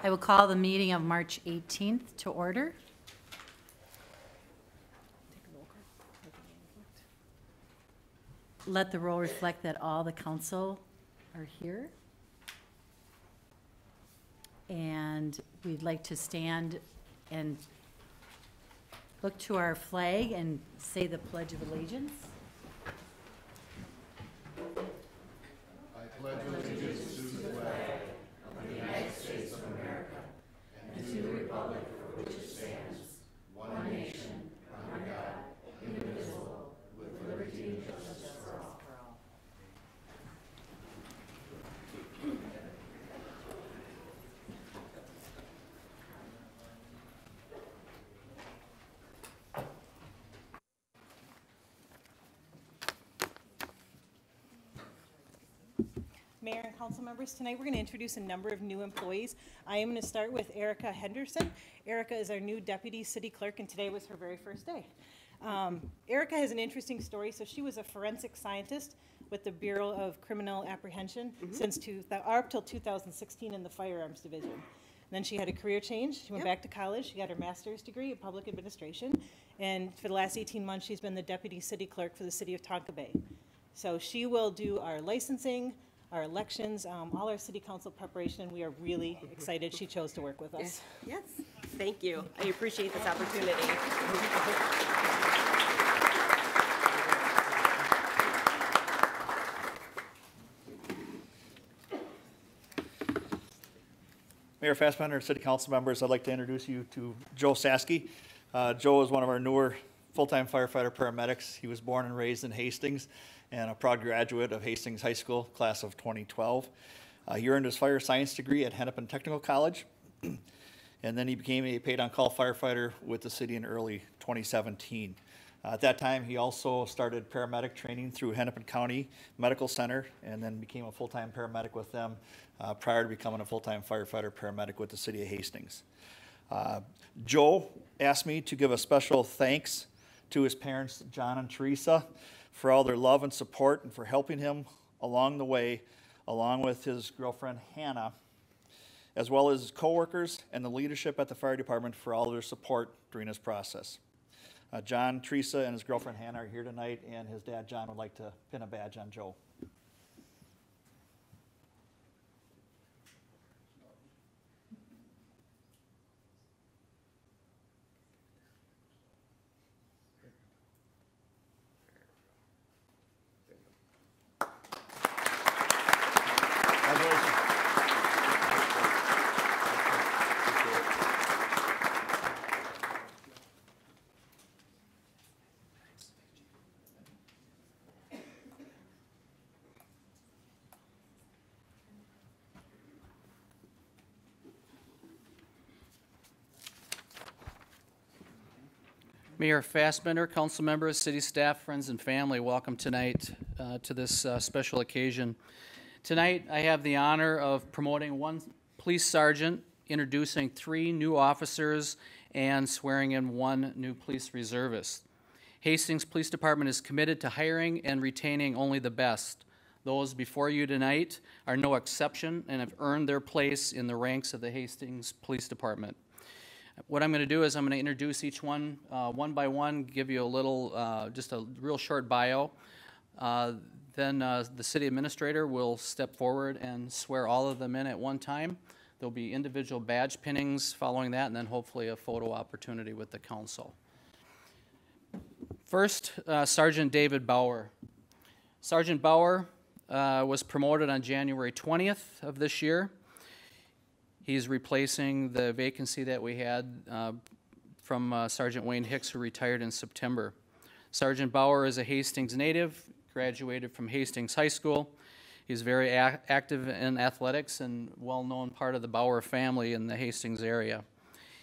I will call the meeting of March 18th to order. Let the roll reflect that all the council are here. And we'd like to stand and look to our flag and say the Pledge of Allegiance. I pledge allegiance to the flag of the United States of America and to the republic for which it stands, one nation, under God, indivisible, with liberty and justice for all. Mayor and council members, tonight we're going to introduce a number of new employees. I am going to start with Erica Henderson. Erica is our new deputy city clerk, and today was her very first day. Erica has an interesting story. So she was a forensic scientist with the Bureau of Criminal Apprehension since up till 2016 in the firearms division. And then she had a career change. She went back to college. She got her master's degree in public administration, and for the last 18 months she's been the deputy city clerk for the city of Tonka Bay. So she will do our licensing, our elections, all our city council preparation, and we are really excited she chose to work with us. Yes, thank you. I appreciate this opportunity. Mayor Fassbender, city council members, I'd like to introduce you to Joe Saski. Joe is one of our newer full-time firefighter paramedics. He was born and raised in Hastings and a proud graduate of Hastings High School, class of 2012. He earned his fire science degree at Hennepin Technical College, and then he became a paid-on-call firefighter with the city in early 2017. At that time, he also started paramedic training through Hennepin County Medical Center and then became a full-time paramedic with them prior to becoming a full-time firefighter paramedic with the city of Hastings. Joe asked me to give a special thanks to his parents, John and Teresa, for all their love and support and for helping him along the way, along with his girlfriend, Hannah, as well as his coworkers and the leadership at the fire department for all their support during this process. John, Teresa, and his girlfriend, Hannah, are here tonight, and his dad, John, would like to pin a badge on Joe. Mayor Fassbender, council members, city staff, friends, and family, welcome tonight to this special occasion. Tonight, I have the honor of promoting one police sergeant, introducing 3 new officers, and swearing in 1 new police reservist. Hastings Police Department is committed to hiring and retaining only the best. Those before you tonight are no exception and have earned their place in the ranks of the Hastings Police Department. What I'm going to do is I'm going to introduce each one by one, give you a little, just a real short bio. Then the city administrator will step forward and swear all of them in at one time. There'll be individual badge pinnings following that, and then hopefully a photo opportunity with the council. First, Sergeant David Bauer. Sergeant Bauer was promoted on January 20th of this year. He's replacing the vacancy that we had from Sergeant Wayne Hicks, who retired in September. Sergeant Bauer is a Hastings native, graduated from Hastings High School. He's very active in athletics and well-known part of the Bauer family in the Hastings area.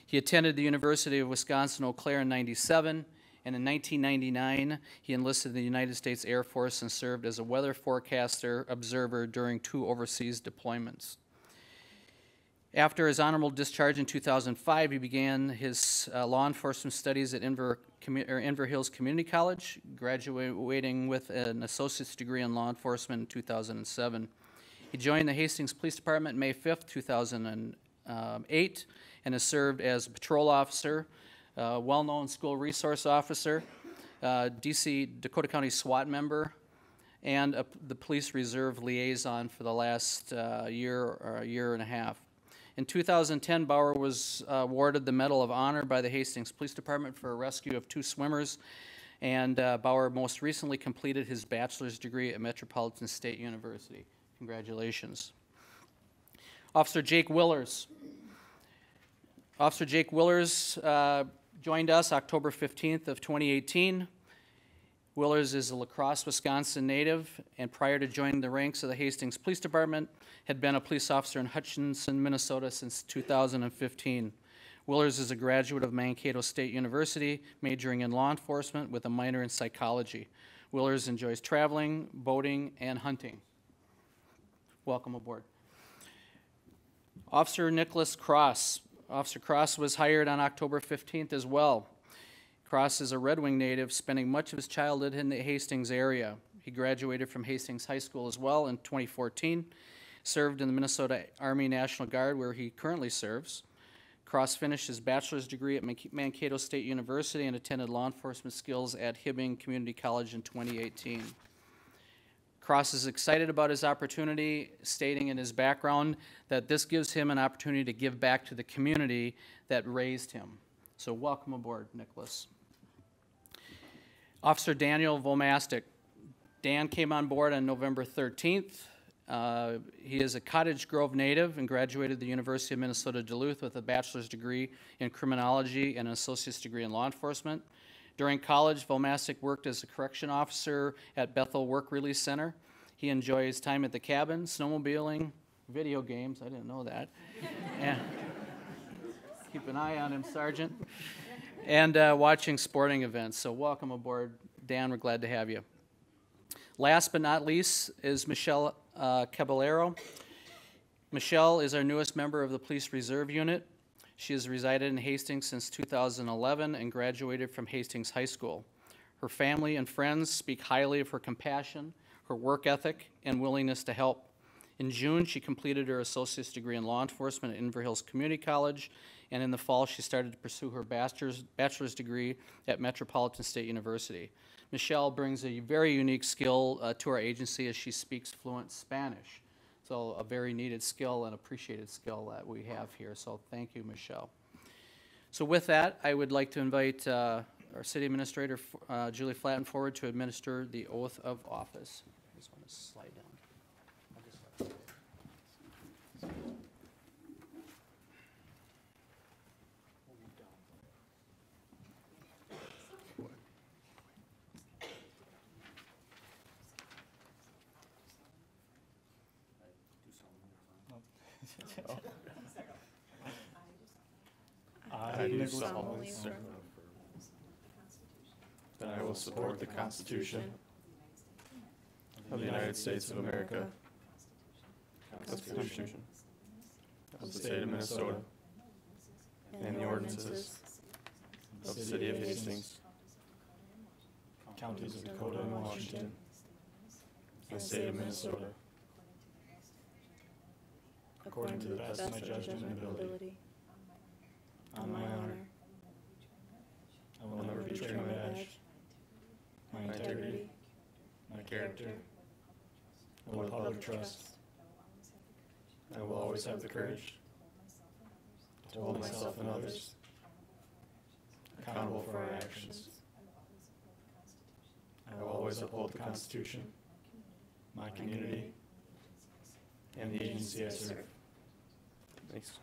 He attended the University of Wisconsin-Eau Claire in '97, and in 1999, he enlisted in the United States Air Force and served as a weather forecaster observer during 2 overseas deployments. After his honorable discharge in 2005, he began his law enforcement studies at Inver Hills Community College, graduating with an associate's degree in law enforcement in 2007. He joined the Hastings Police Department May 5th, 2000. 2008 and has served as a patrol officer, well-known school resource officer, Dakota County SWAT member, and the police reserve liaison for the last year or a year and a half. In 2010, Bauer was awarded the Medal of Honor by the Hastings Police Department for a rescue of 2 swimmers, and Bauer most recently completed his bachelor's degree at Metropolitan State University. Congratulations. Officer Jake Willers. Officer Jake Willers joined us October 15th of 2018. Willers is a La Crosse, Wisconsin native, and prior to joining the ranks of the Hastings Police Department, had been a police officer in Hutchinson, Minnesota since 2015. Willers is a graduate of Mankato State University, majoring in law enforcement with a minor in psychology. Willers enjoys traveling, boating, and hunting. Welcome aboard. Officer Nicholas Cross. Officer Cross was hired on October 15th as well. Cross is a Red Wing native, spending much of his childhood in the Hastings area. He graduated from Hastings High School as well in 2014, served in the Minnesota Army National Guard, where he currently serves. Cross finished his bachelor's degree at Mankato State University and attended law enforcement skills at Hibbing Community College in 2018. Cross is excited about his opportunity, stating in his background that this gives him an opportunity to give back to the community that raised him. So welcome aboard, Nicholas. Officer Daniel Vomastic. Dan came on board on November 13th. He is a Cottage Grove native and graduated the University of Minnesota Duluth with a bachelor's degree in criminology and an associate's degree in law enforcement. During college, Vomastic worked as a correction officer at Bethel Work Release Center. He enjoys time at the cabin, snowmobiling, video games, I didn't know that. And keep an eye on him, Sergeant. And watching sporting events. So welcome aboard, Dan. We're glad to have you. Last but not least is Michelle Caballero. Michelle is our newest member of the Police Reserve Unit. She has resided in Hastings since 2011 and graduated from Hastings High School. Her family and friends speak highly of her compassion, her work ethic, and willingness to help. In June, she completed her associate's degree in law enforcement at Inver Hills Community College, and in the fall, she started to pursue her bachelor's degree at Metropolitan State University. Michelle brings a very unique skill to our agency as she speaks fluent Spanish. So a very needed skill and appreciated skill that we have here. So thank you, Michelle. So with that, I would like to invite our City Administrator, Julie Flatten, forward to administer the oath of office. I just want to slide down. I do solemnly swear that I will support the Constitution of the United States of America, Constitution of the State of Minnesota, and the ordinances of the City of Hastings, counties of Dakota and Washington, and the State of Minnesota, according to the best of my judgment and ability. On my honor, I will never betray my badge, my integrity, my character, or the public trust. I will always have the courage to hold myself and others accountable for our actions. I will always uphold the Constitution, my community, and the agency I serve. Thanks.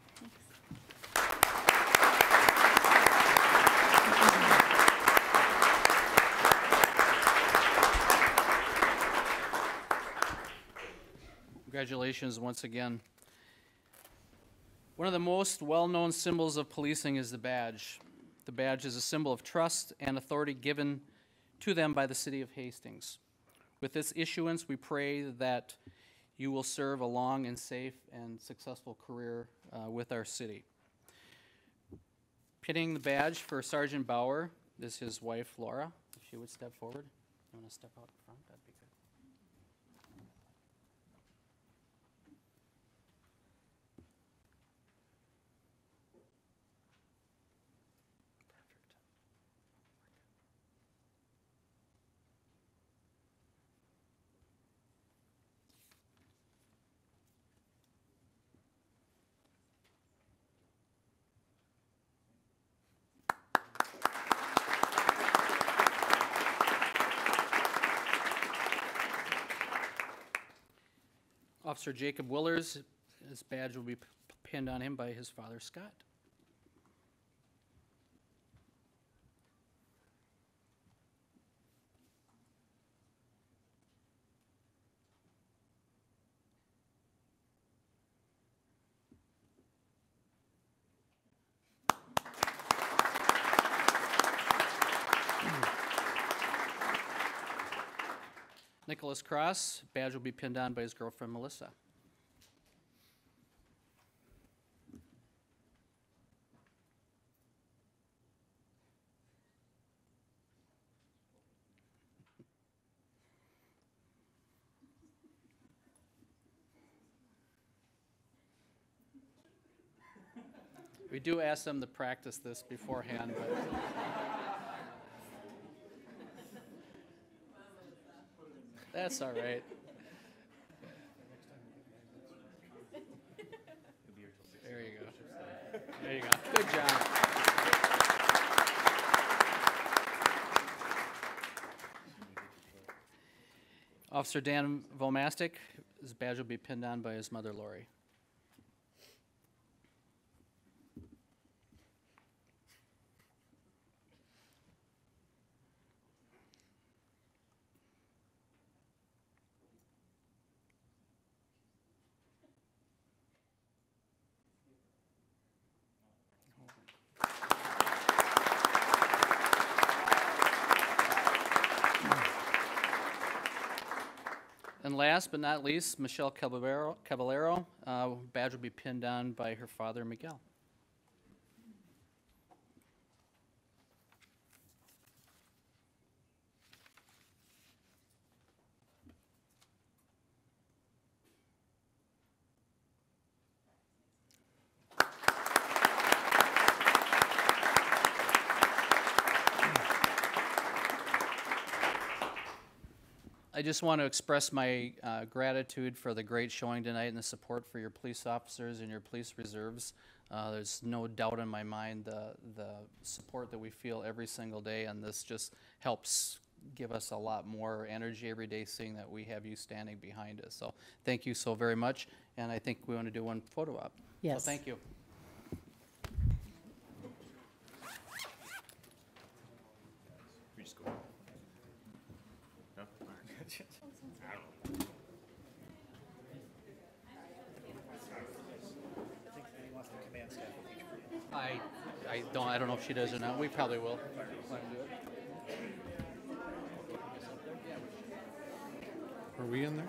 Congratulations once again. One of the most well-known symbols of policing is the badge. The badge is a symbol of trust and authority given to them by the City of Hastings. With this issuance, we pray that you will serve a long and safe and successful career with our city. Pinning the badge for Sergeant Bauer is his wife, Laura. If she would step forward. You want to step out front? That'd be good. Officer Jacob Willers, his badge will be pinned on him by his father, Scott. Nicholas Cross, badge will be pinned on by his girlfriend, Melissa. We do ask them to practice this beforehand, but that's all right. There you go. There you go. Good job. Officer Dan Vomastic, his badge will be pinned on by his mother, Lori. And last but not least, Michelle Caballero, badge will be pinned on by her father, Miguel. I just want to express my gratitude for the great showing tonight and the support for your police officers and your police reserves. There's no doubt in my mind the support that we feel every single day, and this just helps give us a lot more energy every day seeing that we have you standing behind us. So thank you so very much, and I think we want to do one photo op. Yes. So thank you. We just go. No? I don't know if she does or not. We probably will. Are we in there?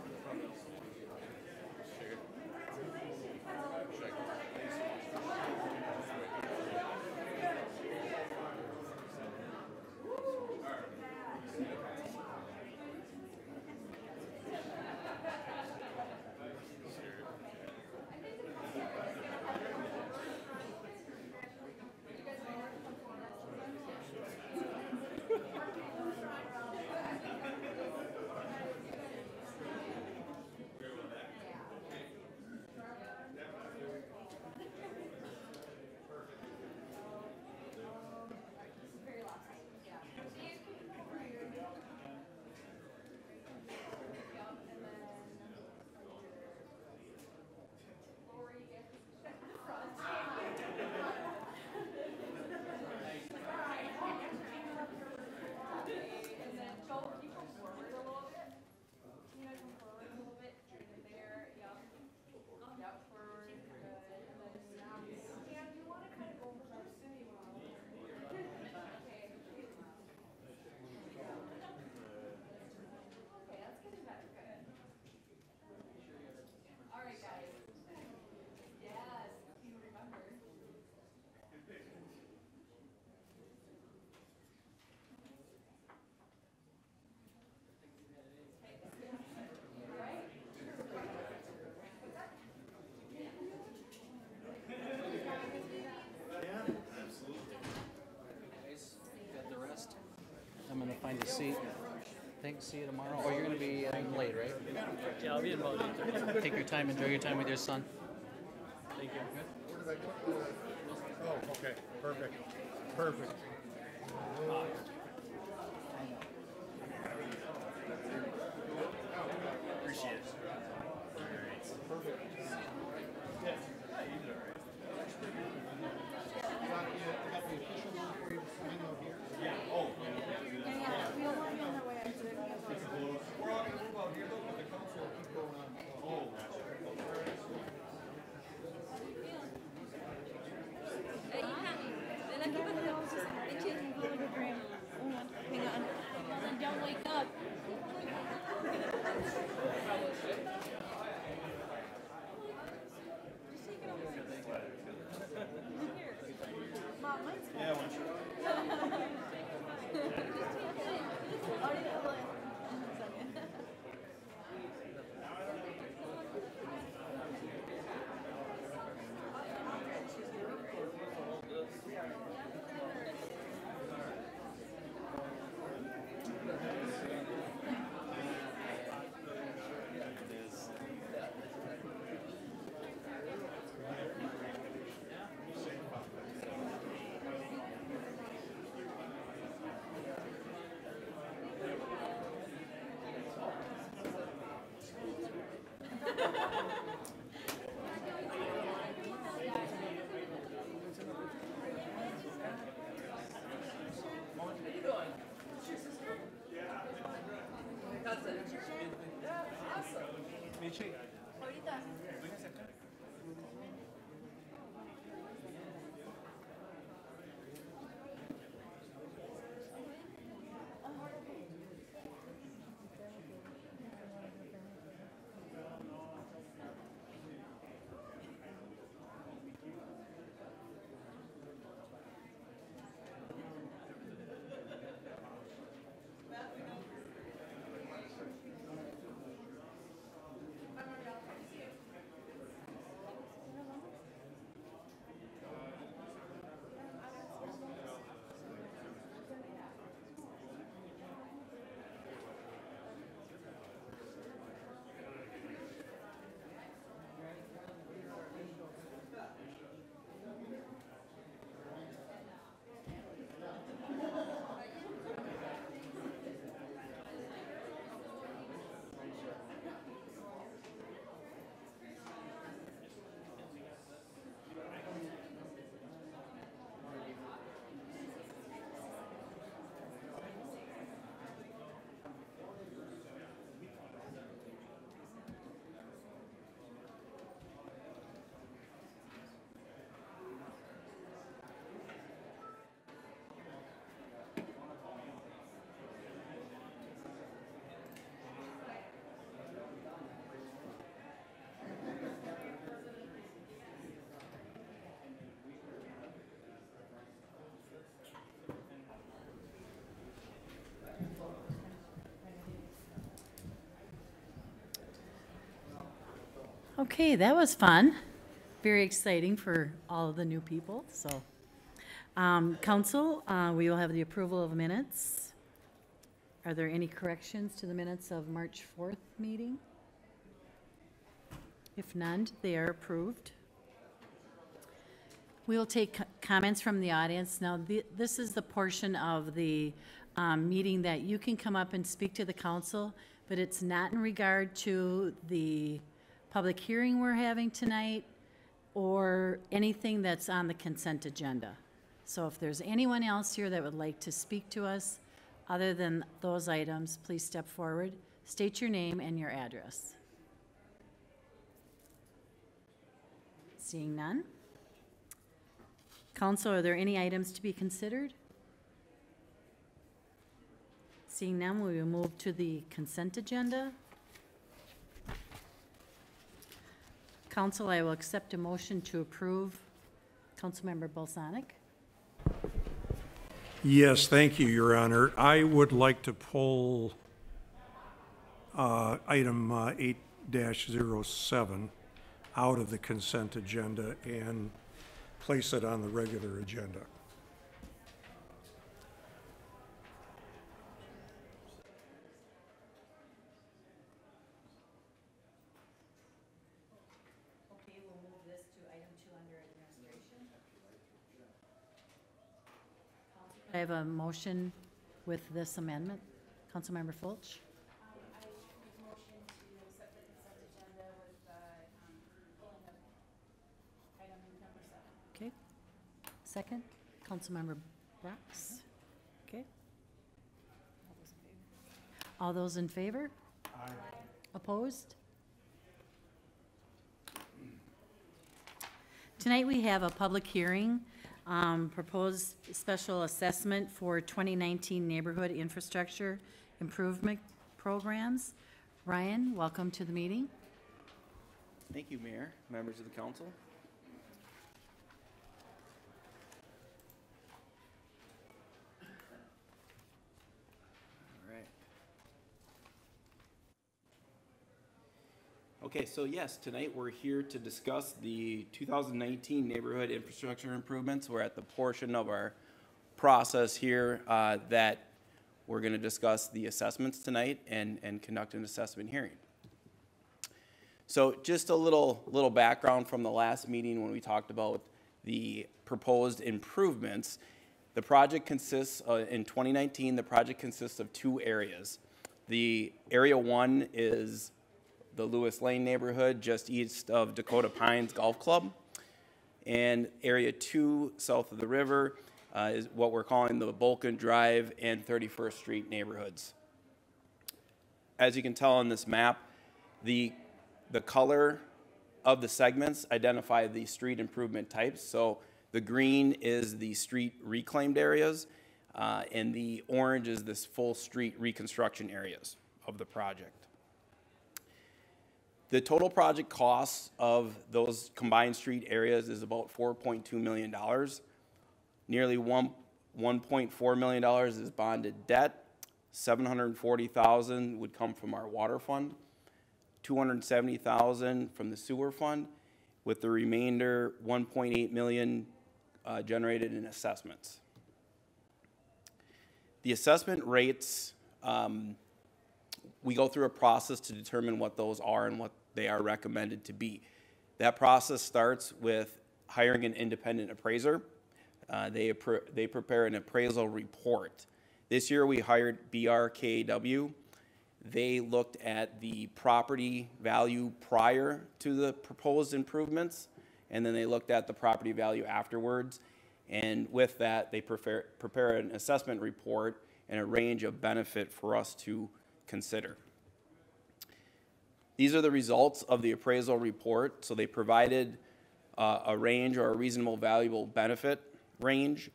I'm going to find a seat. Thanks. See you tomorrow. Oh, you're going to be late, right? Yeah, I'll be in about 8:30. Take your time. Enjoy your time with your son. Thank you. Oh, okay, perfect, perfect. Appreciate it. All right. Okay, that was fun. Very exciting for all of the new people, so. Council, we will have the approval of minutes. Are there any corrections to the minutes of March 4th meeting? If none, they are approved. We will take comments from the audience. Now, this is the portion of the meeting that you can come up and speak to the council, but it's not in regard to the public hearing we're having tonight or anything that's on the consent agenda. So if there's anyone else here that would like to speak to us other than those items, please step forward, state your name and your address. Seeing none. Council, are there any items to be considered? Seeing none, we will move to the consent agenda. Council, I will accept a motion to approve. Councilmember Balsonic. Yes, thank you, Your Honor. I would like to pull item 8-07 out of the consent agenda and place it on the regular agenda. Okay, we'll move this to item 2 under administration. I have a motion with this amendment. Councilmember Fulch. I make a motion to accept the consent agenda with pulling of item number 7. Okay. Second, Councilmember Brooks. Okay. All those in favor? Aye. Opposed? Tonight we have a public hearing, proposed special assessment for 2019 neighborhood infrastructure improvement programs. Ryan, welcome to the meeting. Thank you, Mayor, members of the council. All right. Okay, so yes, tonight we're here to discuss the 2019 neighborhood infrastructure improvements. We're at the portion of our process here that we're going to discuss the assessments tonight and conduct an assessment hearing. So just a little background from the last meeting when we talked about the proposed improvements. The project consists, in 2019, the project consists of 2 areas. The area 1 is the Lewis Lane neighborhood just east of Dakota Pines Golf Club. And area 2 south of the river is what we're calling the Vulcan Drive and 31st Street neighborhoods. As you can tell on this map, the color of the segments identify the street improvement types. So the green is the street reclaimed areas, and the orange is this full street reconstruction areas of the project. The total project cost of those combined street areas is about $4.2 million. Nearly $1.4 million is bonded debt. $740,000 would come from our water fund, $270,000 from the sewer fund, with the remainder $1.8 million generated in assessments. The assessment rates, we go through a process to determine what those are and what they are recommended to be. That process starts with hiring an independent appraiser. They prepare an appraisal report. This year we hired BRKW. They looked at the property value prior to the proposed improvements, and then they looked at the property value afterwards. And with that, they prepare an assessment report and a range of benefit for us to consider. These are the results of the appraisal report. So they provided a range or a reasonable valuable benefit range.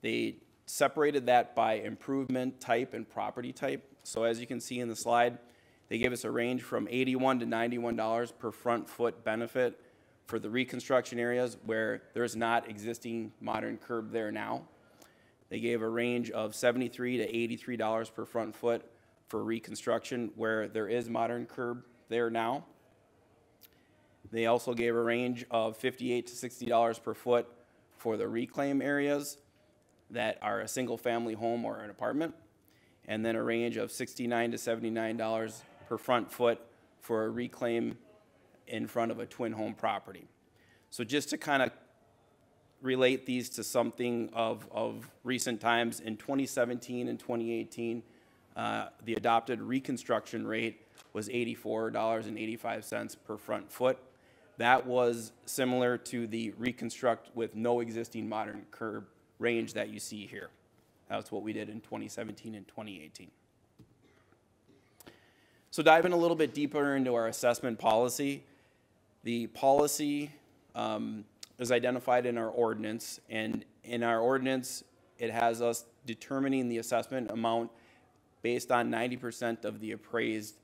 They separated that by improvement type and property type. So as you can see in the slide, they gave us a range from $81 to $91 per front foot benefit for the reconstruction areas where there's not existing modern curb there now. They gave a range of $73 to $83 per front foot for reconstruction where there is modern curb there now. They also gave a range of $58 to $60 per foot for the reclaim areas that are a single family home or an apartment, and then a range of $69 to $79 per front foot for a reclaim in front of a twin home property. So just to kind of relate these to something of recent times, in 2017 and 2018, the adopted reconstruction rate was $84.85 per front foot. That was similar to the reconstruct with no existing modern curb range that you see here. That's what we did in 2017 and 2018. So diving a little bit deeper into our assessment policy, the policy is identified in our ordinance, and in our ordinance, it has us determining the assessment amount based on 90% of the appraised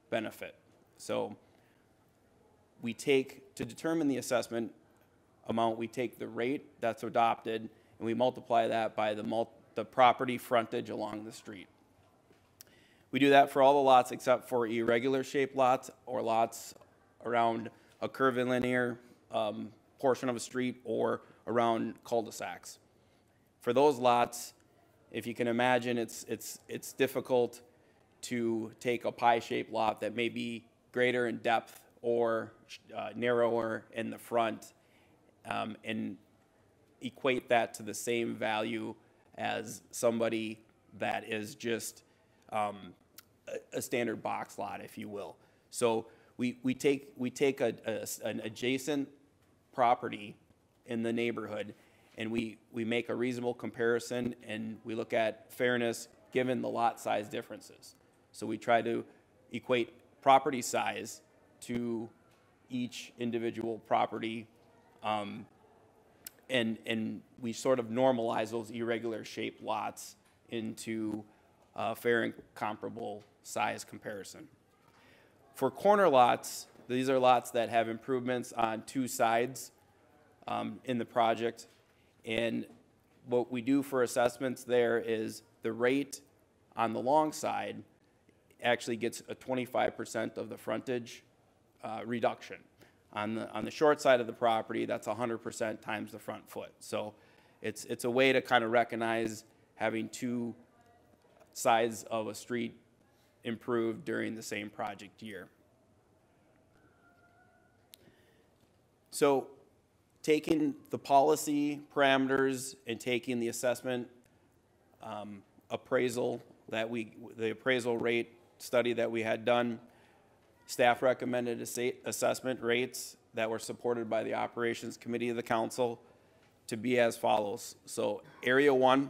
benefit. So we take, to determine the assessment amount, we take the rate that's adopted and we multiply that by the property frontage along the street. We do that for all the lots except for irregular shaped lots or lots around a curvilinear portion of a street or around cul-de-sacs. For those lots, if you can imagine, it's difficult to take a pie-shaped lot that may be greater in depth or narrower in the front and equate that to the same value as somebody that is just a standard box lot, if you will. So we take an adjacent property in the neighborhood and we make a reasonable comparison and we look at fairness given the lot size differences. So we try to equate property size to each individual property and we sort of normalize those irregular shaped lots into a fair and comparable size comparison. For corner lots, these are lots that have improvements on two sides in the project. And what we do for assessments there is the rate on the long side actually gets a 25% of the frontage reduction. On the short side of the property, that's 100% times the front foot. So it's a way to kind of recognize having two sides of a street improved during the same project year. So taking the policy parameters and taking the assessment appraisal the appraisal rate study that we had done, staff recommended assessment rates that were supported by the operations committee of the council to be as follows. So area 1,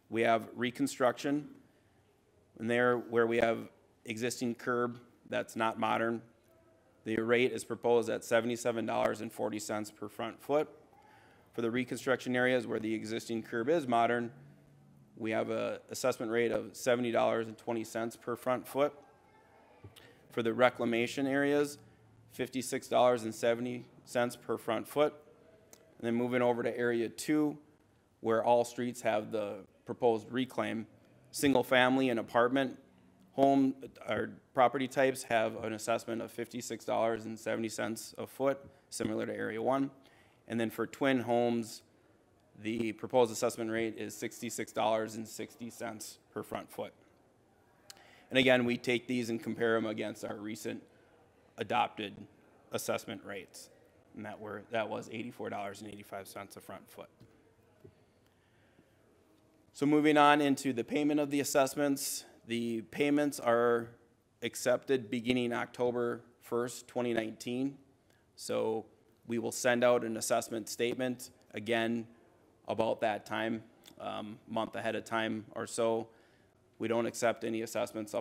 we have reconstruction, and there where we have existing curb that's not modern, The rate is proposed at $77.40 per front foot. For the reconstruction areas where the existing curb is modern, we have a assessment rate of $70.20 per front foot. For the reclamation areas, $56.70 per front foot. And then moving over to area 2, where all streets have the proposed reclaim, single family and apartment home or property types have an assessment of $56.70 a foot, similar to area 1. And then for twin homes, the proposed assessment rate is $66.60 per front foot. And again, we take these and compare them against our recent adopted assessment rates. And that was $84.85 a front foot. So moving on into the payment of the assessments, the payments are accepted beginning October 1st, 2019. So we will send out an assessment statement again about that time, month ahead of time or so. We don't accept any assessments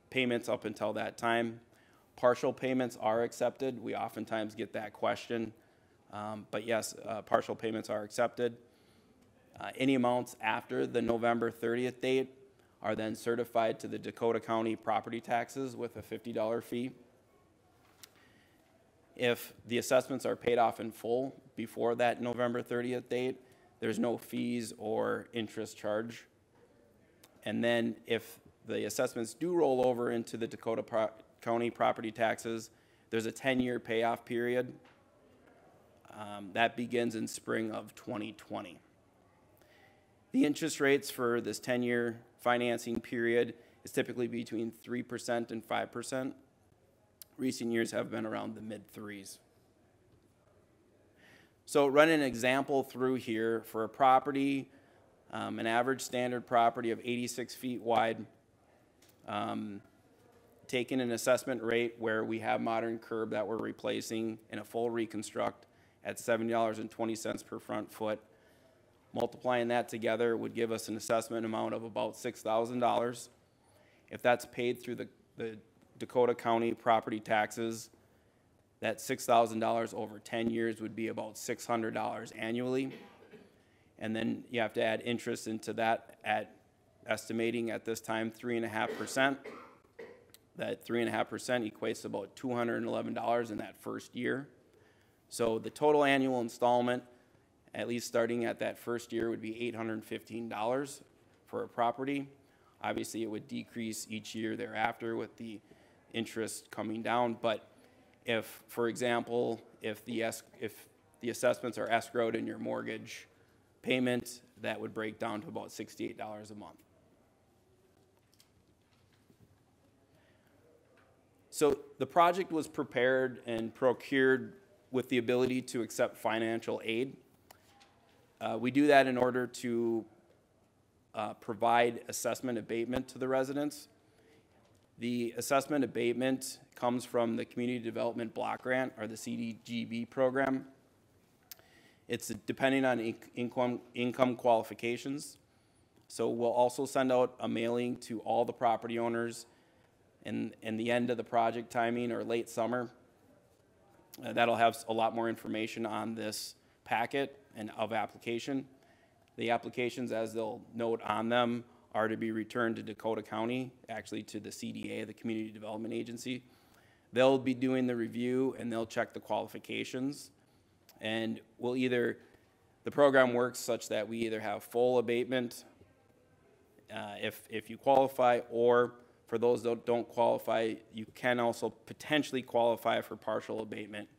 payments up until that time. Partial payments are accepted. We oftentimes get that question. But yes, partial payments are accepted. Any amounts after the November 30th date are then certified to the Dakota County property taxes with a $50 fee. If the assessments are paid off in full before that November 30th date, there's no fees or interest charge. And then if the assessments do roll over into the Dakota County property taxes, there's a 10-year payoff period. That begins in spring of 2020. The interest rates for this 10-year financing period is typically between 3% and 5%. Recent years have been around the mid-3s. So running an example through here for a property, an average standard property of 86 feet wide, taking an assessment rate where we have modern curb that we're replacing in a full reconstruct at $70.20 per front foot. Multiplying that together would give us an assessment amount of about $6,000. If that's paid through the Dakota County property taxes, that $6,000 over 10 years would be about $600 annually. And then you have to add interest into that at estimating at this time 3.5%. That 3.5% equates to about $211 in that first year. So the total annual installment, at least starting at that first year, would be $815 for a property. Obviously, it would decrease each year thereafter with the interest coming down. But if, for example, if the assessments are escrowed in your mortgage payment, that would break down to about $68 a month. So the project was prepared and procured with the ability to accept financial aid. We do that in order to provide assessment abatement to the residents. The assessment abatement comes from the Community Development Block Grant, or the CDGB program. It's depending on income qualifications. So we'll also send out a mailing to all the property owners in the end of the project timing or late summer. That'll have a lot more information on this packet and of application. The applications, as they'll note on them, are to be returned to Dakota County, actually to the CDA, the Community Development Agency. They'll be doing the review and they'll check the qualifications. And the program works such that we either have full abatement if you qualify, or for those that don't qualify, you can also potentially qualify for partial abatement.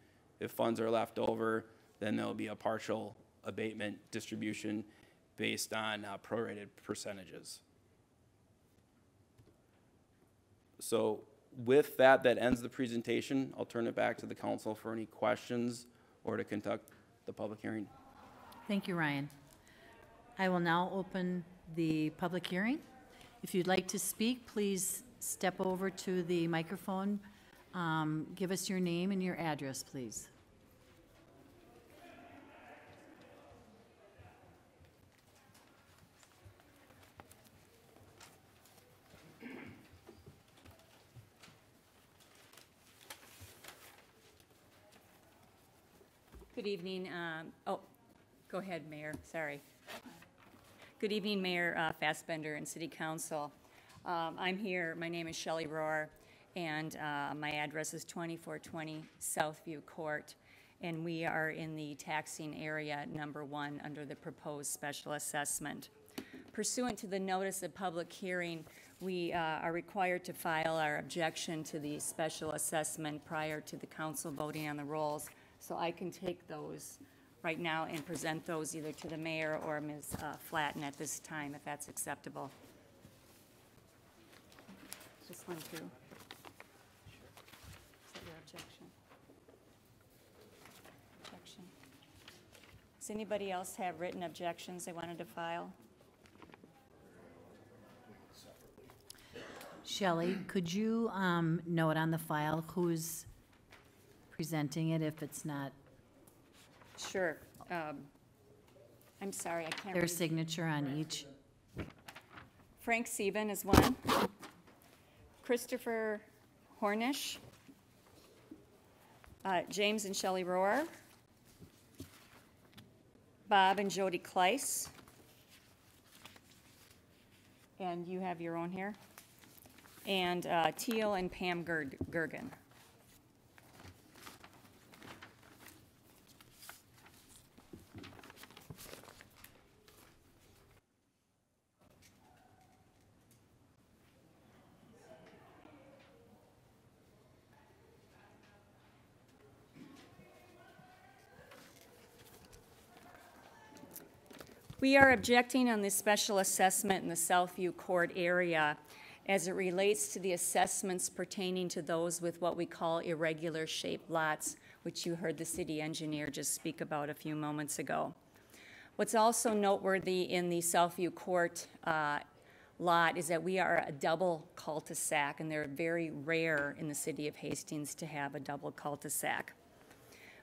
If funds are left over, then there'll be a partial abatement distribution based on prorated percentages. So with that ends the presentation. I'll turn it back to the council for any questions or to conduct the public hearing. Thank you, Ryan. I will now open the public hearing. If you'd like to speak, please step over to the microphone. Give us your name and your address, please. Good evening. Go ahead, Mayor. Sorry. Good evening, Mayor Fassbender and City Council. I'm here. My name is Shelley Rohr, and my address is 2420 Southview Court, and we are in the taxing area number 1 under the proposed special assessment. Pursuant to the notice of public hearing, we are required to file our objection to the special assessment prior to the council voting on the rolls. So I can take those right now and present those either to the mayor or Ms. Flatten at this time, if that's acceptable. This one too. Is that your objection? Objection. Does anybody else have written objections they wanted to file? Shelley, could you note on the file who's presenting it if it's not Sure. I'm sorry, I can't their read. signature on each? Frank Sieben is one. Christopher Hornish. James and Shelley Rohr. Bob and Jody Kleiss. And you have your own here. And Teal and Pam Gergen. We are objecting on this special assessment in the Southview Court area as it relates to the assessments pertaining to those with what we call irregular shaped lots, which you heard the city engineer just speak about a few moments ago. What's also noteworthy in the Southview Court lot is that we are a double cul-de-sac, and they're very rare in the city of Hastings to have a double cul-de-sac.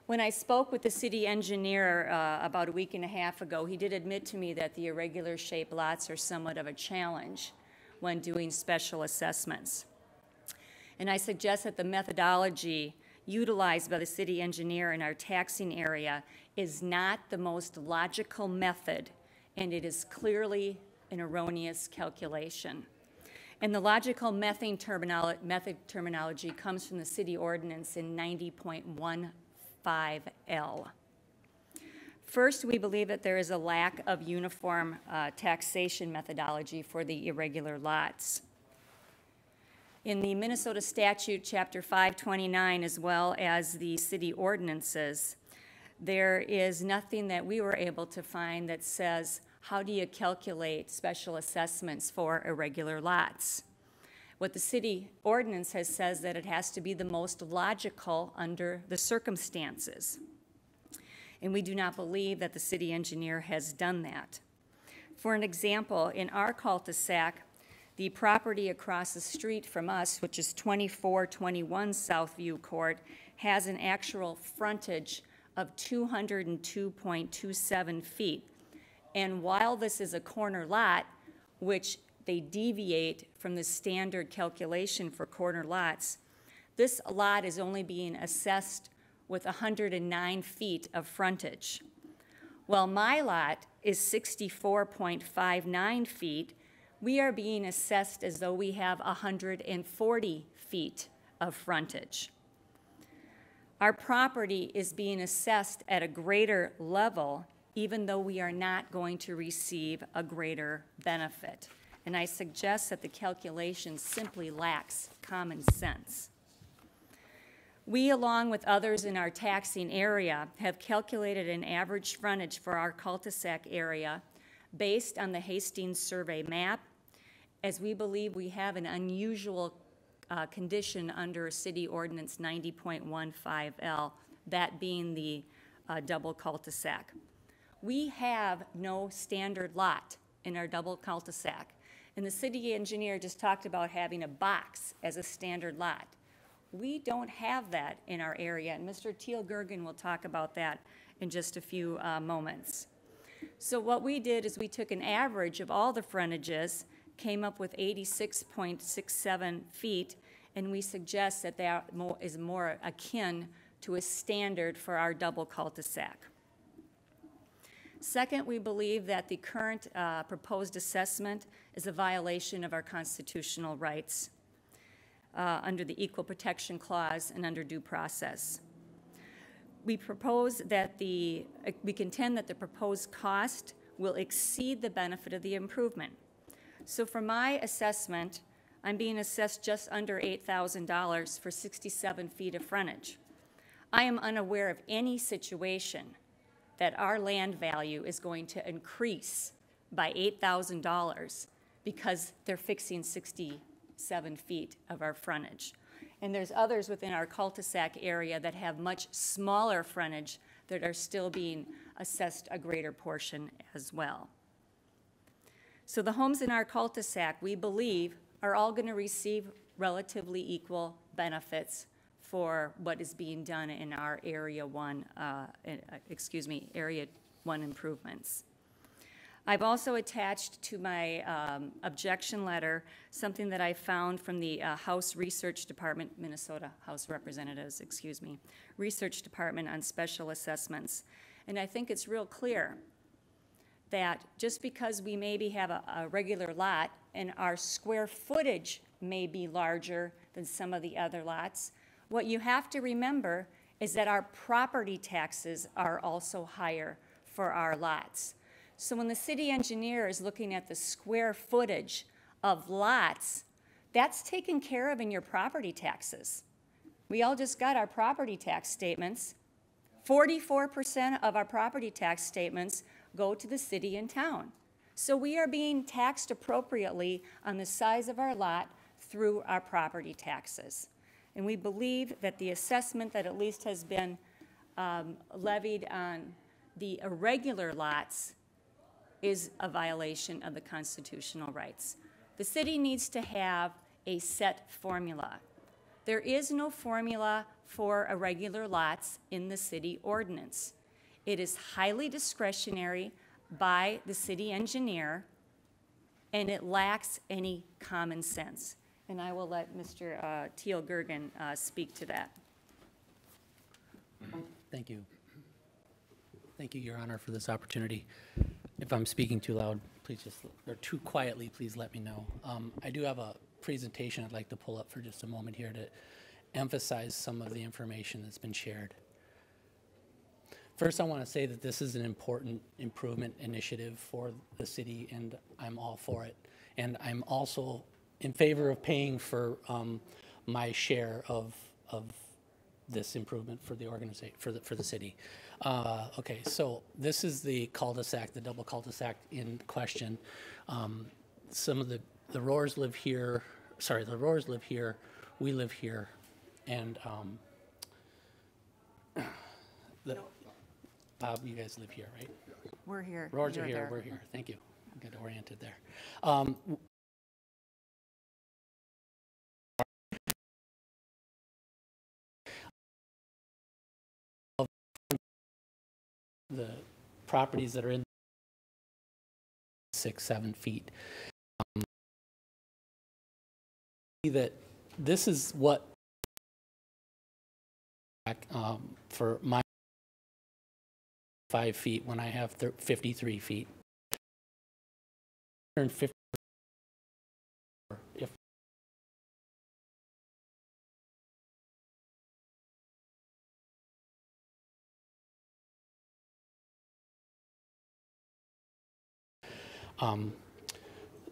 When I spoke with the city engineer about a week and a half ago, he did admit to me that the irregular shaped lots are somewhat of a challenge when doing special assessments. And I suggest that the methodology utilized by the city engineer in our taxing area is not the most logical method, and it is clearly an erroneous calculation. And the logical method terminology comes from the city ordinance in 90.15L. First, we believe that there is a lack of uniform taxation methodology for the irregular lots. In the Minnesota statute, chapter 529, as well as the city ordinances, there is nothing that we were able to find that says, how do you calculate special assessments for irregular lots? What the city ordinance says that it has to be the most logical under the circumstances. And we do not believe that the city engineer has done that. For an example, in our cul-de-sac, the property across the street from us, which is 2421 Southview Court, has an actual frontage of 202.27 feet. And while this is a corner lot, which they deviate from the standard calculation for corner lots, this lot is only being assessed with 109 feet of frontage. While my lot is 64.59 feet, we are being assessed as though we have 140 feet of frontage. Our property is being assessed at a greater level, even though we are not going to receive a greater benefit. And I suggest that the calculation simply lacks common sense. We, along with others in our taxing area, have calculated an average frontage for our cul-de-sac area based on the Hastings survey map, as we believe we have an unusual condition under City Ordinance 90.15L, that being the double cul-de-sac. We have no standard lot in our double cul-de-sac, and the city engineer just talked about having a box as a standard lot. We don't have that in our area, and Mr. Teal Gergen will talk about that in just a few moments. So what we did is we took an average of all the frontages, came up with 86.67 feet, and we suggest that that is more akin to a standard for our double cul-de-sac. Second, we believe that the current proposed assessment is a violation of our constitutional rights under the Equal Protection Clause and under due process. We propose that we contend that the proposed cost will exceed the benefit of the improvement. So for my assessment, I'm being assessed just under $8,000 for 67 feet of frontage. I am unaware of any situation that our land value is going to increase by $8,000 because they're fixing 67 feet of our frontage. And there's others within our cul-de-sac area that have much smaller frontage that are still being assessed a greater portion as well. So the homes in our cul-de-sac, we believe, are all going to receive relatively equal benefits for what is being done in our Area 1 improvements. I've also attached to my objection letter something that I found from the House Research Department, Minnesota House Representatives, Research Department on special assessments. And I think it's real clear that just because we maybe have a regular lot and our square footage may be larger than some of the other lots, what you have to remember is that our property taxes are also higher for our lots. So when the city engineer is looking at the square footage of lots, that's taken care of in your property taxes. We all just got our property tax statements. 44% of our property tax statements go to the city and town. So we are being taxed appropriately on the size of our lot through our property taxes. And we believe that the assessment that at least has been levied on the irregular lots is a violation of the constitutional rights. The city needs to have a set formula. There is no formula for irregular lots in the city ordinance. It is highly discretionary by the city engineer, and it lacks any common sense. And I will let Mr. Teal Gergen speak to that. Thank you. Thank you, Your Honor, for this opportunity. If I'm speaking too loud, please or too quietly, please let me know. I do have a presentation I'd like to pull up for just a moment here to emphasize some of the information that's been shared. First, I want to say that this is an important improvement initiative for the city, and I'm all for it. And I'm also in favor of paying for my share of this improvement for the organization, for the city. Okay, so this is the cul-de-sac, the double cul-de-sac in question. Some of the Roars live here. Sorry, the Roars live here. We live here, and Bob, you guys live here, right? We're here. Roars are here. There. We're here. Thank you. I'm good oriented there. The properties that are in 6-7 feet. That this is what for my 5 feet when I have 53 feet. Turn 50 if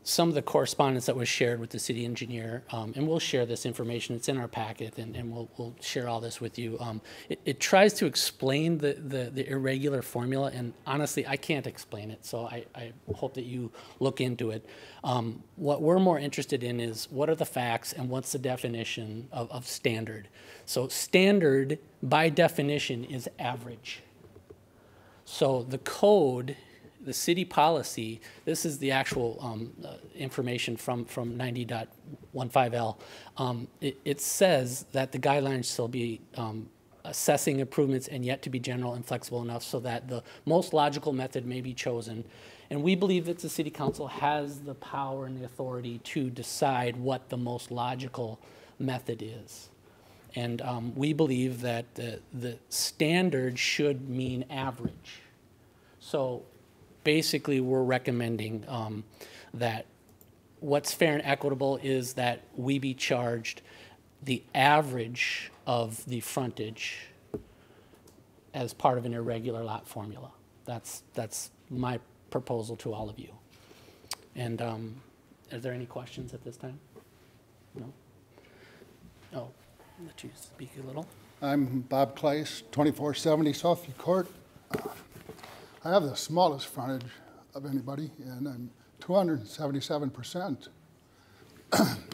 some of the correspondence that was shared with the city engineer, and we'll share this information, it's in our packet, and we'll share all this with you. It tries to explain the irregular formula, and honestly, I can't explain it, so I hope that you look into it. What we're more interested in is what are the facts and what's the definition of standard. So standard, by definition, is average. So the code, the city policy, this is the actual information from 90.15L. It says that the guidelines shall be assessing improvements and yet to be general and flexible enough so that the most logical method may be chosen. And we believe that the city council has the power and the authority to decide what the most logical method is. And we believe that the standard should mean average. So basically, we're recommending that what's fair and equitable is that we be charged the average of the frontage as part of an irregular lot formula. That's my proposal to all of you. And are there any questions at this time? No? Oh, I'll let you speak a little. I'm Bob Kleiss, 2470 Southview Court. I have the smallest frontage of anybody, and I'm 277%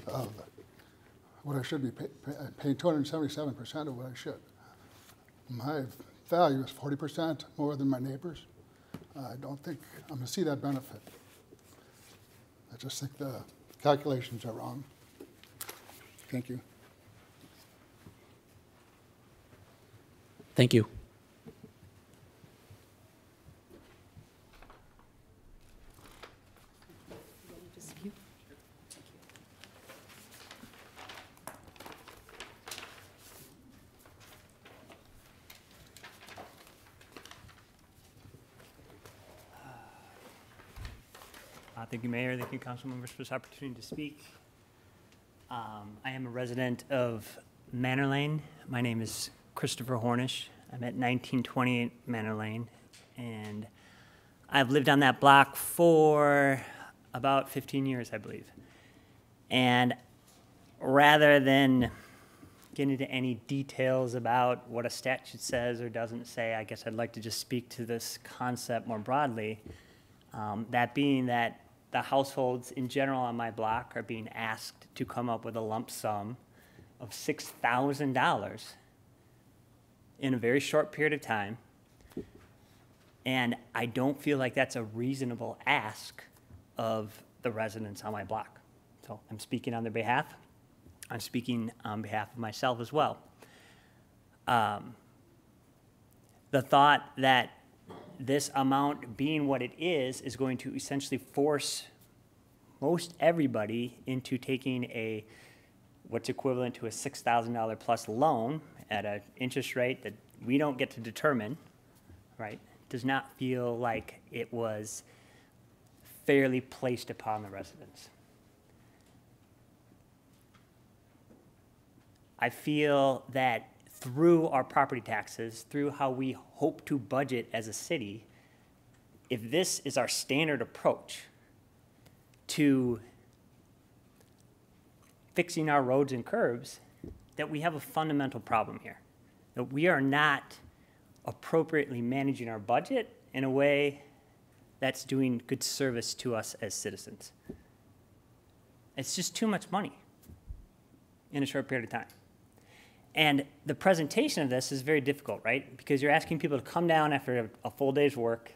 of what I should be paying 277% of what I should. My value is 40% more than my neighbors. I don't think I'm going to see that benefit. I just think the calculations are wrong. Thank you. Thank you. Thank you, Mayor. Thank you, council members, for this opportunity to speak. I am a resident of Manor Lane. My name is Christopher Hornish. I'm at 1928 Manor Lane, and I've lived on that block for about 15 years, I believe. And rather than get into any details about what a statute says or doesn't say, I guess I'd like to just speak to this concept more broadly. That being that the households in general on my block are being asked to come up with a lump sum of $6,000 in a very short period of time. And I don't feel like that's a reasonable ask of the residents on my block. So I'm speaking on their behalf. I'm speaking on behalf of myself as well. The thought that this amount being what it is going to essentially force most everybody into taking what's equivalent to a $6,000 plus loan at an interest rate that we don't get to determine, right, does not feel like it was fairly placed upon the residents. I feel that through our property taxes, through how we hope to budget as a city, if this is our standard approach to fixing our roads and curbs, that we have a fundamental problem here. That we are not appropriately managing our budget in a way that's doing good service to us as citizens. It's just too much money in a short period of time. And the presentation of this is very difficult, right? Because you're asking people to come down after a full day's work,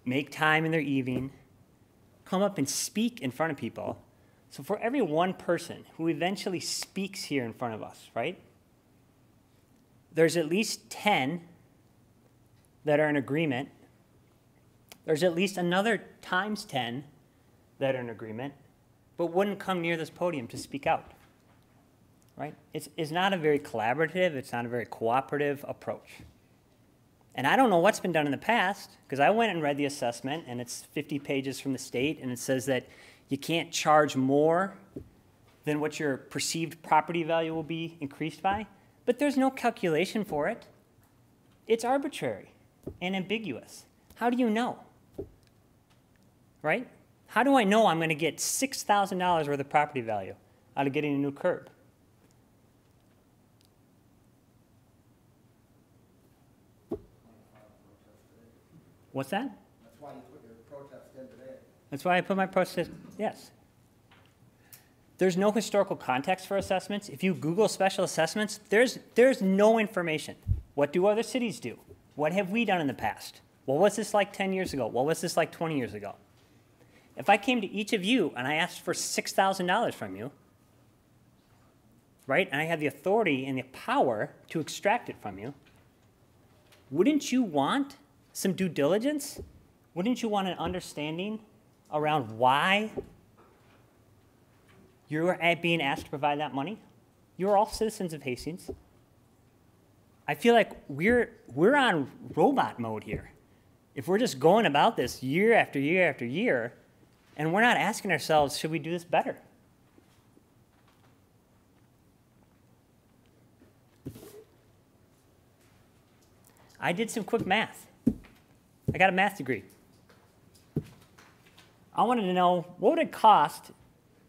make time in their evening, come up and speak in front of people. So for every one person who eventually speaks here in front of us, right, there's at least 10 that are in agreement. There's at least another times 10 that are in agreement, but wouldn't come near this podium to speak out. Right? It's not a very collaborative, it's not a very cooperative approach. And I don't know what's been done in the past, because I went and read the assessment, and it's 50 pages from the state, and it says that you can't charge more than what your perceived property value will be increased by, but there's no calculation for it. It's arbitrary and ambiguous. How do you know? Right? How do I know I'm going to get $6,000 worth of property value out of getting a new curb? What's that? That's why you put your protest in today. That's why I put my protest, yes. There's no historical context for assessments. If you Google special assessments, there's no information. What do other cities do? What have we done in the past? What was this like 10 years ago? What was this like 20 years ago? If I came to each of you and I asked for $6,000 from you, right, and I had the authority and the power to extract it from you, wouldn't you want some due diligence? Wouldn't you want an understanding around why you're being asked to provide that money? You're all citizens of Hastings. I feel like we're on robot mode here. If we're just going about this year after year after year, and we're not asking ourselves, should we do this better? I did some quick math. I got a math degree. I wanted to know, what would it cost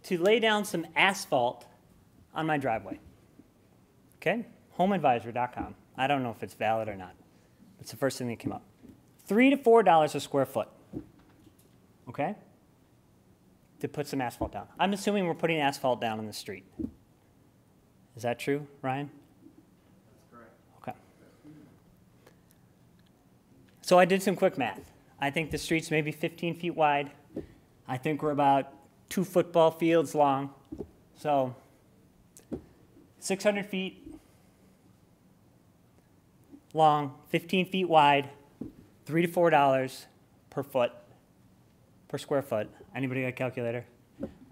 to lay down some asphalt on my driveway? Okay, homeadvisor.com. I don't know if it's valid or not. It's the first thing that came up. $3 to $4 a square foot, okay, to put some asphalt down. I'm assuming we're putting asphalt down on the street. Is that true, Ryan? That's correct. Okay. So I did some quick math. I think the street's maybe 15 feet wide. I think we're about 2 football fields long. So 600 feet long, 15 feet wide, $3 to $4 per foot, per square foot. Anybody got a calculator?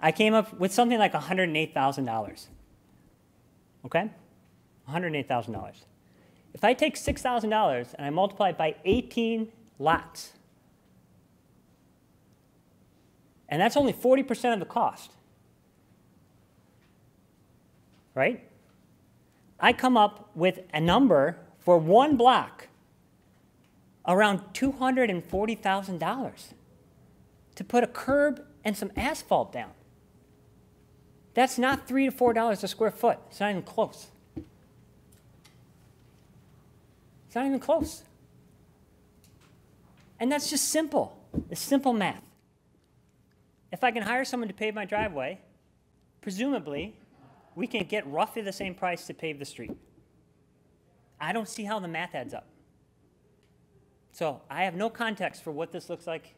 I came up with something like $108,000. Okay? $108,000. If I take $6,000 and I multiply it by 18 lots, and that's only 40% of the cost, right? I come up with a number for one block around $240,000 to put a curb and some asphalt down. That's not $3 to $4 a square foot. It's not even close. It's not even close. And that's just simple. It's simple math. If I can hire someone to pave my driveway, presumably, we can get roughly the same price to pave the street. I don't see how the math adds up. So I have no context for what this looks like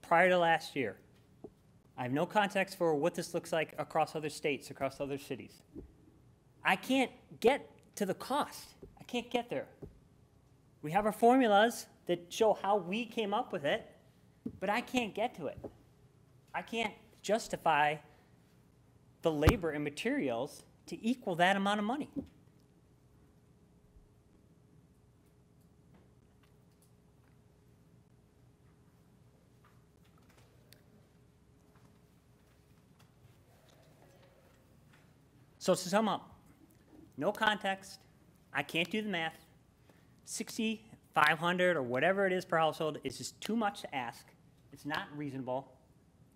prior to last year. I have no context for what this looks like across other states, across other cities. I can't get to the cost. I can't get there. We have our formulas that show how we came up with it, but I can't get to it. I can't justify the labor and materials to equal that amount of money. So to sum up, no context, I can't do the math, $6,500 or whatever it is per household is just too much to ask. It's not reasonable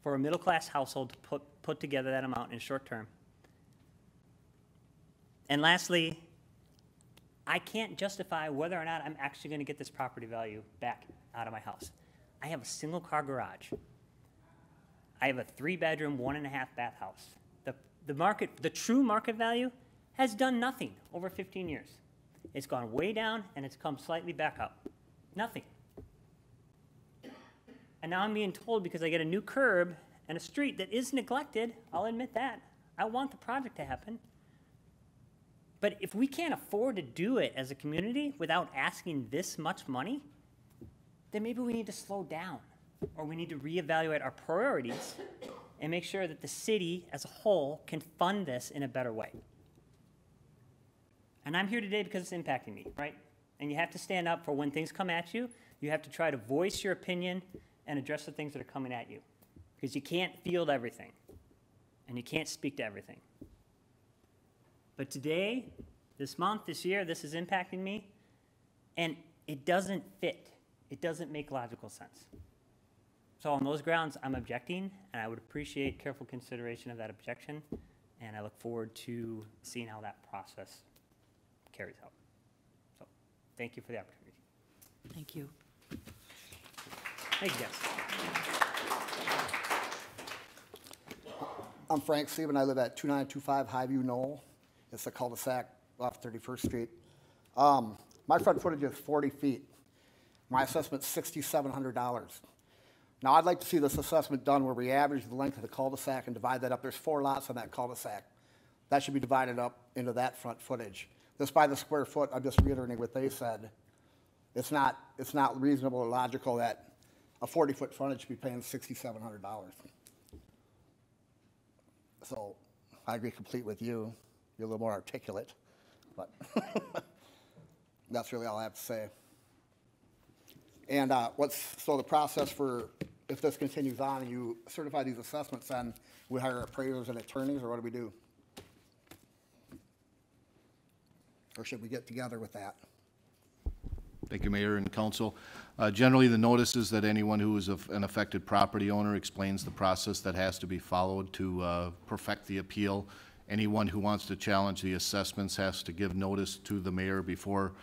for a middle-class household to put together that amount in short term. And lastly, I can't justify whether or not I'm actually going to get this property value back out of my house. I have a single-car garage. I have a 3-bedroom, 1.5-bath house. The true market value has done nothing over 15 years. It's gone way down, and it's come slightly back up. Nothing. And now I'm being told because I get a new curb and a street that is neglected, I'll admit that. I want the project to happen. But if we can't afford to do it as a community without asking this much money, then maybe we need to slow down, or we need to reevaluate our priorities and make sure that the city as a whole can fund this in a better way. And I'm here today because it's impacting me, right? And you have to stand up for when things come at you. You have to try to voice your opinion and address the things that are coming at you. Because you can't field everything, and you can't speak to everything. But today, this month, this year, this is impacting me, and it doesn't fit. It doesn't make logical sense. So on those grounds, I'm objecting, and I would appreciate careful consideration of that objection, and I look forward to seeing how that process carries out. So thank you for the opportunity. Thank you. Thank you, guys. I'm Frank Sieben. I live at 2925 Highview Knoll. It's a cul-de-sac off 31st Street. My front footage is 40 feet. My assessment's $6,700. Now, I'd like to see this assessment done where we average the length of the cul-de-sac and divide that up. There's 4 lots on that cul-de-sac. That should be divided up into that front footage. Just by the square foot, I'm just reiterating what they said. It's not reasonable or logical that a 40-foot frontage should be paying $6,700. So I agree completely with you. be a little more articulate, but that's really all I have to say. And so the process for, if this continues on and you certify these assessments, then we hire appraisers and attorneys, or what do we do? Or should we get together with that? Thank you, Mayor and Council. Generally, the notice is that anyone who is an affected property owner explains the process that has to be followed to perfect the appeal. Anyone who wants to challenge the assessments has to give notice to the mayor before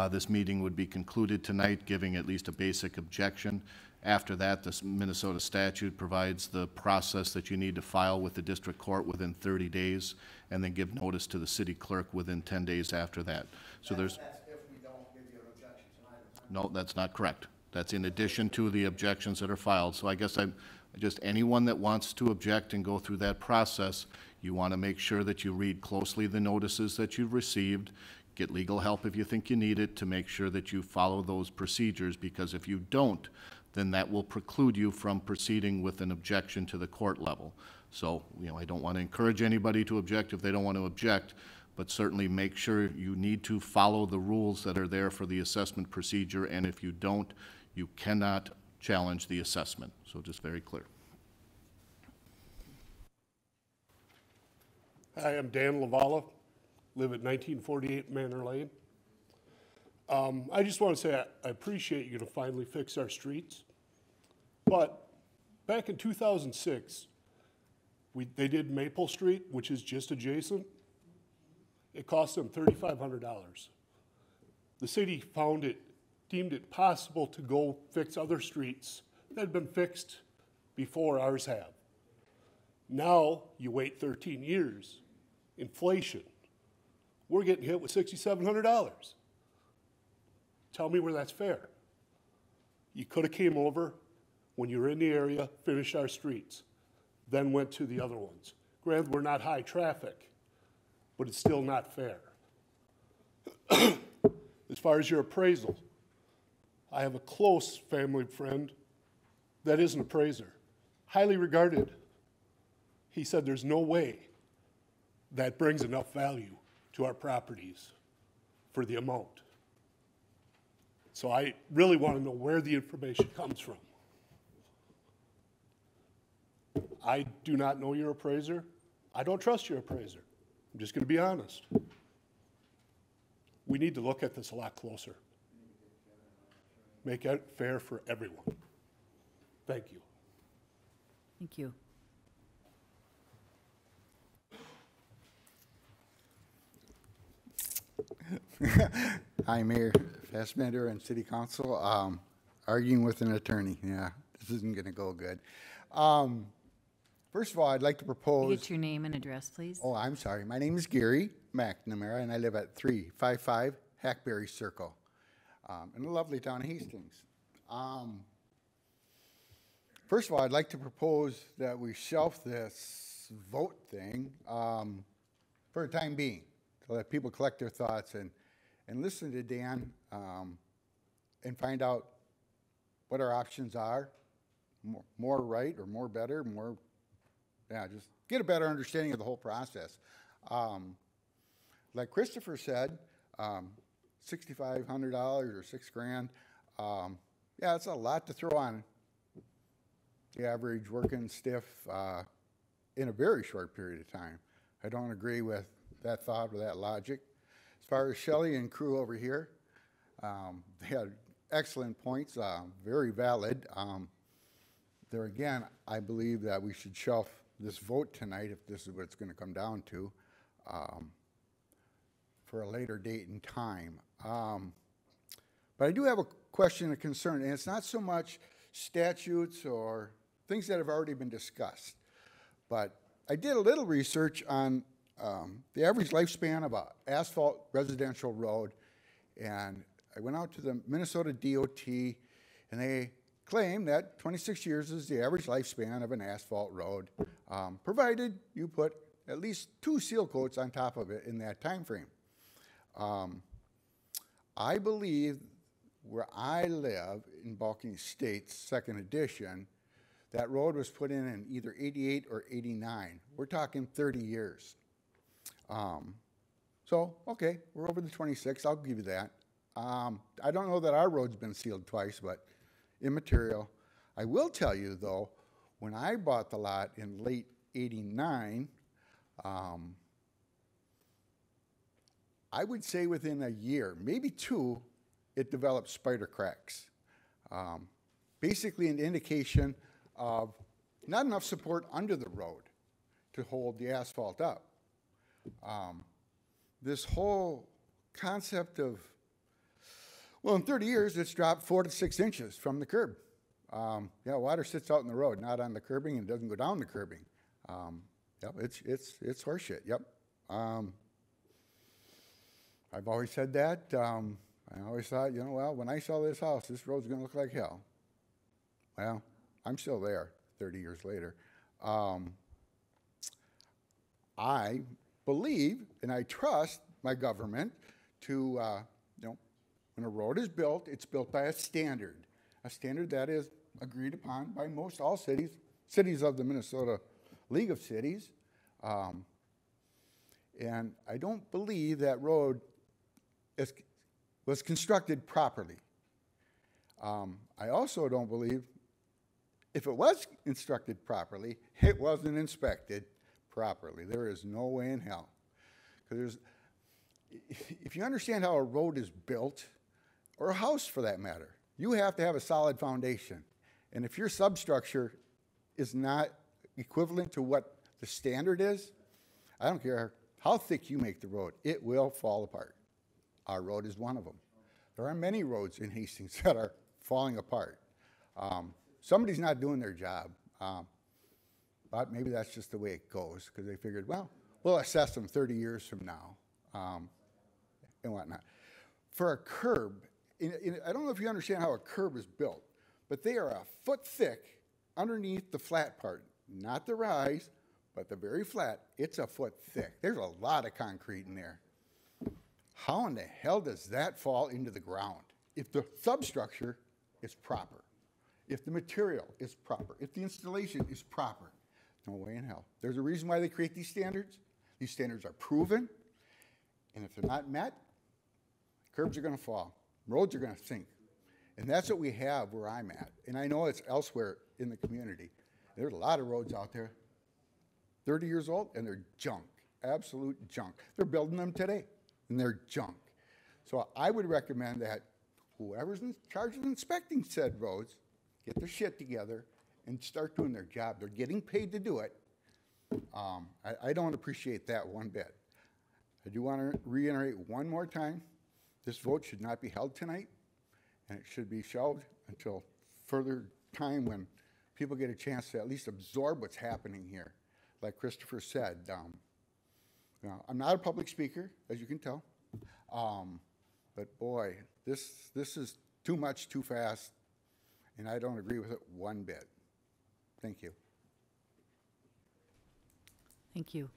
this meeting would be concluded tonight, giving at least a basic objection. After that, the Minnesota statute provides the process that you need to file with the district court within 30 days, and then give notice to the city clerk within 10 days after that. So there's... That's if we don't give you an objection tonight. No, that's not correct. That's in addition to the objections that are filed. So I guess just anyone that wants to object and go through that process, you want to make sure that you read closely the notices that you've received, get legal help if you think you need it, to make sure that you follow those procedures, because if you don't, then that will preclude you from proceeding with an objection to the court level. So, I don't want to encourage anybody to object if they don't want to object, but certainly make sure you need to follow the rules that are there for the assessment procedure, and if you don't, you cannot challenge the assessment. So just very clear. Hi, I'm Dan Lavala, live at 1948 Manor Lane. I just want to say I appreciate you to finally fix our streets, but back in 2006, they did Maple Street, which is just adjacent. It cost them $3,500. The city deemed it possible to go fix other streets that had been fixed before ours have. Now, you wait 13 years, inflation, we're getting hit with $6,700. Tell me where that's fair. You could have came over when you were in the area, finished our streets, then went to the other ones. Granted, we're not high traffic, but it's still not fair. As far as your appraisal, I have a close family friend that is an appraiser, highly regarded. He said there's no way that brings enough value to our properties for the amount. So I really want to know where the information comes from. I do not know your appraiser. I don't trust your appraiser. I'm just going to be honest. We need to look at this a lot closer. Make it fair for everyone. Thank you. Thank you. Hi, Mayor Fassbender and City Council. Arguing with an attorney. Yeah, this isn't going to go good. First of all, I'd like to propose... Get your name and address, please. Oh, I'm sorry. My name is Gary McNamara, and I live at 355 Hackberry Circle in the lovely town of Hastings. First of all, I'd like to propose that we shelf this vote thing for the time being, to let people collect their thoughts and listen to Dan and find out what our options are, more right or more better, just get a better understanding of the whole process. Like Christopher said, $6,500 or $6,000, yeah, it's a lot to throw on the average working stiff in a very short period of time. I don't agree with that thought or that logic. As far as Shelley and crew over here, they had excellent points, very valid. There again, I believe that we should shelf this vote tonight, if this is what it's going to come down to, for a later date and time. But I do have a question of concern, and it's not so much statutes or things that have already been discussed, but I did a little research on the average lifespan of an asphalt residential road, and I went out to the Minnesota DOT, and they claim that 26 years is the average lifespan of an asphalt road, provided you put at least 2 seal coats on top of it in that time frame. I believe where I live in Balkan Estates, 2nd edition, that road was put in either 88 or 89. We're talking 30 years. So, okay, we're over the 26th, I'll give you that. I don't know that our road's been sealed twice, but immaterial. I will tell you, though, when I bought the lot in late '89, I would say within a year, maybe two, it developed spider cracks. Basically an indication of not enough support under the road to hold the asphalt up. This whole concept of, well, in 30 years, it's dropped 4 to 6 inches from the curb. Yeah, water sits out in the road, not on the curbing, and doesn't go down the curbing. Yep, it's horseshit, yep. I've always said that. I always thought, you know, well, when I sell this house, this road's gonna look like hell. Well, I'm still there 30 years later. I believe and I trust my government to, you know, when a road is built, it's built by a standard that is agreed upon by most all cities of the Minnesota League of Cities. And I don't believe that road was constructed properly. I also don't believe if it was constructed properly, it wasn't inspected properly. There is no way in hell. Because if you understand how a road is built, or a house for that matter, you have to have a solid foundation. And if your substructure is not equivalent to what the standard is, I don't care how thick you make the road, it will fall apart. Our road is one of them. There are many roads in Hastings that are falling apart. Somebody's not doing their job, but maybe that's just the way it goes, because they figured, well, we'll assess them 30 years from now, and whatnot. For a curb, I don't know if you understand how a curb is built, but they are a foot thick underneath the flat part, not the rise, but the very flat. It's a foot thick. There's a lot of concrete in there. How in the hell does that fall into the ground if the substructure is proper, if the material is proper, if the installation is proper? No way in hell. There's a reason why they create these standards. These standards are proven, and if they're not met, curbs are going to fall, roads are going to sink. And that's what we have where I'm at. And I know it's elsewhere in the community. There's a lot of roads out there, 30 years old, and they're junk, absolute junk. They're building them today, and they're junk. So I would recommend that whoever's in charge of inspecting said roads get their shit together and start doing their job. They're getting paid to do it. I don't appreciate that one bit. I do want to reiterate one more time, this vote should not be held tonight, and it should be shelved until further time when people get a chance to at least absorb what's happening here. Like Christopher said, you know, I'm not a public speaker, as you can tell, but boy, this is too much, too fast, and I don't agree with it one bit. Thank you. Thank you.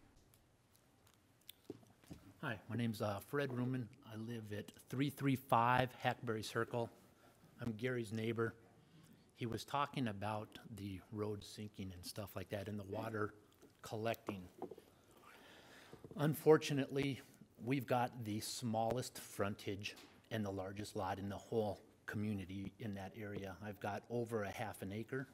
Hi, my name's Fred Ruman. I live at 335 Hackberry Circle. I'm Gary's neighbor. He was talking about the road sinking and stuff like that and the water collecting. Unfortunately, we've got the smallest frontage and the largest lot in the whole community in that area. I've got over a half an acre.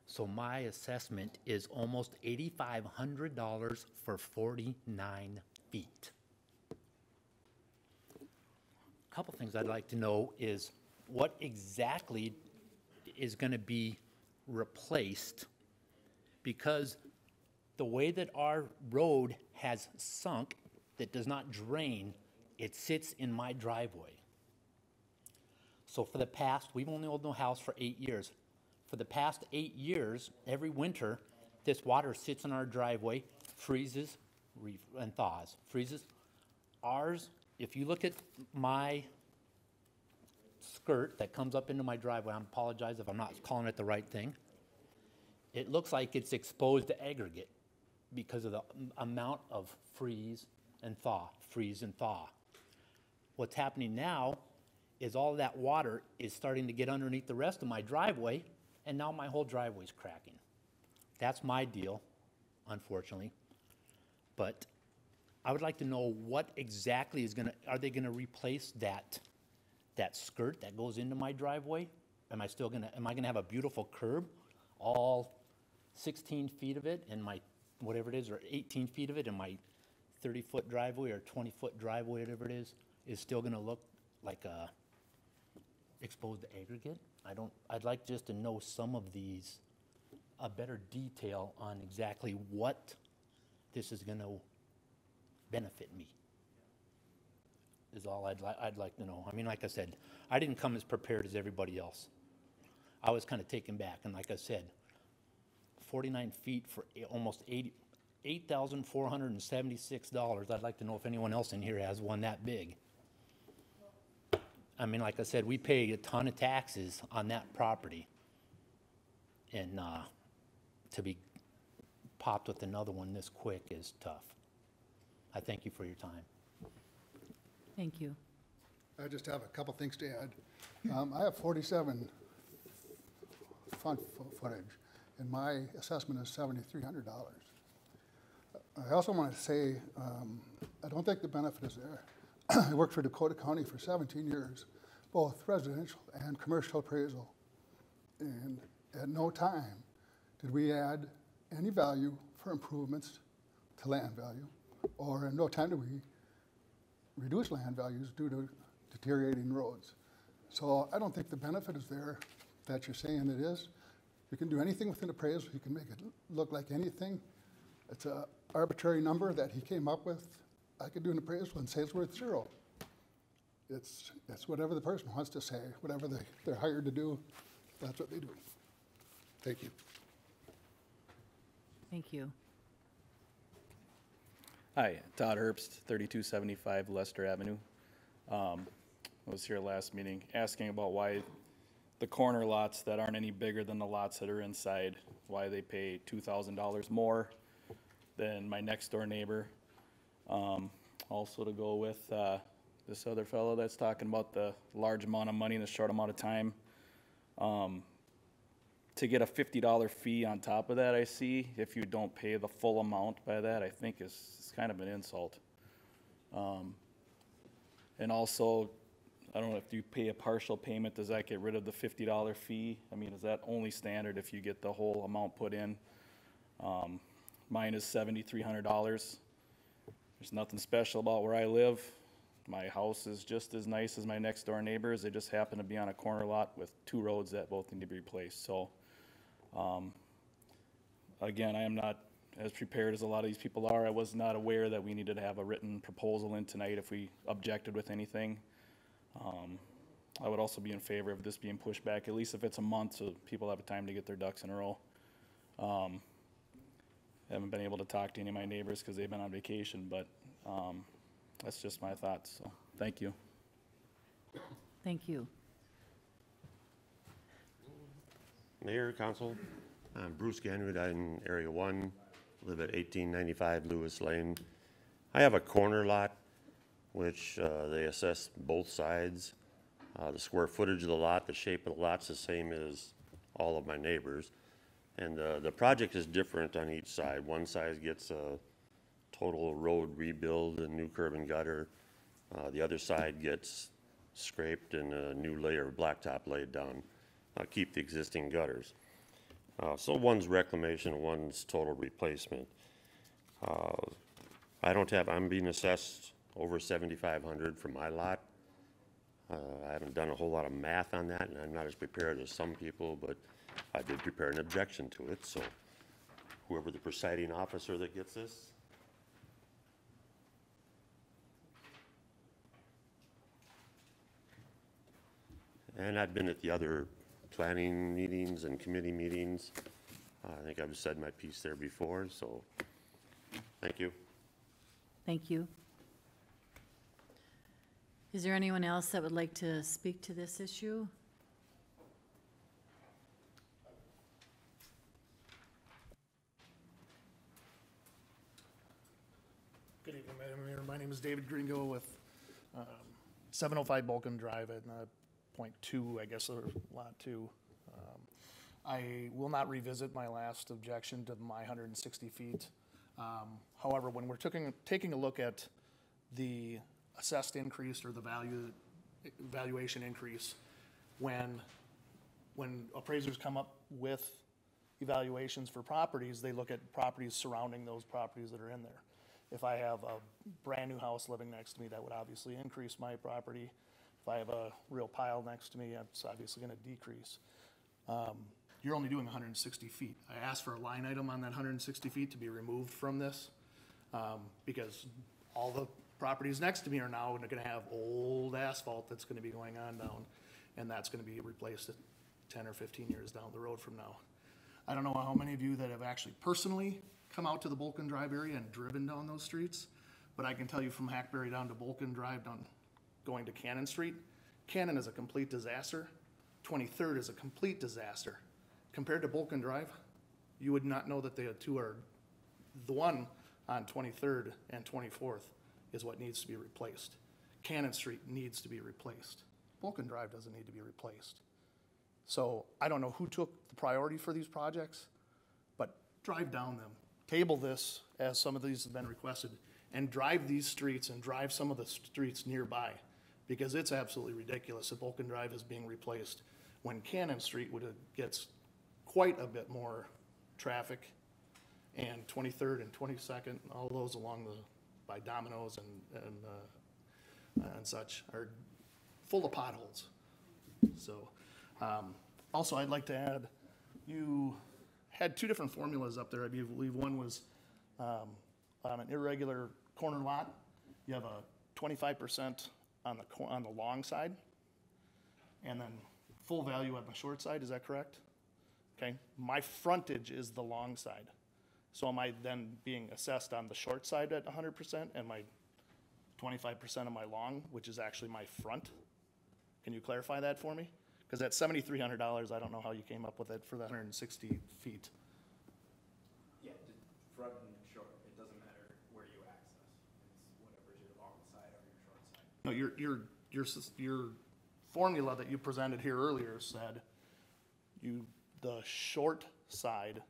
So my assessment is almost $8,500 for 49 feet. A couple things I'd like to know is what exactly is going to be replaced, because the way that our road has sunk, that does not drain, it sits in my driveway. So for the past, we've only owned the house for 8 years. For the past 8 years, every winter, this water sits in our driveway, freezes and thaws, freezes. Ours, if you look at my skirt that comes up into my driveway, I apologize if I'm not calling it the right thing, it looks like it's exposed to aggregate because of the amount of freeze and thaw, freeze and thaw. What's happening now is all that water is starting to get underneath the rest of my driveway, and now my whole driveway's cracking. That's my deal, unfortunately. But I would like to know what exactly is gonna, are they gonna replace that skirt that goes into my driveway? Am I gonna have a beautiful curb, all 16 feet of it, and my, whatever it is, or 18 feet of it, and my 30-foot driveway or 20-foot driveway, whatever it is still gonna look like a exposed aggregate? I'd like just to know some of these, a better detail on exactly what this is gonna benefit me, is all I'd like to know. I mean, like I said, I didn't come as prepared as everybody else. I was kind of taken back, and like I said, 49 feet for almost $8,476. I'd like to know if anyone else in here has one that big. I mean, like I said, we pay a ton of taxes on that property, and to be popped with another one this quick is tough. I thank you for your time. Thank you. I just have a couple things to add. I have 47 front footage, and my assessment is $7,300. I also want to say, I don't think the benefit is there. I worked for Dakota County for 17 years, both residential and commercial appraisal. And at no time did we add any value for improvements to land value, or at no time did we reduce land values due to deteriorating roads. So I don't think the benefit is there that you're saying it is. You can do anything with an appraisal. You can make it look like anything. It's an arbitrary number that he came up with. I could do an appraisal and say it's worth 0. It's whatever the person wants to say, whatever they're hired to do, that's what they do. Thank you. Thank you. Hi, Todd Herbst, 3275 Lester Avenue. I was here last meeting asking about why the corner lots that aren't any bigger than the lots that are inside, why they pay $2,000 more than my next door neighbor. Also to go with this other fellow that's talking about the large amount of money in a short amount of time. To get a $50 fee on top of that, I see, if you don't pay the full amount by that, I think is kind of an insult. And also, I don't know if you pay a partial payment, does that get rid of the $50 fee? I mean, is that only standard if you get the whole amount put in? Mine is $7,300. There's nothing special about where I live. My house is just as nice as my next door neighbors. They just happen to be on a corner lot with 2 roads that both need to be replaced. So, again, I am not as prepared as a lot of these people are. I was not aware that we needed to have a written proposal in tonight if we objected with anything. I would also be in favor of this being pushed back, at least if it's a month, so people have time to get their ducks in a row. Haven't been able to talk to any of my neighbors because they've been on vacation, but that's just my thoughts, so thank you. Thank you. Mayor, Council, I'm Bruce Ganwood. I'm in Area 1, live at 1895 Lewis Lane. I have a corner lot, which they assess both sides. The square footage of the lot, the shape of the lot's the same as all of my neighbors. And the project is different on each side. One side gets a total road rebuild, a new curb and gutter. The other side gets scraped and a new layer of blacktop laid down. Keep the existing gutters. So one's reclamation, one's total replacement. I'm being assessed over $7,500 for my lot. I haven't done a whole lot of math on that, and I'm not as prepared as some people, but I did prepare an objection to it, so whoever the presiding officer that gets this. And I've been at the other planning meetings and committee meetings. I think I've said my piece there before, so thank you. Thank you. Is there anyone else that would like to speak to this issue? Good evening, Madam Mayor. My name is David Gringo with 705 Balkan Drive at .2, I guess, or Lot 2. I will not revisit my last objection to my 160 feet. However, when we're taking a look at the assessed increase or the valuation increase, when appraisers come up with evaluations for properties, they look at properties surrounding those properties that are in there. If I have a brand-new house living next to me, that would obviously increase my property. If I have a real pile next to me, it's obviously going to decrease. You're only doing 160 feet. I asked for a line item on that 160 feet to be removed from this because all the properties next to me are now going to have old asphalt that's going to be going on down, and that's going to be replaced 10 or 15 years down the road from now. I don't know how many of you that have actually personally come out to the Bolkin Drive area and driven down those streets, but I can tell you from Hackberry down to Bolkin Drive, down going to Cannon Street, Cannon is a complete disaster. 23rd is a complete disaster. Compared to Bolkin Drive, you would not know that the two are, the one on 23rd and 24th is what needs to be replaced. Cannon Street needs to be replaced. Bolkin Drive doesn't need to be replaced. So I don't know who took the priority for these projects, but drive down them. Table this, as some of these have been requested, and drive these streets and drive some of the streets nearby, because it's absolutely ridiculous that Bolkin Drive is being replaced when Cannon Street gets quite a bit more traffic, and 23rd and 22nd, all those along by Domino's and such are full of potholes. So. Also, I'd like to add, you had two different formulas up there. I believe one was on an irregular corner lot. You have a 25% on the long side, and then full value on the short side. Is that correct? Okay. My frontage is the long side. So am I then being assessed on the short side at 100% and my 25% of my long, which is actually my front? Can you clarify that for me? Because at $7,300, I don't know how you came up with it for the 160 feet. Yeah, front and short, it doesn't matter where you access. It's whatever's your long side or your short side. No, your formula that you presented here earlier said the short side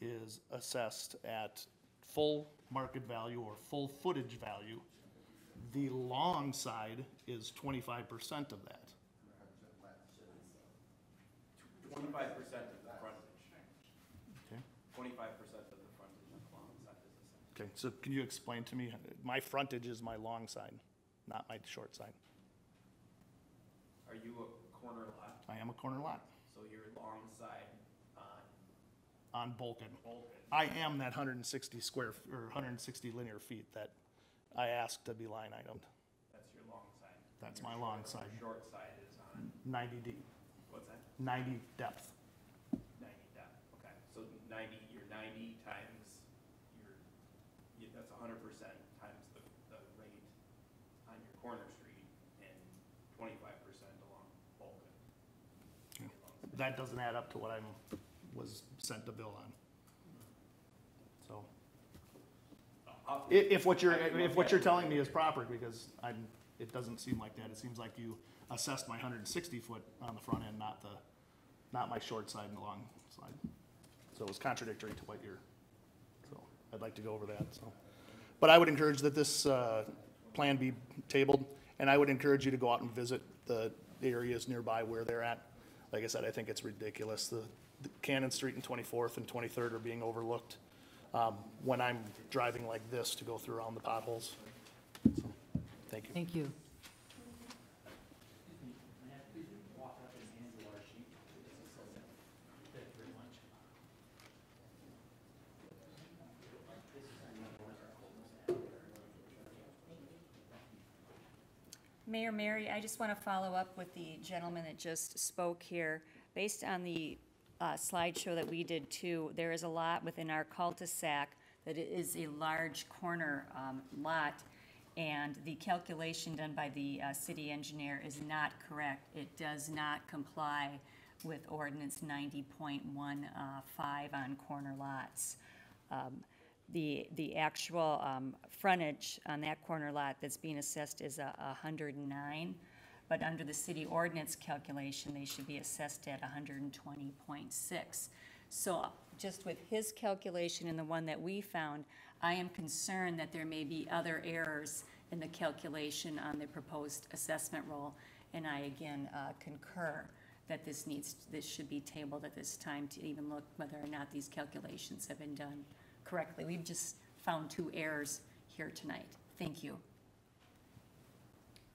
is assessed at full market value or full footage value. The long side is 25% of that. 25% of the frontage. Okay. 25% of the frontage on the long side is the same. Okay, so can you explain to me, my frontage is my long side, not my short side. Are you a corner lot? I am a corner lot. So your long side on Bolkin. I am that 160 linear feet that I asked to be line itemed. That's your long side. That's my long side. Your short side is on 90 deep. What's that? 90 depth. 90 depth. Okay. So 90, your 90 times that's 100% times the rate on your corner street and 25% along Bolkin. Okay. That doesn't add up to what I was sent a bill on. So if what you're telling me is proper, because it doesn't seem like that. It seems like you assessed my 160 foot on the front end, not my short side and the long side. So it was contradictory to what so I'd like to go over that. So, but I would encourage that this plan be tabled, and I would encourage you to go out and visit the areas nearby where they're at. Like I said, I think it's ridiculous. The Cannon Street and 24th and 23rd are being overlooked when I'm driving like this to go through around the potholes. So, thank you. Thank you. Mayor Mary, I just want to follow up with the gentleman that just spoke here. Based on the slideshow that we did too, there is a lot within our cul-de-sac that is a large corner lot, and the calculation done by the city engineer is not correct. It does not comply with ordinance 90.15 on corner lots. The actual frontage on that corner lot that's being assessed is 109, but under the city ordinance calculation, they should be assessed at 120.6. So just with his calculation and the one that we found, I am concerned that there may be other errors in the calculation on the proposed assessment roll. And I again concur that this should be tabled at this time to even look whether or not these calculations have been done correctly. We've just found 2 errors here tonight. Thank you.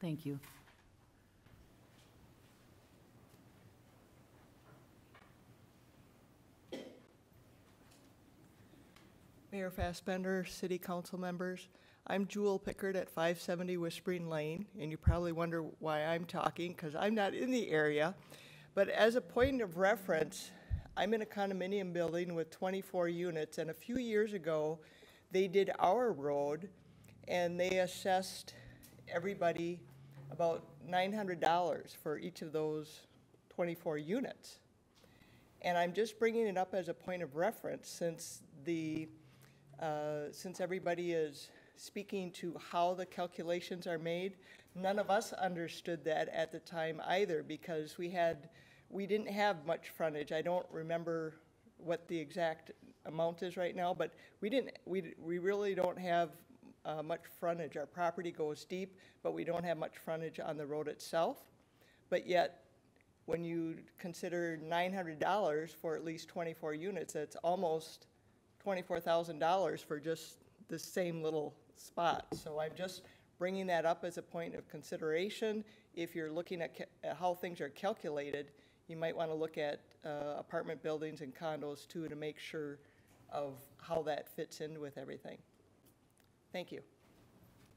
Thank you. Mayor Fassbender, City Council members, I'm Jewel Pickard at 570 Whispering Lane, and you probably wonder why I'm talking, because I'm not in the area. But as a point of reference, I'm in a condominium building with 24 units, and a few years ago, they did our road, and they assessed everybody about $900 for each of those 24 units. And I'm just bringing it up as a point of reference since everybody is speaking to how the calculations are made. None of us understood that at the time either, because we didn't have much frontage. I don't remember what the exact amount is right now, but we really don't have much frontage. Our property goes deep, but we don't have much frontage on the road itself. But yet, when you consider $900 for at least 24 units, that's almost $24,000 for just the same little spot. So I'm just bringing that up as a point of consideration. If you're looking at how things are calculated, you might want to look at apartment buildings and condos too, to make sure of how that fits in with everything. Thank you.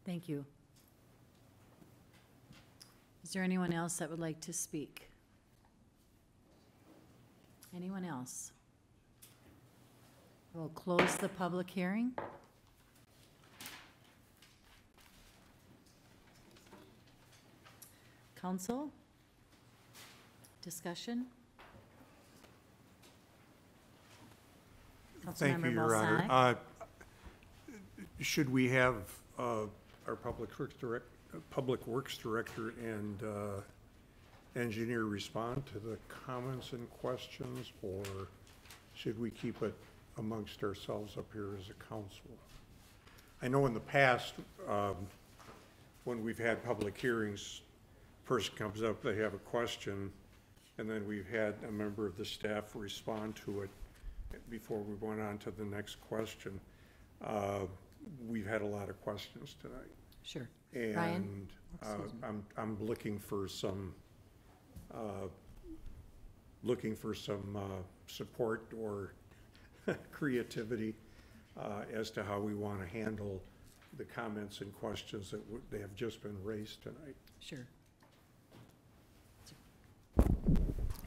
Thank you. Is there anyone else that would like to speak? Anyone else? We'll close the public hearing. Council? Discussion? Thank you, Councilmember Your Honor. Balsanic? Should we have our Public Works Director and engineer respond to the comments and questions, or should we keep it amongst ourselves up here as a council? I know in the past, when we've had public hearings, person comes up, they have a question, and then we've had a member of the staff respond to it before we went on to the next question. We've had a lot of questions tonight. Sure. And Ryan? I'm looking for some support or creativity as to how we want to handle the comments and questions that they have just been raised tonight. Sure.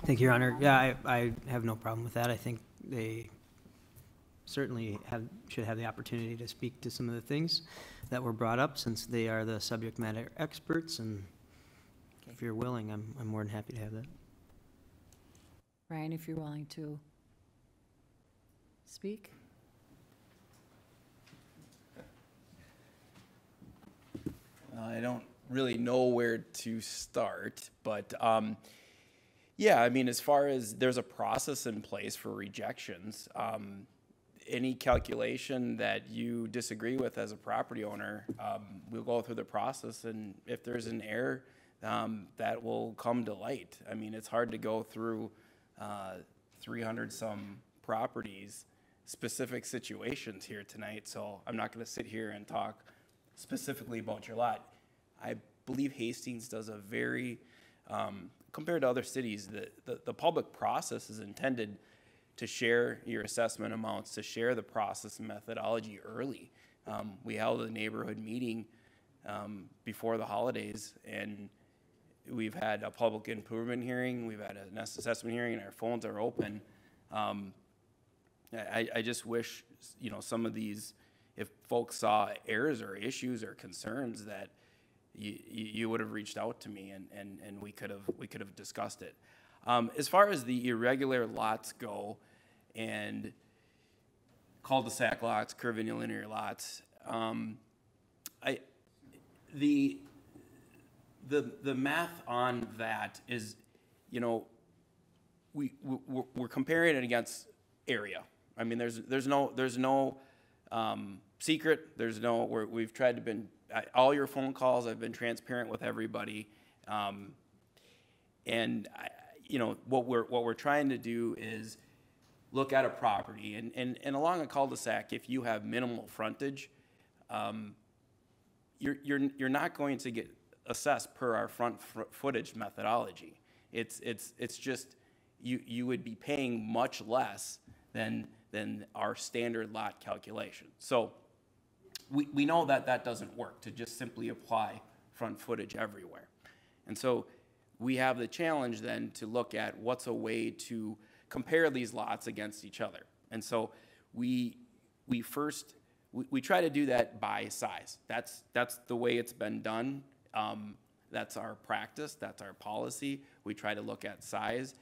Thank you, Your Honor. Yeah, I have no problem with that. I think they certainly should have the opportunity to speak to some of the things that were brought up, since they are the subject matter experts, and if you're willing, I'm more than happy to have that. Ryan, if you're willing to speak? I don't really know where to start, but yeah, I mean, as far as there's a process in place for rejections, any calculation that you disagree with as a property owner, we'll go through the process, and if there's an error, that will come to light. I mean, it's hard to go through 300 some properties, specific situations here tonight, so I'm not going to sit here and talk specifically about your lot. I believe Hastings does a very, compared to other cities, the public process is intended to share your assessment amounts, to share the process and methodology early. We held a neighborhood meeting before the holidays, and we've had a public improvement hearing, we've had an assessment hearing, and our phones are open. I just wish, you know, some of these, if folks saw errors or issues or concerns, that you would have reached out to me, and we could have discussed it. As far as the irregular lots go, and cul-de-sac lots, curvilinear lots, the math on that is, you know, we're comparing it against area. I mean, there's no secret. We've tried to all your phone calls, I've been transparent with everybody. And what we're trying to do is look at a property and along a cul-de-sac, if you have minimal frontage, you're not going to get assessed per our footage methodology. It's just you would be paying much less than our standard lot calculation. So we know that doesn't work to just simply apply front footage everywhere. And so we have the challenge then to look at what's a way to compare these lots against each other. And so we try to do that by size. That's the way it's been done. That's our practice, that's our policy. We try to look at size.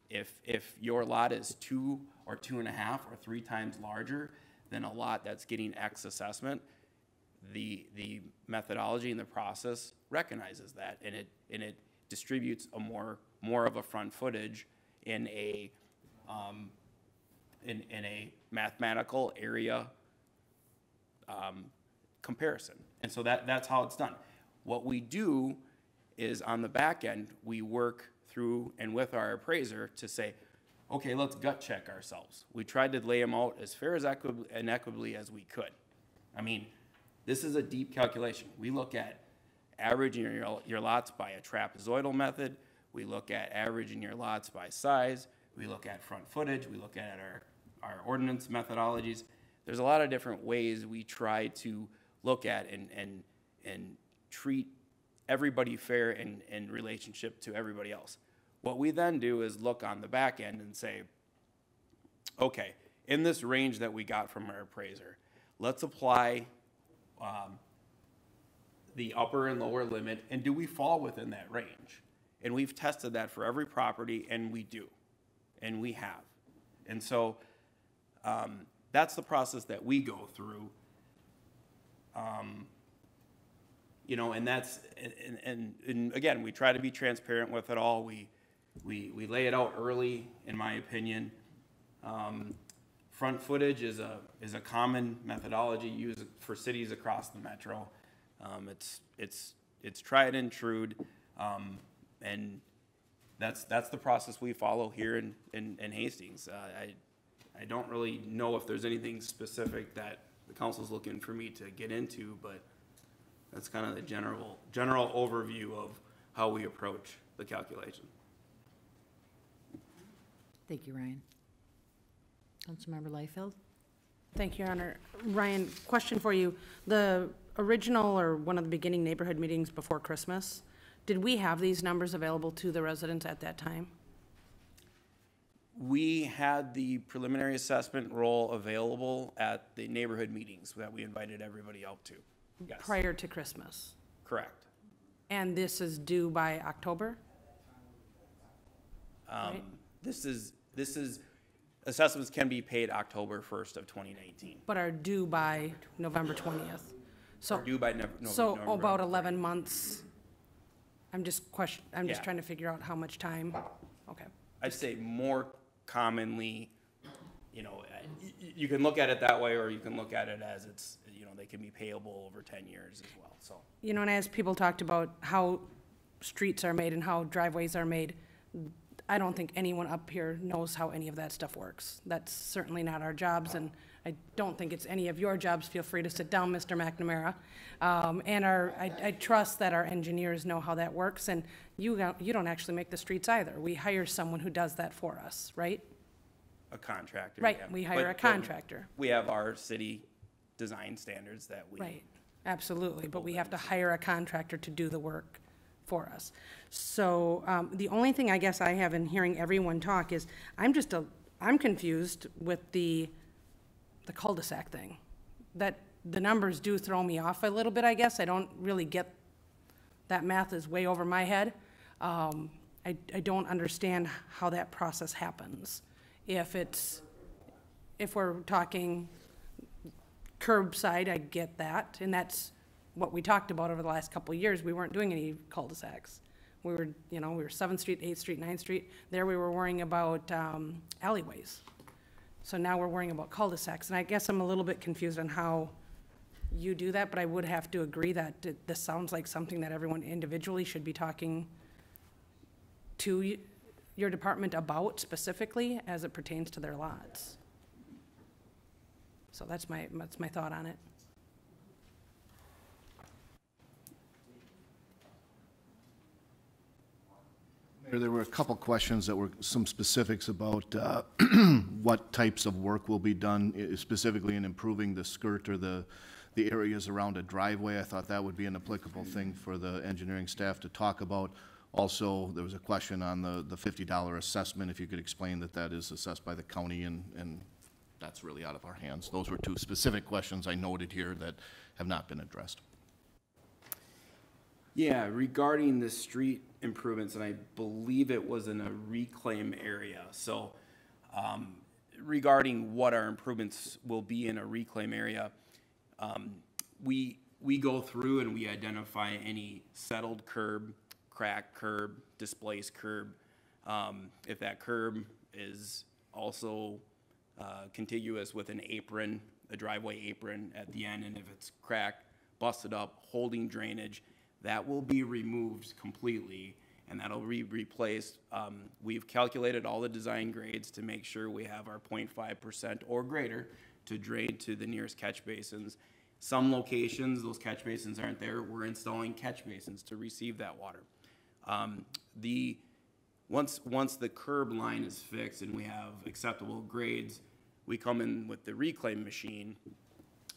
If your lot is 2 or 2.5 or 3 times larger than a lot that's getting X assessment, the methodology and the process recognizes that, and it distributes more of a front footage in a mathematical area comparison. And so that's how it's done. What we do is on the back end, we work through and with our appraiser to say, okay, let's gut check ourselves. We tried to lay them out as fair as and equitably as we could. I mean, this is a deep calculation. We look at averaging your lots by a trapezoidal method. We look at averaging your lots by size. We look at front footage. We look at our ordinance methodologies. There's a lot of different ways we try to look at and treat everybody fair in relationship to everybody else. What we then do is look on the back end and say, okay, in this range that we got from our appraiser, let's apply the upper and lower limit, and do we fall within that range? And we've tested that for every property, and we do, and we have. And so that's the process that we go through. And that's, and again, we try to be transparent with it all. We lay it out early, in my opinion. Front footage is a common methodology used for cities across the metro. It's tried and true, and that's the process we follow here in Hastings. I don't really know if there's anything specific that the council's looking for me to get into, but that's kind of the general overview of how we approach the calculation. Thank you, Ryan. Councilmember Liefeld? Thank you, Your Honor. Ryan, question for you. The original or one of the beginning neighborhood meetings before Christmas, did we have these numbers available to the residents at that time? We had the preliminary assessment roll available at the neighborhood meetings that we invited everybody out to. Yes. Prior to Christmas? Correct. And this is due by October? Right? This is assessments can be paid October 1st of 2019. But are due by November 20th. So due by So November. about 11 months. I'm just Yeah. trying to figure out how much time. Okay. I'd say more commonly, you can look at it that way, or you can look at it as it's, they can be payable over 10 years as well, so. And as people talked about how streets are made and how driveways are made, I don't think anyone up here knows how any of that stuff works. That's certainly not our jobs, and I don't think it's any of your jobs. Feel free to sit down, Mr. McNamara. And I trust that our engineers know how that works, and you don't actually make the streets either. We hire someone who does that for us, right? A contractor. Right, yeah. we hire a contractor. We have our city design standards that we. Right, absolutely, but we have to hire a contractor to do the work for us. So the only thing I guess I have in hearing everyone talk is I'm confused with the cul-de-sac thing. That the numbers do throw me off a little bit, I guess. I don't really get, that math is way over my head. I don't understand how that process happens. If we're talking curbside, I get that, and that's what we talked about over the last couple of years. We weren't doing any cul-de-sacs. We were 7th Street, 8th Street, 9th Street. There we were worrying about alleyways. So now we're worrying about cul-de-sacs, and I guess I'm a little bit confused on how you do that, but I would have to agree that this sounds like something that everyone individually should be talking to your department about specifically as it pertains to their lots. So that's my thought on it. Mayor, there were a couple questions that were some specifics about what types of work will be done, specifically in improving the skirt or the areas around a driveway. I thought that would be an applicable thing for the engineering staff to talk about. Also, there was a question on the $50 assessment, if you could explain that that is assessed by the county and that's really out of our hands. Those were two specific questions I noted here that have not been addressed. Yeah, regarding the street improvements, and I believe it was in a reclaim area. So regarding what our improvements will be in a reclaim area, we go through and we identify any settled curb, cracked curb, displaced curb. If that curb is also contiguous with an apron, a driveway apron at the end, and if it's cracked, busted up, holding drainage, that will be removed completely and that'll be replaced. We've calculated all the design grades to make sure we have our 0.5% or greater to drain to the nearest catch basins. Some locations, those catch basins aren't there. We're installing catch basins to receive that water. Once the curb line is fixed and we have acceptable grades, we come in with the reclaim machine,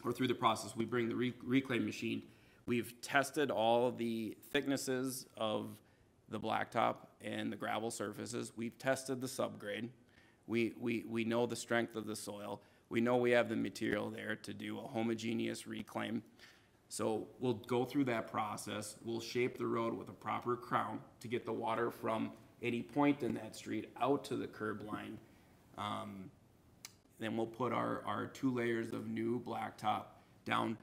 or through the process, we bring the reclaim machine. We've tested all the thicknesses of the blacktop and the gravel surfaces. We've tested the subgrade. We know the strength of the soil. We know we have the material there to do a homogeneous reclaim. So we'll go through that process. We'll shape the road with a proper crown to get the water from any point in that street out to the curb line. Then we'll put our 2 layers of new blacktop down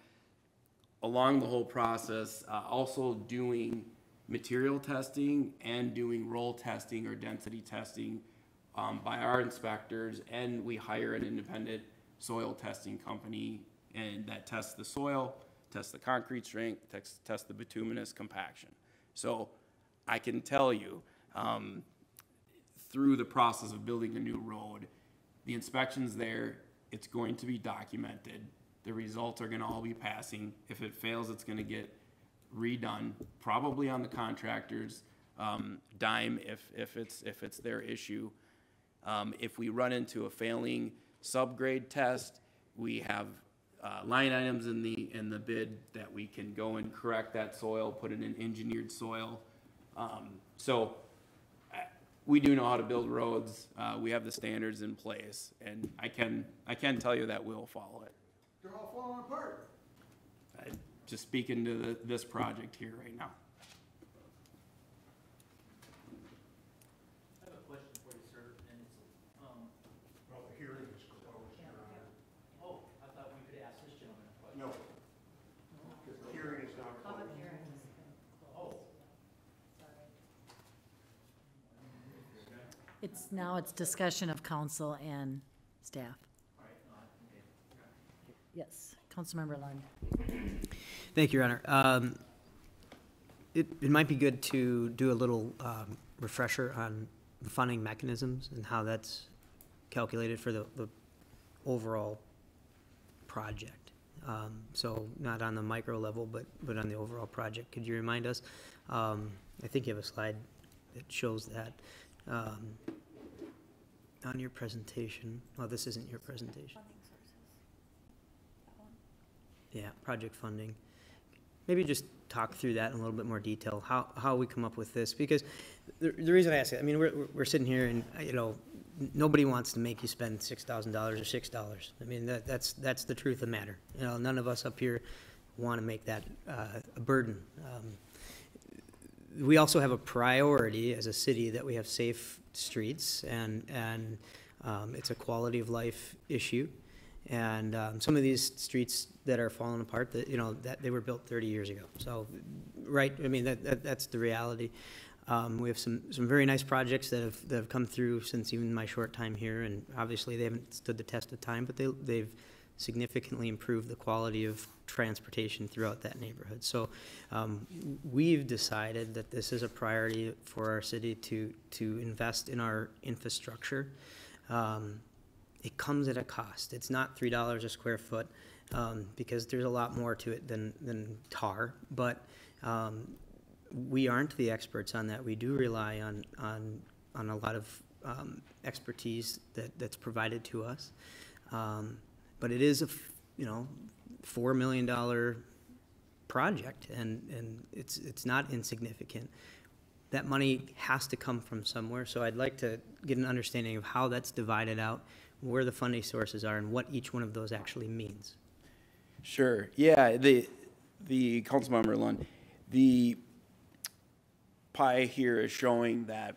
along the whole process, also doing material testing and doing roll testing or density testing by our inspectors, and we hire an independent soil testing company and that tests the soil, tests the concrete strength, tests the bituminous compaction. So I can tell you, through the process of building a new road, the inspections there, it's going to be documented. The results are gonna all be passing. If it fails, it's gonna get redone, probably on the contractor's dime if it's their issue. If we run into a failing subgrade test, we have line items in the bid that we can go and correct that soil, put it in engineered soil. So we do know how to build roads. We have the standards in place, and I can tell you that we'll follow it. They're all falling apart. Just speaking to this project here right now. I have a question for you, sir, and it's, Well, the hearing is closed, Your Honor. oh, I thought we could ask this gentleman a question. No. The hearing is now closed. Oh. It's discussion of council and staff. Yes, Councilmember Lund. Thank you, Your Honor. It might be good to do a little refresher on the funding mechanisms and how that's calculated for the overall project. So not on the micro level, but on the overall project. Could you remind us? I think you have a slide that shows that on your presentation. Oh, this isn't your presentation. Yeah, project funding. Maybe just talk through that in a little bit more detail, how we come up with this, because the reason I ask it, I mean, we're sitting here and, nobody wants to make you spend $6,000 or $6. I mean, that's the truth of the matter. None of us up here want to make that a burden. We also have a priority as a city that we have safe streets, and it's a quality of life issue. And some of these streets that are falling apart, that they were built 30 years ago. So, right, I mean, that's the reality. We have some very nice projects that have come through since even my short time here, and obviously they haven't stood the test of time, but they've significantly improved the quality of transportation throughout that neighborhood. So we've decided that this is a priority for our city to invest in our infrastructure. It comes at a cost. It's not $3 a square foot because there's a lot more to it than tar, but we aren't the experts on that. We do rely on a lot of expertise that's provided to us. But it is a $4 million project, and it's not insignificant. That money has to come from somewhere, so I'd like to get an understanding of how that's divided out, where the funding sources are, and what each one of those actually means. Sure. Yeah, the Councilmember Lund, the pie here is showing that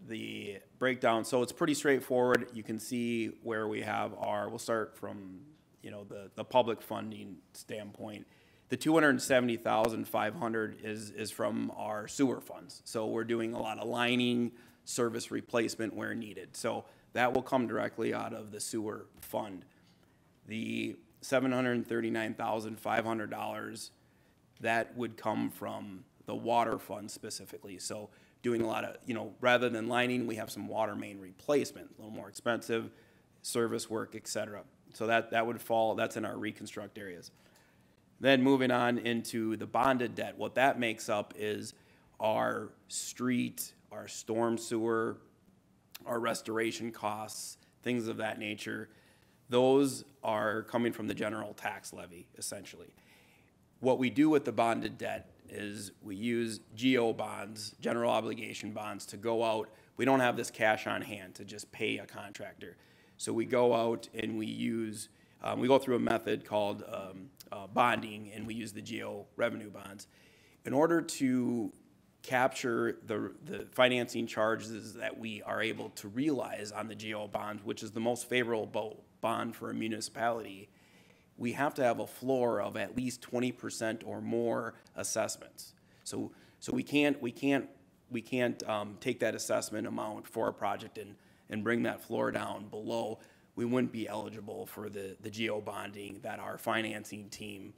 the breakdown, so it's pretty straightforward. You can see where we have we'll start from, the public funding standpoint. The $270,500 is from our sewer funds. So we're doing a lot of lining, service replacement where needed. So that will come directly out of the sewer fund. The $739,500, that would come from the water fund specifically. So doing a lot of, rather than lining, we have some water main replacement, a little more expensive, service work, et cetera. So that would fall, that's in our reconstruct areas. Then moving on into the bonded debt, what that makes up is our street, our storm sewer, our restoration costs, things of that nature. Those are coming from the general tax levy, essentially. What we do with the bonded debt is we use GO bonds, general obligation bonds, to go out. We don't have this cash on hand to just pay a contractor. So we go out and we use, we go through a method called bonding, and we use the GO revenue bonds. In order to capture the financing charges that we are able to realize on the GO bond, which is the most favorable bond for a municipality, we have to have a floor of at least 20% or more assessments. So we can't take that assessment amount for a project and bring that floor down below. We wouldn't be eligible for the GO bonding that our financing team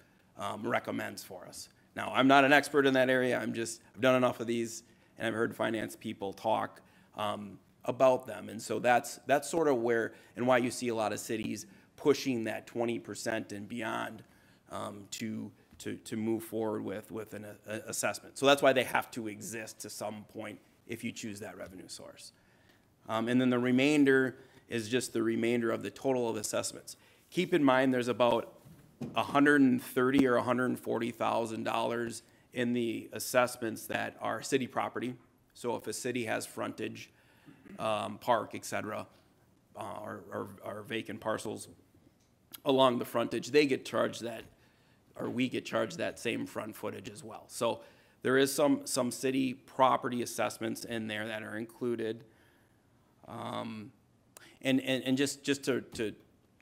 recommends for us. Now, I'm not an expert in that area. I've done enough of these, and I've heard finance people talk about them. And so that's sort of where and why you see a lot of cities pushing that 20% and beyond to move forward with an assessment. So that's why they have to exist to some point if you choose that revenue source. And then the remainder is just the remainder of the total of assessments. Keep in mind there's about $130,000 or $140,000 in the assessments that are city property. So if a city has frontage, park, et cetera, or vacant parcels along the frontage, they get charged that, or we get charged that same front footage as well. So there is some city property assessments in there that are included. And just to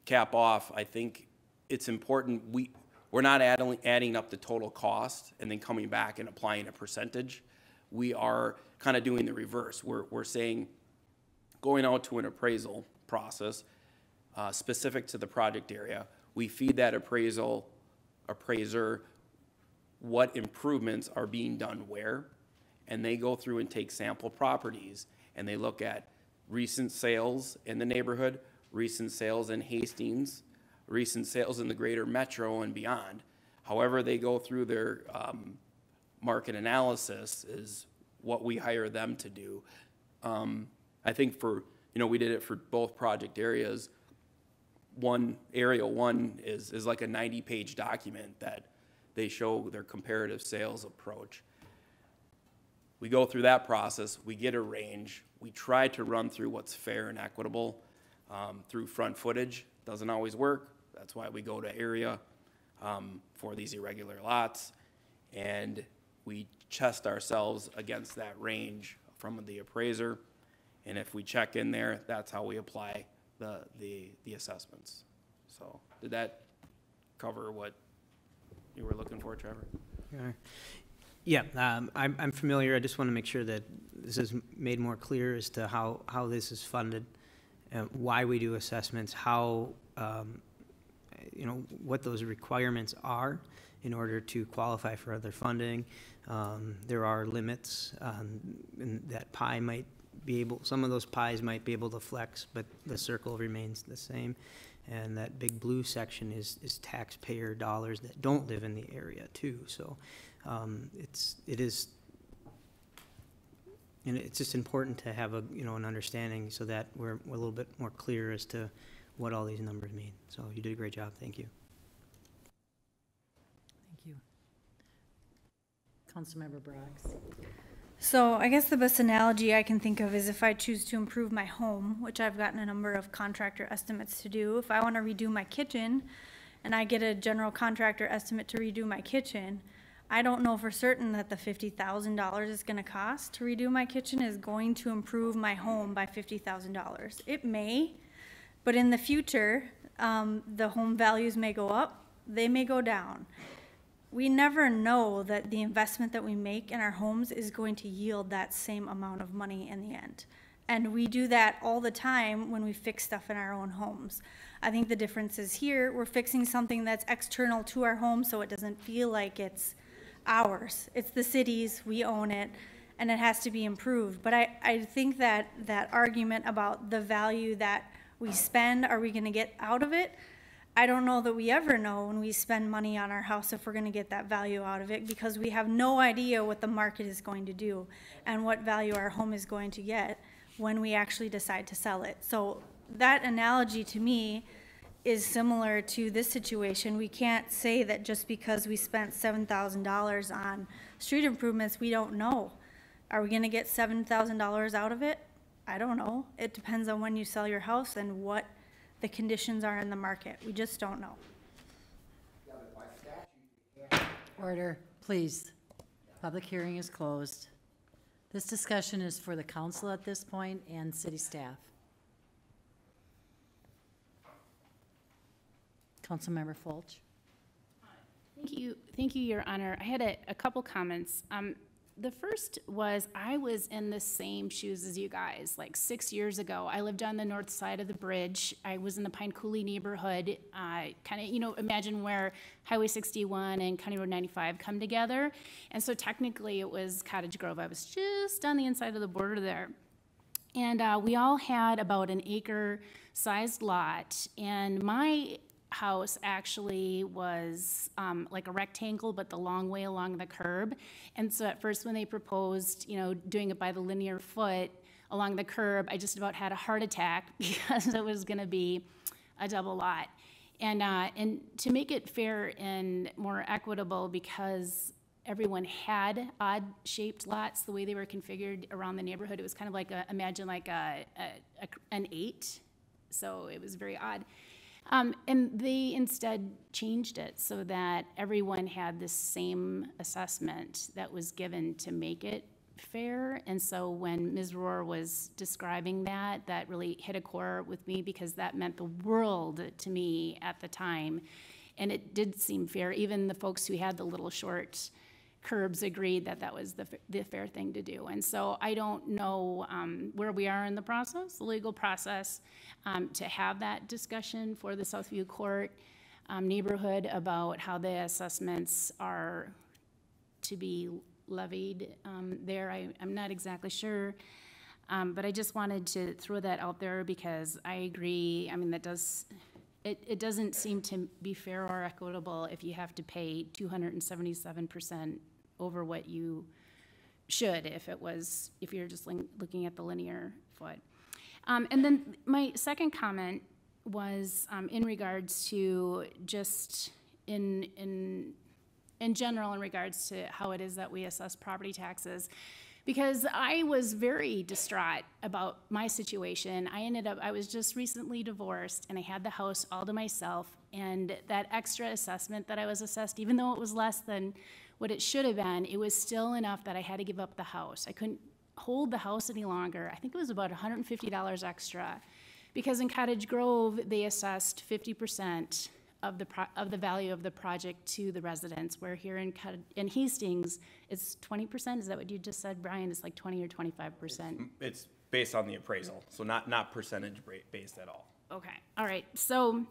cap off, I think it's important, we're not adding up the total cost and then coming back and applying a percentage. We are kind of doing the reverse. We're saying, going out to an appraisal process specific to the project area, we feed that appraiser what improvements are being done where, and they go through and take sample properties, and they look at recent sales in the neighborhood, recent sales in Hastings, recent sales in the greater metro and beyond. However they go through their market analysis is what we hire them to do. I think we did it for both project areas. Area one is like a 90-page document that they show their comparative sales approach. We go through that process, we get a range, we try to run through what's fair and equitable through front footage. Doesn't always work. That's why we go to area for these irregular lots, and we test ourselves against that range from the appraiser, and if we check in there, that's how we apply the assessments. So did that cover what you were looking for, Trevor? Yeah. Yeah, I'm familiar. I just want to make sure that this is made more clear as to how this is funded, why we do assessments, how, what those requirements are in order to qualify for other funding. There are limits, and that pie might be able, some of those pies might be able to flex, but the circle remains the same. And that big blue section is taxpayer dollars that don't live in the area too. So it is, and it's just important to have an understanding so that we're a little bit more clear as to what all these numbers mean. So you did a great job. Thank you. Thank you. Councilmember Brox. So I guess the best analogy I can think of is if I choose to improve my home, which I've gotten a number of contractor estimates to do. If I want to redo my kitchen and I get a general contractor estimate to redo my kitchen, I don't know for certain that the $50,000 it's going to cost to redo my kitchen is going to improve my home by $50,000. It may, but in the future, the home values may go up, they may go down. We never know that the investment that we make in our homes is going to yield that same amount of money in the end. And we do that all the time when we fix stuff in our own homes. I think the difference is here, we're fixing something that's external to our home so it doesn't feel like it's ours. It's the city's, we own it, and it has to be improved. But I think that that argument about the value that we spend, are we gonna get out of it? I don't know that we ever know when we spend money on our house if we're going to get that value out of it, because we have no idea what the market is going to do and what value our home is going to get when we actually decide to sell it. So that analogy to me is similar to this situation. We can't say that just because we spent $7,000 on street improvements, we don't know. Are we going to get $7,000 out of it? I don't know. It depends on when you sell your house and what the conditions are in the market. We just don't know. Order, please. Public hearing is closed. This discussion is for the council at this point and city staff. Councilmember Fulch. Thank you, Your Honor. I had a couple comments. The first was I was in the same shoes as you guys, like 6 years ago. I lived on the north side of the bridge. I was in the Pine Coulee neighborhood, kind of, imagine where Highway 61 and County Road 95 come together. And so technically it was Cottage Grove. I was just on the inside of the border there. And we all had about an acre-sized lot. And my house actually was like a rectangle, but the long way along the curb. And so at first when they proposed, doing it by the linear foot along the curb, I just about had a heart attack because it was gonna be a double lot. And to make it fair and more equitable, because everyone had odd-shaped lots, the way they were configured around the neighborhood, it was kind of like imagine like an 8, so it was very odd. And they instead changed it so that everyone had the same assessment that was given to make it fair. And so when Ms. Rohr was describing that, that really hit a core with me, because that meant the world to me at the time. And it did seem fair. Even the folks who had the little short curbs agreed that that was the fair thing to do. And so I don't know where we are in the process, the legal process, to have that discussion for the Southview Court neighborhood about how the assessments are to be levied there. I'm not exactly sure, but I just wanted to throw that out there because I agree. I mean, it doesn't seem to be fair or equitable if you have to pay 277% over what you should if you're just looking at the linear foot. And then my second comment was in regards to just in general in regards to how it is that we assess property taxes. Because I was very distraught about my situation. I was just recently divorced and I had the house all to myself, and that extra assessment that I was assessed, even though it was less than what it should have been, it was still enough that I had to give up the house. I couldn't hold the house any longer. I think it was about $150 extra, because in Cottage Grove, they assessed 50% of the value of the project to the residents, where here in Hastings, it's 20%, is that what you just said, Brian? It's like 20 or 25%? It's based on the appraisal, so not percentage based at all. Okay, all right, so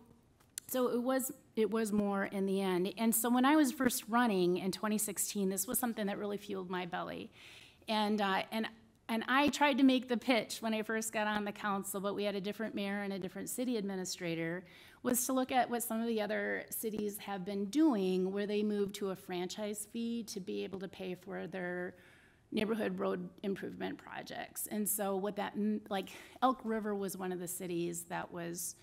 it was more in the end. And so when I was first running in 2016, this was something that really fueled my belly. And I tried to make the pitch when I first got on the council, but we had a different mayor and a different city administrator, was to look at what some of the other cities have been doing, where they moved to a franchise fee to be able to pay for their neighborhood road improvement projects. And so what that, like Elk River was one of the cities that was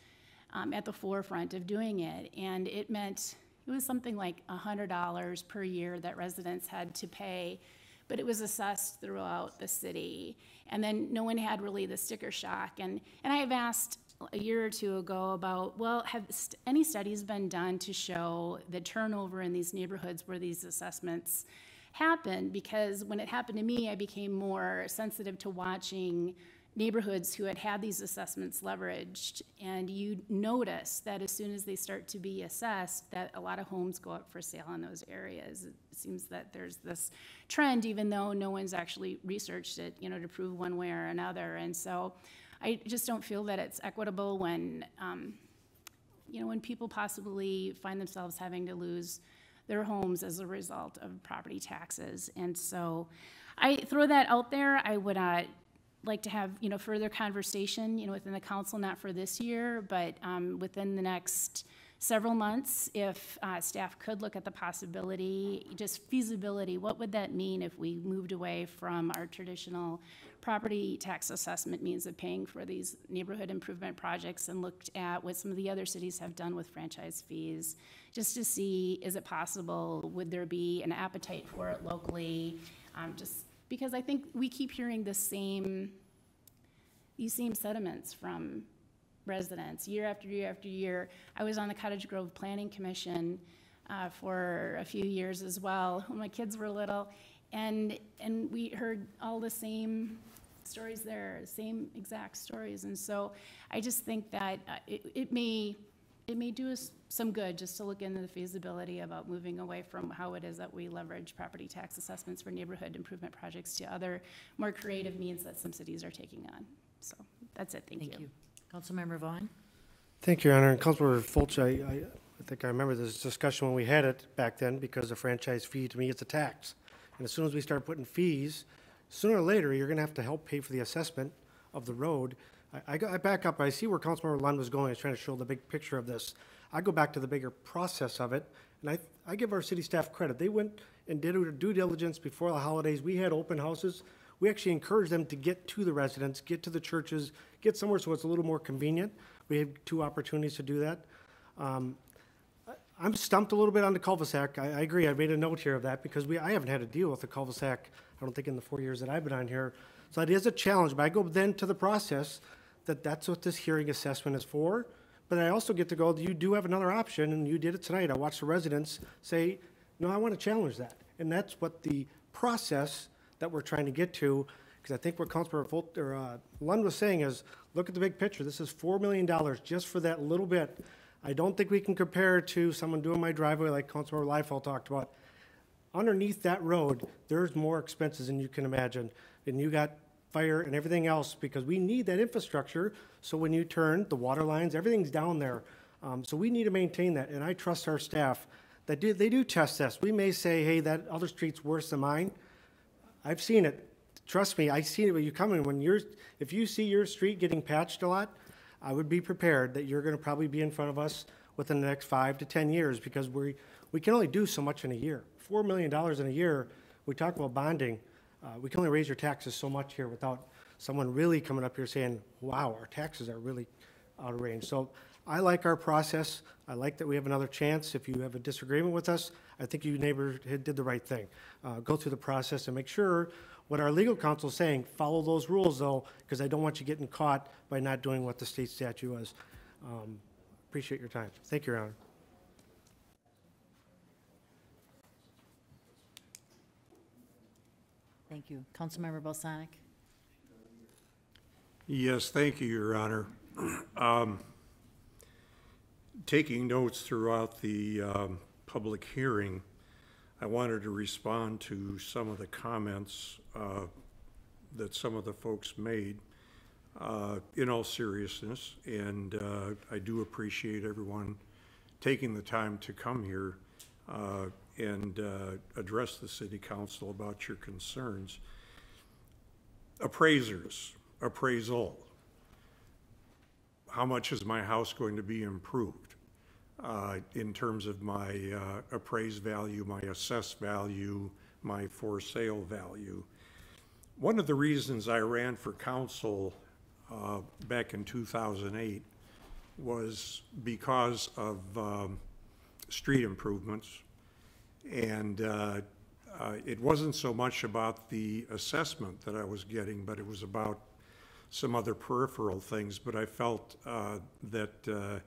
at the forefront of doing it. And it meant, it was something like $100 per year that residents had to pay, but it was assessed throughout the city. And then no one had really the sticker shock. And I have asked a year or two ago about, well, have any studies been done to show the turnover in these neighborhoods where these assessments happen? Because when it happened to me, I became more sensitive to watching neighborhoods who had these assessments leveraged, and you notice that as soon as they start to be assessed, that a lot of homes go up for sale in those areas. It seems that there's this trend, even though no one's actually researched it, to prove one way or another. And so I just don't feel that it's equitable when, when people possibly find themselves having to lose their homes as a result of property taxes. And so I throw that out there. I would like to have, further conversation, within the council, not for this year, but within the next several months, if staff could look at the possibility, just feasibility, what would that mean if we moved away from our traditional property tax assessment means of paying for these neighborhood improvement projects and looked at what some of the other cities have done with franchise fees, just to see, is it possible, would there be an appetite for it locally, just because I think we keep hearing these same sentiments from residents year after year after year. I was on the Cottage Grove Planning Commission for a few years as well when my kids were little, and we heard all the same stories there, same exact stories. And so I just think that it may do us some good just to look into the feasibility about moving away from how it is that we leverage property tax assessments for neighborhood improvement projects to other more creative means that some cities are taking on. So that's it. Thank you. Councilmember Vaughn? Thank you, Your Honor. And Councilmember Fulch, I think I remember this discussion when we had it back then, because the franchise fee to me is a tax. And as soon as we start putting fees, sooner or later, you're going to have to help pay for the assessment of the road. I back up. I see where Councilmember Lund was going. I was trying to show the big picture of this. I go back to the bigger process of it, and I give our city staff credit. They went and did due diligence before the holidays. We had open houses. We actually encouraged them to get to the residents, get to the churches, get somewhere so it's a little more convenient. We had 2 opportunities to do that. I'm stumped a little bit on the cul-de-sac. I agree. I made a note here of that because I haven't had to deal with the cul-de-sac, I don't think, in the 4 years that I've been on here. So it is a challenge, but I go then to the process that's what this hearing assessment is for. But I also get to go, you do have another option, and you did it tonight. I watched the residents say, no, I want to challenge that. And that's what the process that we're trying to get to, because I think what Councilmember Lund was saying is, look at the big picture. This is $4 million just for that little bit. I don't think we can compare it to someone doing my driveway like Councilmember Leifeld talked about. Underneath that road, there's more expenses than you can imagine. And you got fire and everything else, because we need that infrastructure. So when you turn, the water lines, everything's down there. So we need to maintain that. And I trust our staff that they do test this. We may say, hey, that other street's worse than mine. I've seen it. Trust me, I've seen it when you come in. If you see your street getting patched a lot, I would be prepared that you're going to probably be in front of us within the next 5 to 10 years, because we can only do so much in a year. $4 million in a year, we talk about bonding. We can only raise your taxes so much here without someone really coming up here saying, wow, our taxes are really out of range. So I like our process. I like that we have another chance. If you have a disagreement with us, I think you neighborhood did the right thing. Go through the process and make sure what our legal counsel is saying, follow those rules though, because I don't want you getting caught by not doing what the state statute was. Appreciate your time. Thank you, Your Honor. Thank you. Councilmember Balsonic? Yes, thank you, Your Honor. taking notes throughout the public hearing, I wanted to respond to some of the comments that some of the folks made in all seriousness. And I do appreciate everyone taking the time to come here and address the city council about your concerns. Appraisers, appraisal. How much is my house going to be improved in terms of my appraised value, my assessed value, my for sale value? One of the reasons I ran for council back in 2008 was because of street improvements. And it wasn't so much about the assessment that I was getting, but it was about some other peripheral things. But I felt that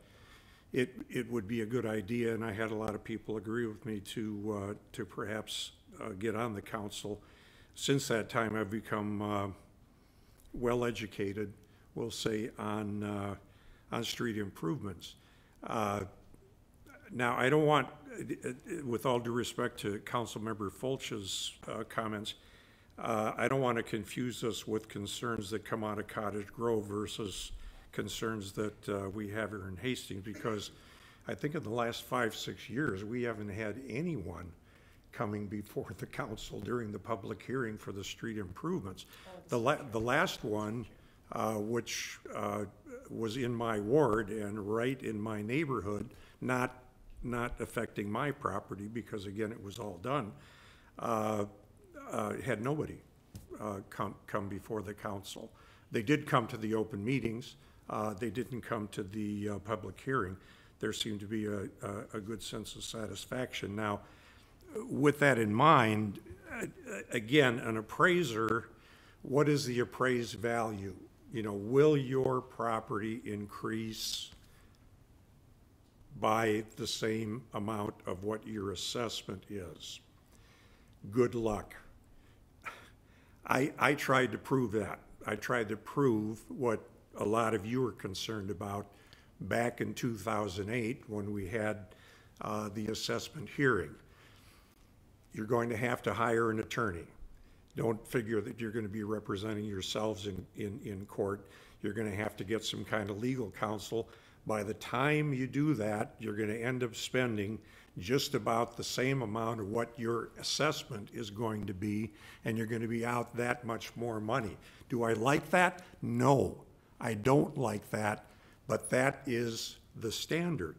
it would be a good idea, and I had a lot of people agree with me to perhaps get on the council. Since that time, I've become well educated, we'll say, on street improvements. Now, I don't want, with all due respect to Councilmember Fulch's comments, I don't want to confuse us with concerns that come out of Cottage Grove versus concerns that we have here in Hastings, because I think in the last 5-6 years, we haven't had anyone coming before the council during the public hearing for the street improvements. The last one, which was in my ward and right in my neighborhood, not affecting my property because, again, it was all done, had nobody come before the council. They did come to the open meetings. They didn't come to the public hearing. There seemed to be a good sense of satisfaction. Now, with that in mind, again, an appraiser, what is the appraised value? You know, will your property increase by the same amount of what your assessment is? Good luck. I tried to prove that. I tried to prove what a lot of you were concerned about back in 2008 when we had the assessment hearing. You're going to have to hire an attorney. Don't figure that you're going to be representing yourselves in court. You're going to have to get some kind of legal counsel. By the time you do that, you're going to end up spending just about the same amount of what your assessment is going to be, and you're going to be out that much more money. Do I like that? No, I don't like that, but that is the standard.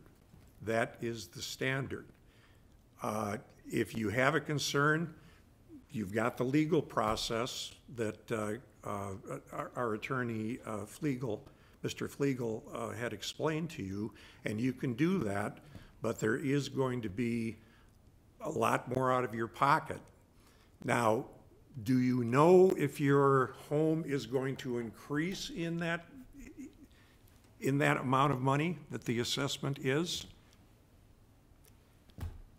That is the standard. If you have a concern, you've got the legal process that our attorney, Mr. Flegel, had explained to you, and you can do that, but there is going to be a lot more out of your pocket. Now, do you know if your home is going to increase in that amount of money that the assessment is?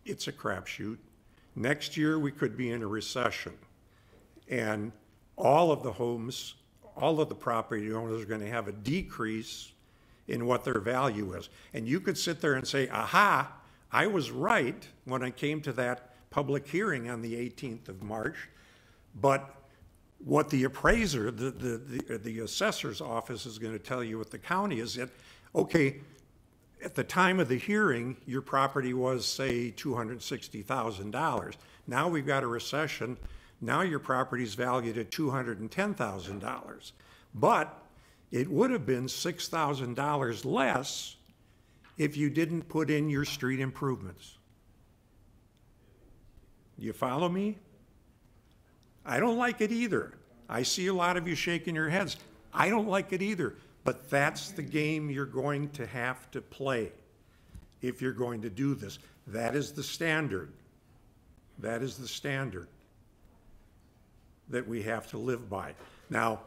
It's a crapshoot. Next year, we could be in a recession, and all of the homes, all of the property owners are going to have a decrease in what their value is. And you could sit there and say, aha, I was right when I came to that public hearing on the 18th of March, but what the appraiser, the assessor's office is going to tell you at the county is that, okay, at the time of the hearing, your property was, say, $260,000. Now we've got a recession. Now your property is valued at $210,000. But it would have been $6,000 less if you didn't put in your street improvements. You follow me? I don't like it either. I see a lot of you shaking your heads. I don't like it either. But that's the game you're going to have to play if you're going to do this. That is the standard. That is the standard that we have to live by. Now,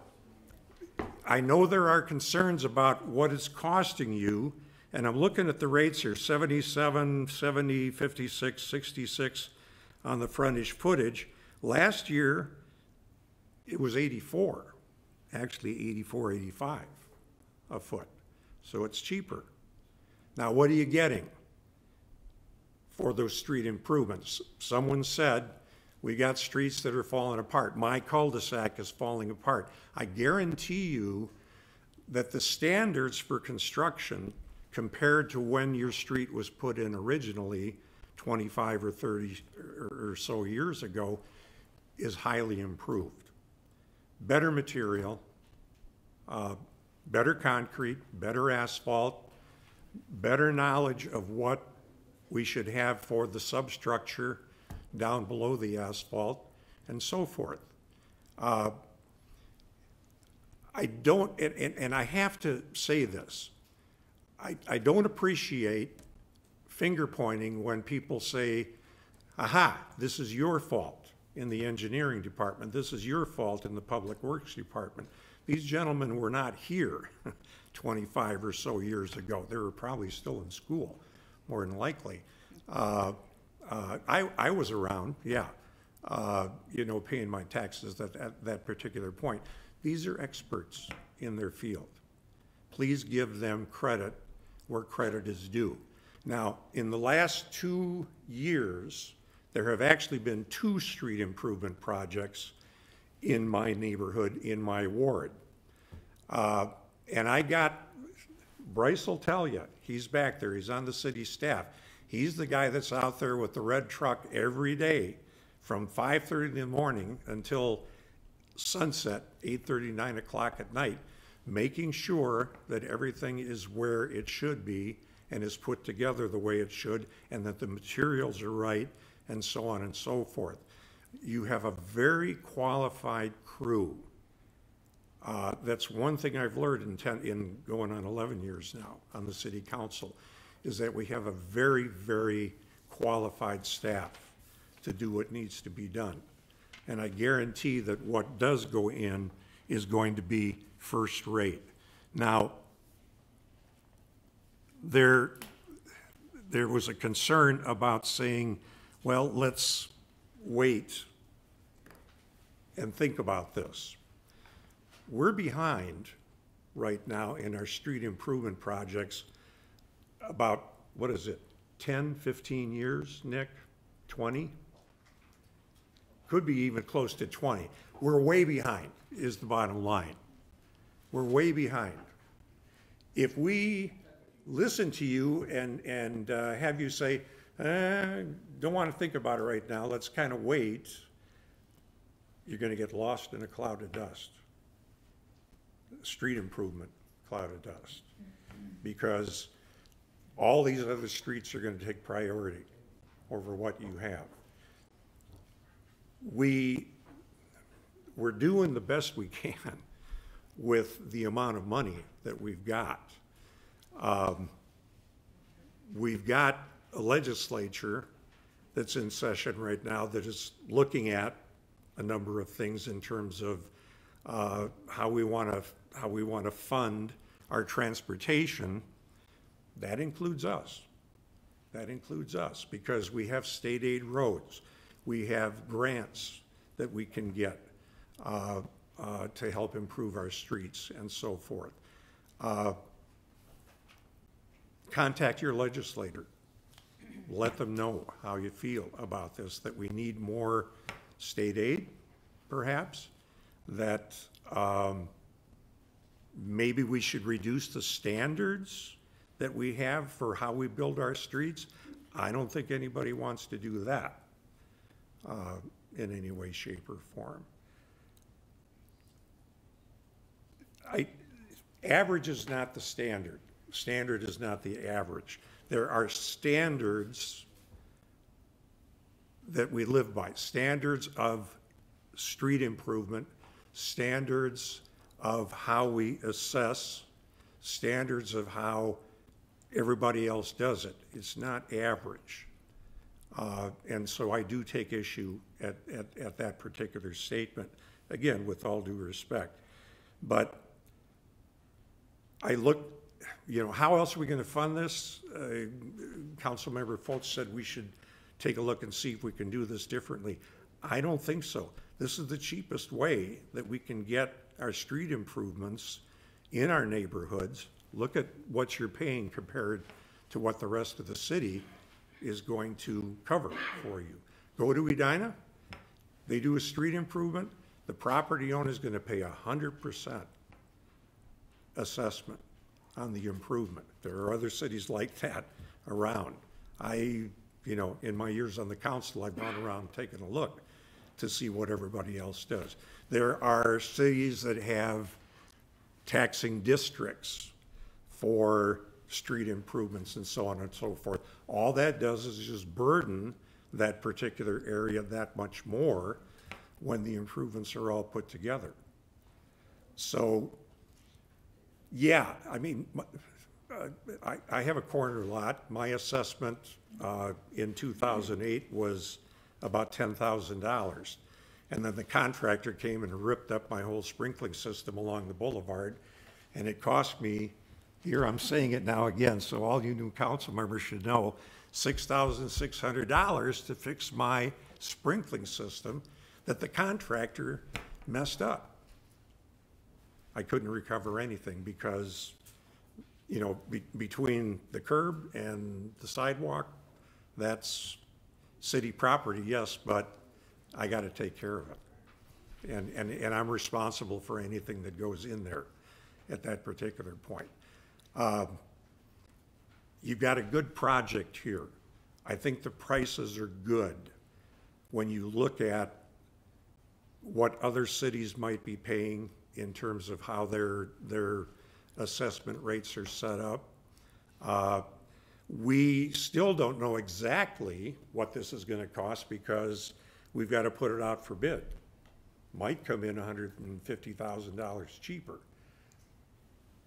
I know there are concerns about what it's costing you, and I'm looking at the rates here, 77, 70, 56, 66 on the frontage footage. Last year, it was 84, actually 84, 85 a foot. So it's cheaper. Now, what are you getting for those street improvements? Someone said, we got streets that are falling apart. My cul-de-sac is falling apart. I guarantee you that the standards for construction compared to when your street was put in originally 25 or 30 or so years ago is highly improved. Better material, better concrete, better asphalt, better knowledge of what we should have for the substructure down below the asphalt, and so forth. I don't, and I have to say this, I don't appreciate finger pointing when people say, aha, this is your fault in the engineering department, this is your fault in the public works department. These gentlemen were not here 25 or so years ago. They were probably still in school, more than likely. I was around, yeah, paying my taxes at that particular point. These are experts in their field. Please give them credit where credit is due. Now, in the last 2 years, there have actually been 2 street improvement projects in my neighborhood, in my ward. And I got, Bryce will tell you, he's back there, he's on the city staff. He's the guy that's out there with the red truck every day from 5:30 in the morning until sunset, 8:30, 9 o'clock at night, making sure that everything is where it should be and is put together the way it should, and that the materials are right, and so on and so forth. You have a very qualified crew. That's one thing I've learned in going on 11 years now on the city council, is that we have a very, very qualified staff to do what needs to be done. And I guarantee that what does go in is going to be first rate. Now, there was a concern about saying, well, let's wait and think about this. We're behind right now in our street improvement projects about, what is it, 10, 15 years, Nick? 20? Could be even close to 20. We're way behind, is the bottom line. We're way behind. If we listen to you and have you say, don't want to think about it right now, let's kind of wait, you're going to get lost in a cloud of dust. Street improvement cloud of dust. Because all these other streets are going to take priority over what you have. We're doing the best we can with the amount of money that we've got. We've got a legislature that's in session right now that is looking at a number of things in terms of how we want to fund our transportation. That includes us. That includes us, because we have state aid roads. We have grants that we can get to help improve our streets and so forth. Contact your legislator. Let them know how you feel about this, that we need more state aid, perhaps, that maybe we should reduce the standards that we have for how we build our streets. I don't think anybody wants to do that in any way, shape, or form. Average is not the standard. Standard is not the average. There are standards that we live by. Standards of street improvement, standards of how we assess, standards of how everybody else does it. It's not average. And so I do take issue at that particular statement, again, with all due respect. But I look, how else are we going to fund this? Councilmember Fultz said we should take a look and see if we can do this differently. I don't think so. This is the cheapest way that we can get our street improvements in our neighborhoods. Look at what you're paying compared to what the rest of the city is going to cover for you. Go to Edina, they do a street improvement, the property owner is gonna pay 100% assessment on the improvement. There are other cities like that around. You know, in my years on the council, I've gone around taking a look to see what everybody else does. There are cities that have taxing districts for street improvements and so on and so forth. All that does is just burden that particular area that much more when the improvements are all put together. So, yeah, I mean, I have a corner lot. My assessment in 2008 was about $10,000. And then the contractor came and ripped up my whole sprinkling system along the boulevard. And it cost me, here I'm saying it now again, so all you new council members should know, $6,600 to fix my sprinkling system that the contractor messed up. I couldn't recover anything because, you know, between the curb and the sidewalk, that's city property, yes, but I got to take care of it. And I'm responsible for anything that goes in there at that particular point. You've got a good project here. I think the prices are good when you look at what other cities might be paying in terms of how their assessment rates are set up. We still don't know exactly what this is going to cost because we've got to put it out for bid. Might come in $150,000 cheaper,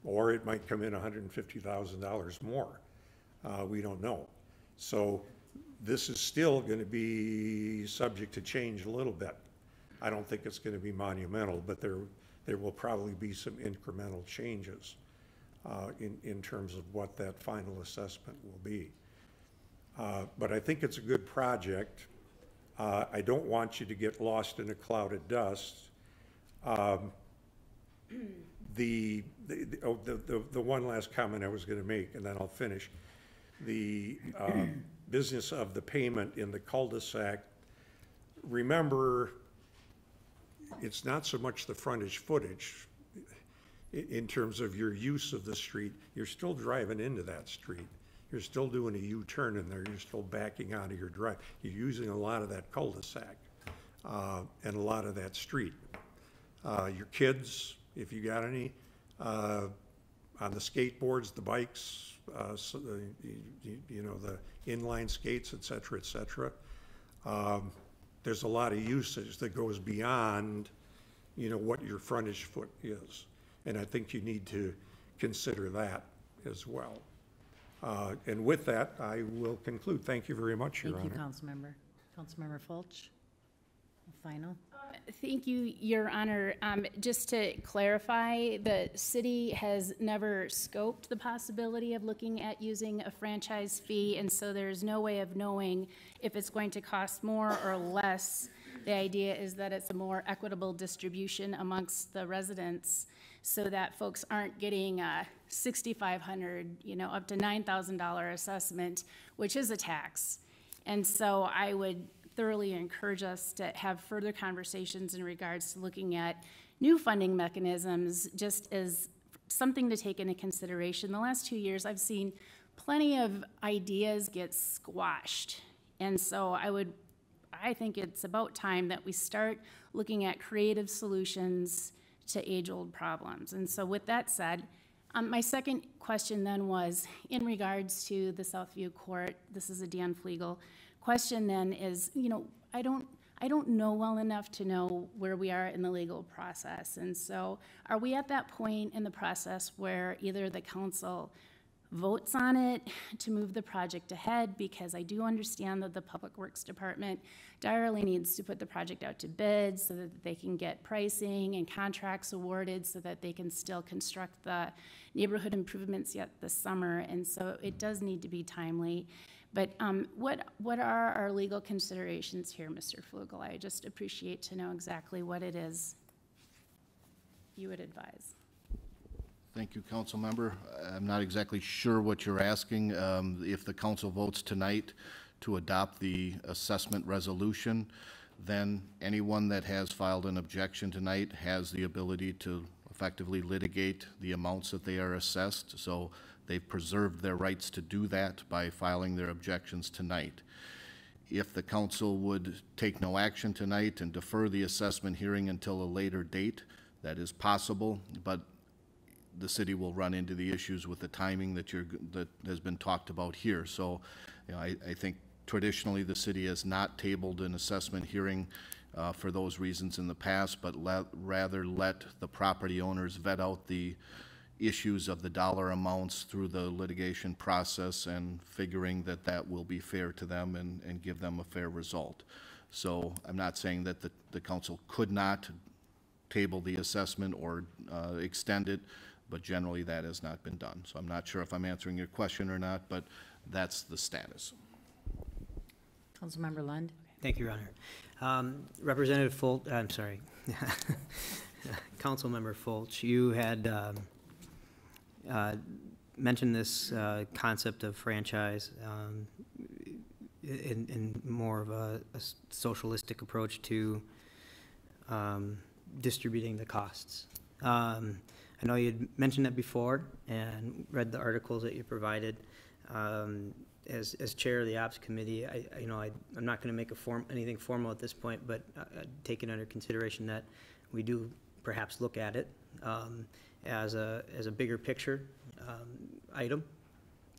or it might come in $150,000 more. We don't know. So this is still going to be subject to change a little bit. I don't think it's going to be monumental, but there will probably be some incremental changes in terms of what that final assessment will be. But I think it's a good project. I don't want you to get lost in a cloud of dust. The one last comment I was going to make, and then I'll finish. The business of the payment in the cul-de-sac, remember, it's not so much the footage in terms of your use of the street. You're still driving into that street. You're still doing a U-turn in there. You're still backing out of your drive. You're using a lot of that cul-de-sac and a lot of that street. Your kids, if you got any, on the skateboards, the bikes, you know, the inline skates, et cetera, there's a lot of usage that goes beyond, you know, what your frontage foot is. And I think you need to consider that as well. And with that, I will conclude. Thank you very much, Your Honor. Thank you, Councilmember. Councilmember Fulch, final. Thank you, Your Honor. Just to clarify, the city has never scoped the possibility of looking at using a franchise fee, and so there's no way of knowing if it's going to cost more or less. The idea is that it's a more equitable distribution amongst the residents so that folks aren't getting a $6,500, you know, up to $9,000 assessment, which is a tax. And so I would thoroughly encourage us to have further conversations in regards to looking at new funding mechanisms, just as something to take into consideration. The last 2 years, I've seen plenty of ideas get squashed. And so I think it's about time that we start looking at creative solutions to age-old problems. And so with that said, my second question then was in regards to the Southview Court. This is a Dan Flegel question then is, you know, I don't know well enough to know where we are in the legal process. And so are we at that point in the process where either the council votes on it to move the project ahead, because I do understand that the Public Works Department direly needs to put the project out to bid so that they can get pricing and contracts awarded so that they can still construct the neighborhood improvements yet this summer. And so it does need to be timely. But what are our legal considerations here, Mr. Flugel? I just appreciate to know exactly what it is you would advise. Thank you, council member. I'm not exactly sure what you're asking. If the council votes tonight to adopt the assessment resolution, then anyone that has filed an objection tonight has the ability to effectively litigate the amounts that they are assessed. So they've preserved their rights to do that by filing their objections tonight. If the council would take no action tonight and defer the assessment hearing until a later date, that is possible, but the city will run into the issues with the timing that has been talked about here. So, you know, I think traditionally the city has not tabled an assessment hearing for those reasons in the past, but rather let the property owners vet out the issues of the dollar amounts through the litigation process and figuring that that will be fair to them and give them a fair result. So I'm not saying that the council could not table the assessment or extend it, but generally that has not been done. So I'm not sure if I'm answering your question or not, but that's the status. Councilmember Lund. Thank you, Your Honor. Representative Fulch, I'm sorry, Councilmember Fulch, you had mentioned this concept of franchise in more of a socialistic approach to distributing the costs. I know you'd mentioned that before and read the articles that you provided. As chair of the ops committee, I'm not going to make anything formal at this point, but take it under consideration that we do perhaps look at it as a bigger picture item,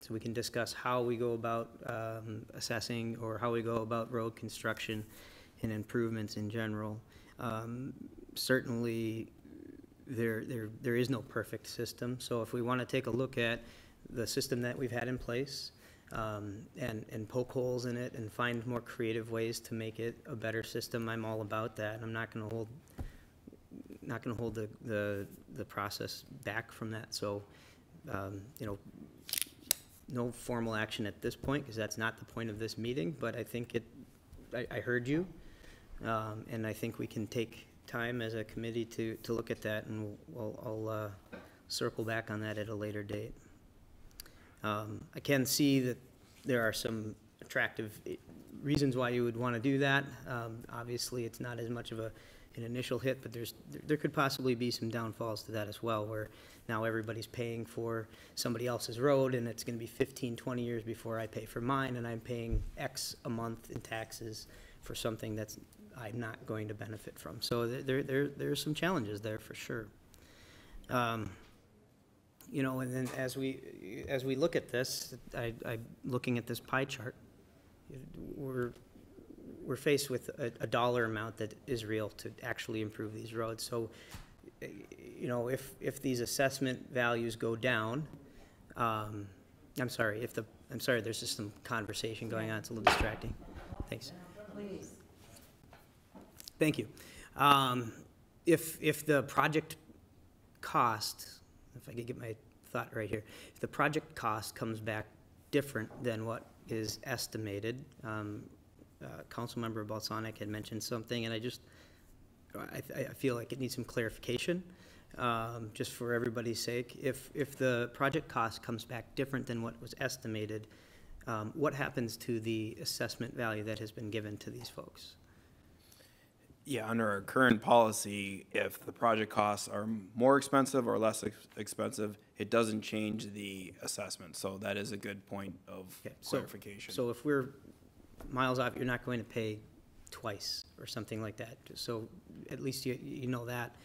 so we can discuss how we go about assessing or how we go about road construction and improvements in general. Certainly, there is no perfect system, so if we want to take a look at the system that we've had in place and poke holes in it and find more creative ways to make it a better system, I'm all about that. I'm not going to hold the process back from that. So, no formal action at this point because that's not the point of this meeting. But I think I heard you, and I think we can take time as a committee to look at that, and I'll circle back on that at a later date. I can see that there are some attractive reasons why you would want to do that. Obviously, it's not as much of an initial hit, but there could possibly be some downfalls to that as well, where now everybody's paying for somebody else's road, and it's going to be 15, 20 years before I pay for mine, and I'm paying X a month in taxes for something that's I'm not going to benefit from. So there's some challenges there for sure. And then as we look at this, I'm looking at this pie chart. We're faced with a dollar amount that is real to actually improve these roads. So, if these assessment values go down, I'm sorry, there's just some conversation going on. It's a little distracting. Thanks. Please. Thank you. If the project cost, if I could get my thought right here, if the project cost comes back different than what is estimated, Councilmember Balsonic had mentioned something, and I feel like it needs some clarification, just for everybody's sake. If the project cost comes back different than what was estimated, what happens to the assessment value that has been given to these folks? Yeah, under our current policy, if the project costs are more expensive or less expensive, it doesn't change the assessment. So that is a good point of clarification. So if we're miles off, you're not going to pay twice or something like that. So at least you know that.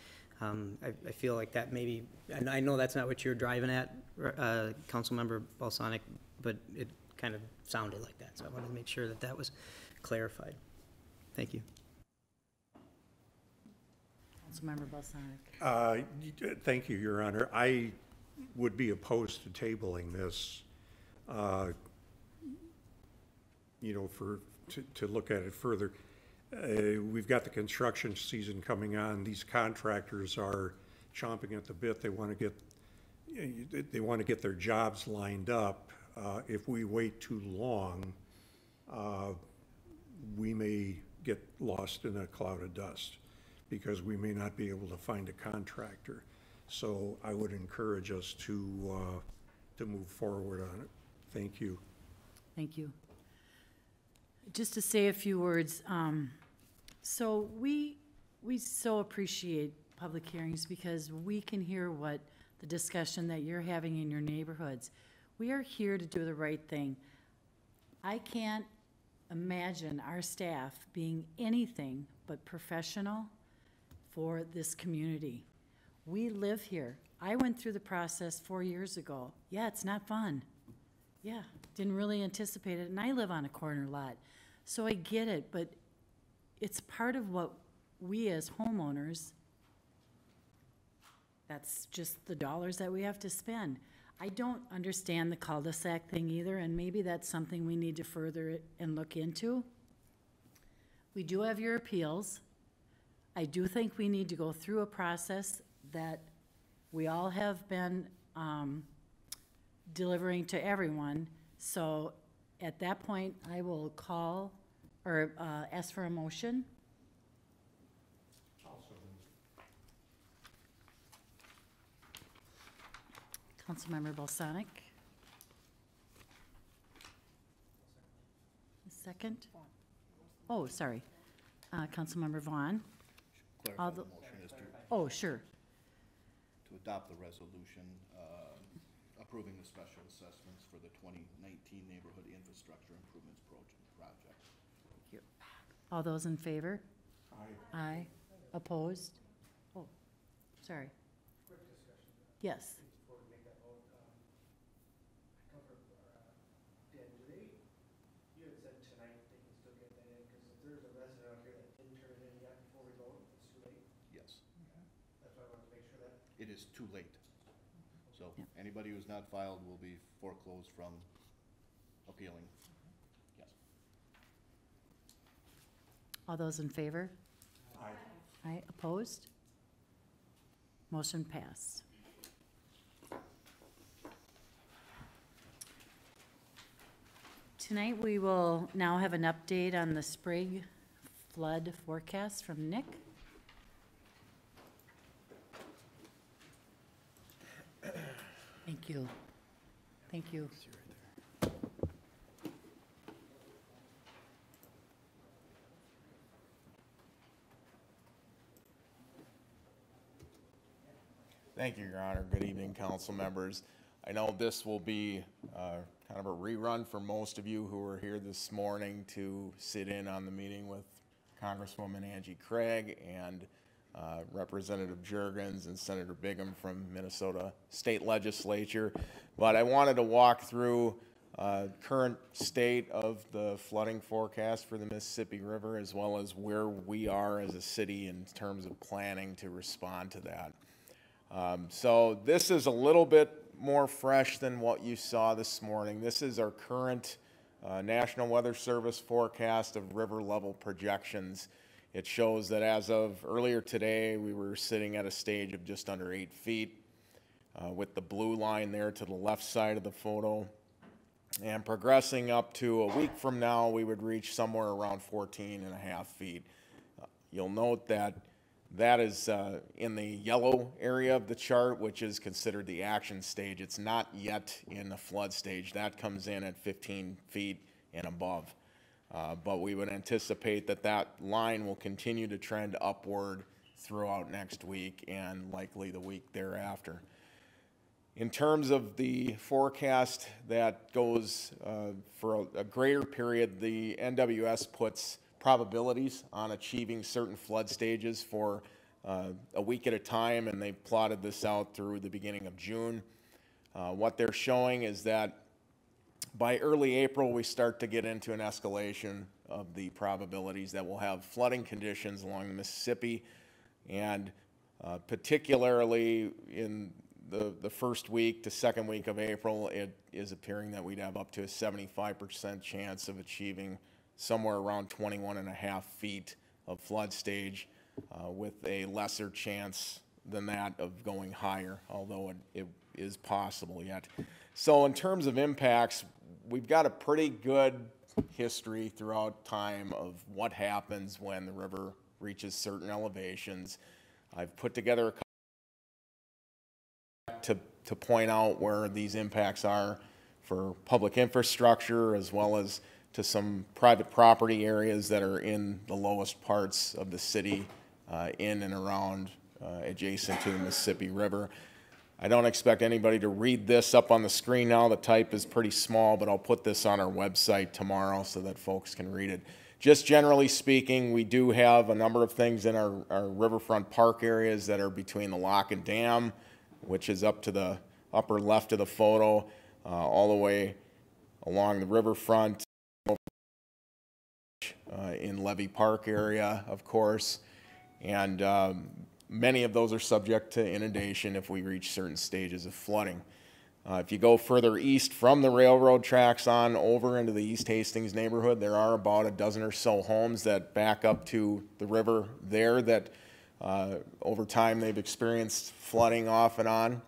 I feel like that maybe, and I know that's not what you're driving at, Councilmember Balsonic, but it kind of sounded like that. So I wanted to make sure that was clarified. Thank you. Councilmember Balsonic. Thank you, Your Honor. I would be opposed to tabling this, to look at it further. We've got the construction season coming on. These contractors are chomping at the bit. They want to get their jobs lined up. If we wait too long, we may get lost in a cloud of dust, because we may not be able to find a contractor. So I would encourage us to move forward on it. Thank you. Thank you. Just to say a few words, so we so appreciate public hearings because we can hear what the discussion that you're having in your neighborhoods. We are here to do the right thing. I can't imagine our staff being anything but professional for this community. We live here. I went through the process 4 years ago. Yeah, it's not fun. Yeah, didn't really anticipate it, and I live on a corner lot. So I get it, but it's part of what we as homeowners, that's just the dollars that we have to spend. I don't understand the cul-de-sac thing either, and maybe that's something we need to further it and look into. We do have your appeals. I do think we need to go through a process that we all have been delivering to everyone. So at that point, I will call or ask for a motion. Councilmember Balsonic. Second? Oh, sorry. Councilmember Vaughn. Clarify the motion is to. Oh, sure. To adopt the resolution approving the special assessments for the 2019 Neighborhood Infrastructure Improvements Project. Thank you. All those in favor? Aye. Aye. Opposed? Oh, sorry. Quick discussion. Yes. Before we make that vote, Dan, you had said tonight they can still get that in, because if there's a resident out here that didn't turn it in yet before we vote, it's too late? Yes. That's why I wanted to make sure that. It is too late. So anybody who's not filed will be foreclosed from appealing. Yes. All those in favor? Aye. Aye. Opposed? Motion passed. Tonight, we will now have an update on the Sprague flood forecast from Nick. Thank you. Thank you. Thank you, Your Honor. Good evening, council members. I know this will be kind of a rerun for most of you who were here this morning to sit in on the meeting with Congresswoman Angie Craig and Representative Juergens and Senator Bigham from Minnesota State Legislature. But I wanted to walk through current state of the flooding forecast for the Mississippi River, as well as where we are as a city in terms of planning to respond to that. So this is a little bit more fresh than what you saw this morning. This is our current National Weather Service forecast of river level projections. It shows that as of earlier today, we were sitting at a stage of just under 8 feet, with the blue line there to the left side of the photo. And progressing up to a week from now, we would reach somewhere around 14.5 feet. You'll note that that is in the yellow area of the chart, which is considered the action stage. It's not yet in the flood stage. That comes in at 15 feet and above. But we would anticipate that that line will continue to trend upward throughout next week and likely the week thereafter. In terms of the forecast that goes for a greater period, the NWS puts probabilities on achieving certain flood stages for a week at a time, and they plotted this out through the beginning of June. What they're showing is that by early April, we start to get into an escalation of the probabilities that we'll have flooding conditions along the Mississippi, and particularly in the first week to second week of April, it is appearing that we'd have up to a 75% chance of achieving somewhere around 21.5 feet of flood stage, with a lesser chance than that of going higher, although it is possible yet. So in terms of impacts, we've got a pretty good history throughout time of what happens when the river reaches certain elevations. I've put together a to point out where these impacts are for public infrastructure as well as to some private property areas that are in the lowest parts of the city, in and around adjacent to the Mississippi River. I don't expect anybody to read this up on the screen now. The type is pretty small, but I'll put this on our website tomorrow so that folks can read it. Just generally speaking, we do have a number of things in our riverfront park areas that are between the lock and dam, which is up to the upper left of the photo, all the way along the riverfront, in Levy Park area, of course, and many of those are subject to inundation if we reach certain stages of flooding. If you go further east from the railroad tracks on over into the East Hastings neighborhood, there are about a dozen or so homes that back up to the river there that over time they've experienced flooding off and on.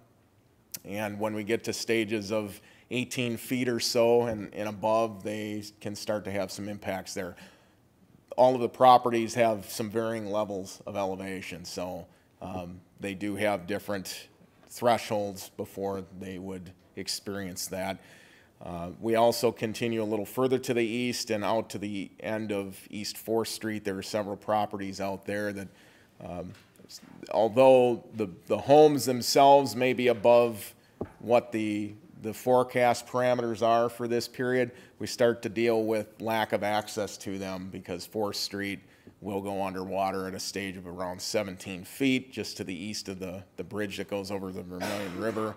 And when we get to stages of 18 feet or so and above, they can start to have some impacts there. All of the properties have some varying levels of elevation, so they do have different thresholds before they would experience that. We also continue a little further to the east and out to the end of East 4th Street. There are several properties out there that, although the homes themselves may be above what the forecast parameters are for this period, we start to deal with lack of access to them because 4th Street will go underwater at a stage of around 17 feet just to the east of the bridge that goes over the Vermilion River.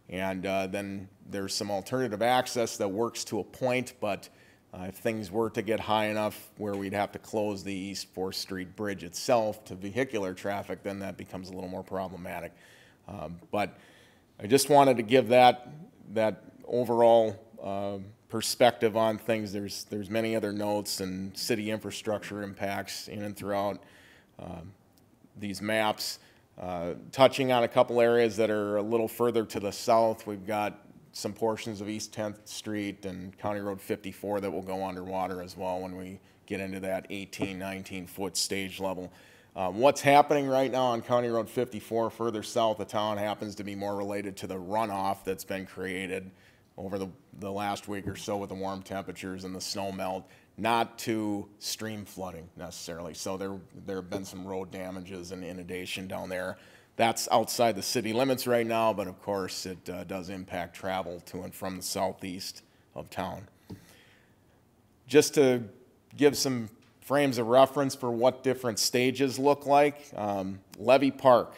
And then there's some alternative access that works to a point, but if things were to get high enough where we'd have to close the East 4th Street Bridge itself to vehicular traffic, then that becomes a little more problematic. But I just wanted to give that overall perspective on things. There's many other notes and city infrastructure impacts in and throughout these maps. Touching on a couple areas that are a little further to the south, we've got some portions of East 10th Street and County Road 54 that will go underwater as well when we get into that 18, 19-foot stage level. What's happening right now on County Road 54 further south of town happens to be more related to the runoff that's been created over the last week or so with the warm temperatures and the snow melt, not to stream flooding necessarily. So there have been some road damages and inundation down there. That's outside the city limits right now, but of course it does impact travel to and from the southeast of town. Just to give some frames of reference for what different stages look like, Levy Park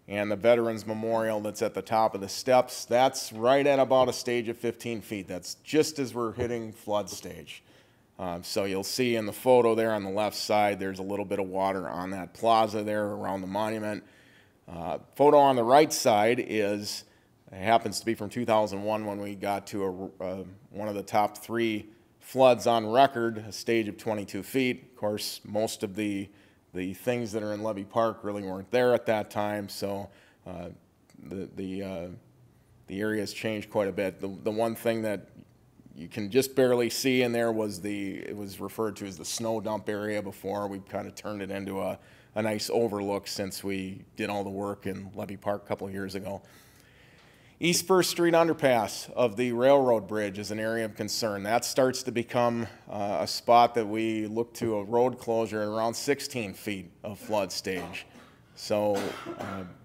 and the Veterans Memorial that's at the top of the steps, that's right at about a stage of 15 feet. That's just as we're hitting flood stage. So you'll see in the photo there on the left side, there's a little bit of water on that plaza there around the monument. Photo on the right side happens to be from 2001 when we got to one of the top 3 floods on record, a stage of 22 feet. Of course, most of the things that are in Levy Park really weren't there at that time, so the area has changed quite a bit. The one thing that you can just barely see in there it was referred to as the snow dump area before. We've kind of turned it into a nice overlook since we did all the work in Levy Park a couple of years ago. East 1st Street underpass of the railroad bridge is an area of concern. That starts to become a spot that we look to a road closure at around 16 feet of flood stage. So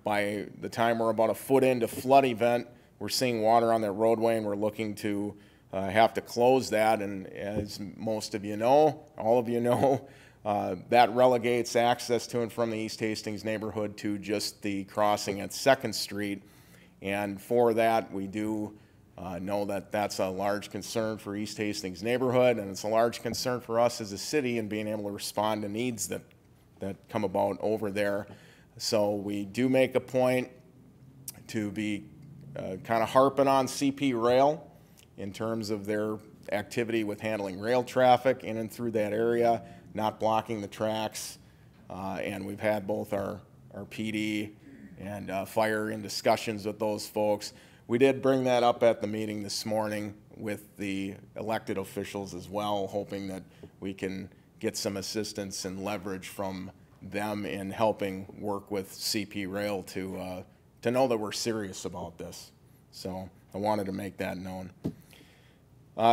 by the time we're about a foot into flood event, we're seeing water on that roadway and we're looking to have to close that. And as most of you know, all of you know, that relegates access to and from the East Hastings neighborhood to just the crossing at 2nd Street. And for that, we do know that that's a large concern for East Hastings neighborhood, and it's a large concern for us as a city in being able to respond to needs that come about over there. So we do make a point to be kind of harping on CP Rail in terms of their activity with handling rail traffic in and through that area, not blocking the tracks. And we've had both our PD and fire in discussions with those folks. We did bring that up at the meeting this morning with the elected officials as well, hoping that we can get some assistance and leverage from them in helping work with CP Rail to know that we're serious about this. So I wanted to make that known.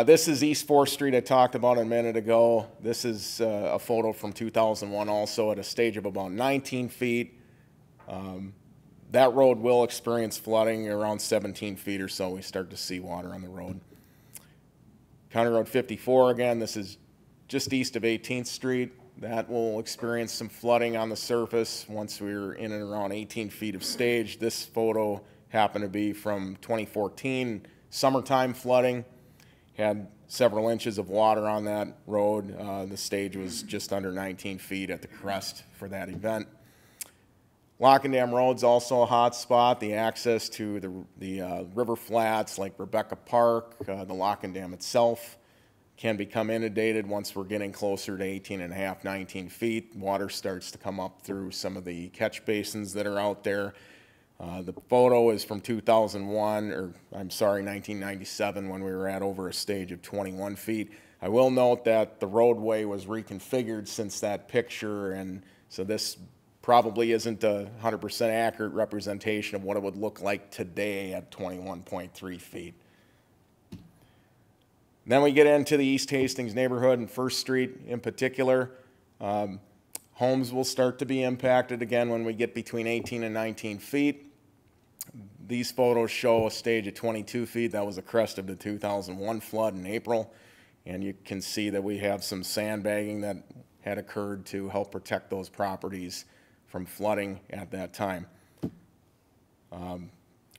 This is East 4th Street I talked about a minute ago. This is a photo from 2001 also at a stage of about 19 feet. That road will experience flooding around 17 feet or so. We start to see water on the road. County Road 54 again, this is just east of 18th Street. That will experience some flooding on the surface once we're in and around 18 feet of stage. This photo happened to be from 2014 summertime flooding. Had several inches of water on that road. The stage was just under 19 feet at the crest for that event. Lock and Dam Road's also a hot spot. The access to the river flats like Rebecca Park, the Lock and Dam itself can become inundated once we're getting closer to 18.5, 19 feet. Water starts to come up through some of the catch basins that are out there. The photo is from 2001, or I'm sorry, 1997, when we were at over a stage of 21 feet. I will note that the roadway was reconfigured since that picture, and so this probably isn't a 100% accurate representation of what it would look like today at 21.3 feet. Then we get into the East Hastings neighborhood and 1st Street in particular. Homes will start to be impacted again when we get between 18 and 19 feet. These photos show a stage of 22 feet. That was the crest of the 2001 flood in April. And you can see that we have some sandbagging that had occurred to help protect those properties from flooding at that time.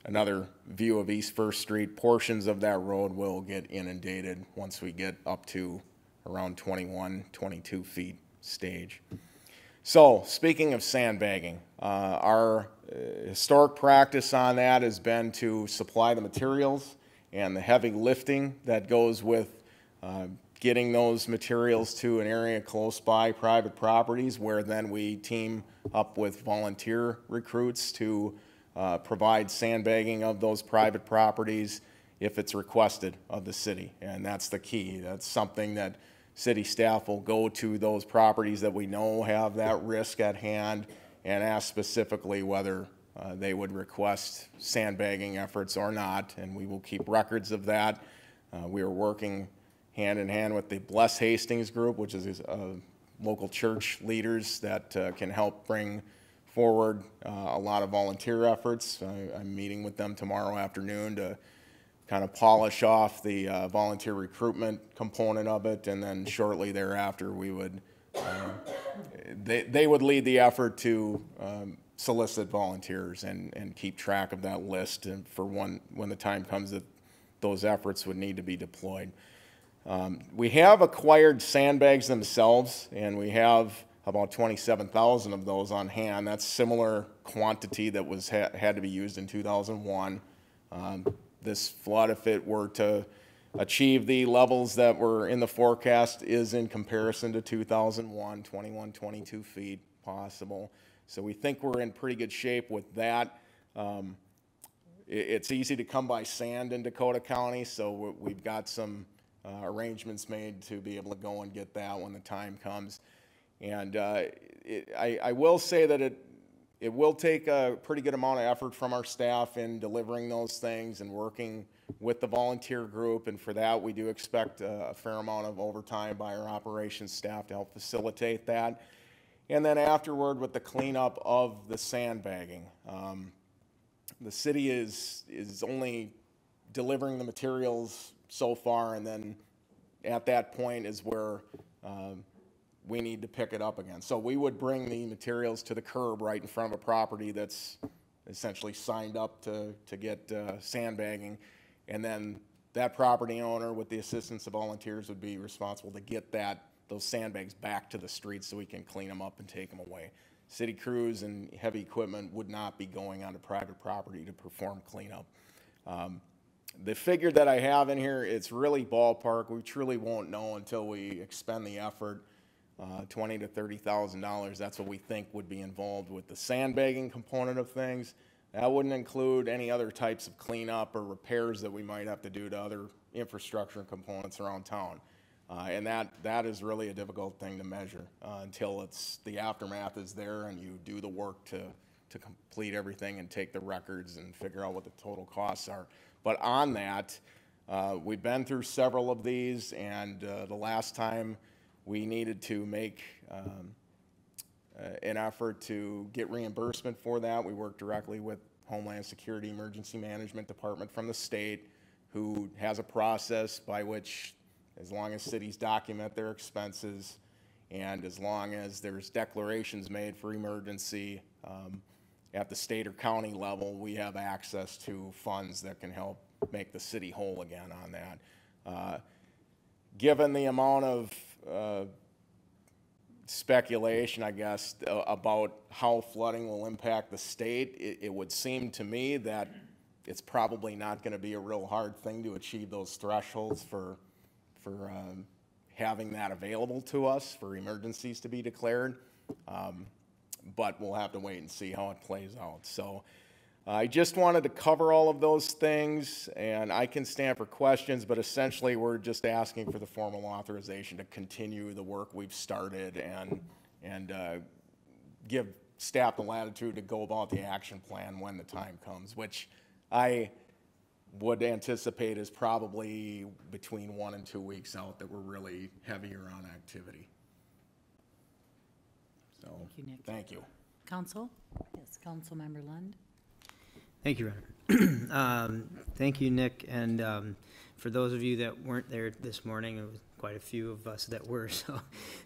Another view of East 1st Street. Portions of that road will get inundated once we get up to around 21, 22 feet stage. So, speaking of sandbagging, our historic practice on that has been to supply the materials and the heavy lifting that goes with getting those materials to an area close by private properties, where then we team up with volunteer recruits to provide sandbagging of those private properties if it's requested of the city. And that's the key. That's something that city staff will go to those properties that we know have that risk at hand and ask specifically whether they would request sandbagging efforts or not, and we will keep records of that. We are working hand in hand with the Bless Hastings group, which is local church leaders that can help bring forward a lot of volunteer efforts. I'm meeting with them tomorrow afternoon to kind of polish off the volunteer recruitment component of it, and then shortly thereafter we would, they would lead the effort to solicit volunteers and keep track of that list, and for when the time comes that those efforts would need to be deployed. We have acquired sandbags themselves, and we have about 27,000 of those on hand. That's similar quantity that was had to be used in 2001. This flood, if it were to achieve the levels that were in the forecast, is in comparison to 2001, 21, 22 feet possible. So we think we're in pretty good shape with that. It's easy to come by sand in Dakota County, so we've got some arrangements made to be able to go and get that when the time comes. And I will say that it will take a pretty good amount of effort from our staff in delivering those things and working with the volunteer group, and for that we do expect a fair amount of overtime by our operations staff to help facilitate that. And then afterward, with the cleanup of the sandbagging, the city is only delivering the materials so far, and then at that point is where we need to pick it up again. So we would bring the materials to the curb right in front of a property that's essentially signed up to get sandbagging, and then that property owner, with the assistance of volunteers, would be responsible to get those sandbags back to the street so we can clean them up and take them away. City crews and heavy equipment would not be going onto private property to perform cleanup. The figure that I have in here, it's really ballpark. We truly won't know until we expend the effort. $20,000 to $30,000, that's what we think would be involved with the sandbagging component of things. That wouldn't include any other types of cleanup or repairs that we might have to do to other infrastructure components around town. And that is really a difficult thing to measure until the aftermath is there and you do the work to complete everything and take the records and figure out what the total costs are. But on that, we've been through several of these, and the last time we needed to make an effort to get reimbursement for that, we worked directly with Homeland Security Emergency Management Department from the state, who has a process by which, as long as cities document their expenses and as long as there's declarations made for emergency at the state or county level, we have access to funds that can help make the city whole again on that. Given the amount of speculation, I guess, about how flooding will impact the state, it would seem to me that it's probably not going to be a real hard thing to achieve those thresholds for having that available to us for emergencies to be declared. But we'll have to wait and see how it plays out. So I just wanted to cover all of those things, and I can stand for questions, but essentially we're just asking for the formal authorization to continue the work we've started and give staff the latitude to go about the action plan when the time comes, which I would anticipate is probably between 1 and 2 weeks out that we're really heavier on activity. So, thank you, Nick. Thank you. Council? Yes, Councilmember Lund. Thank you, Renner. Thank you, Nick. And for those of you that weren't there this morning, it was quite a few of us that were, so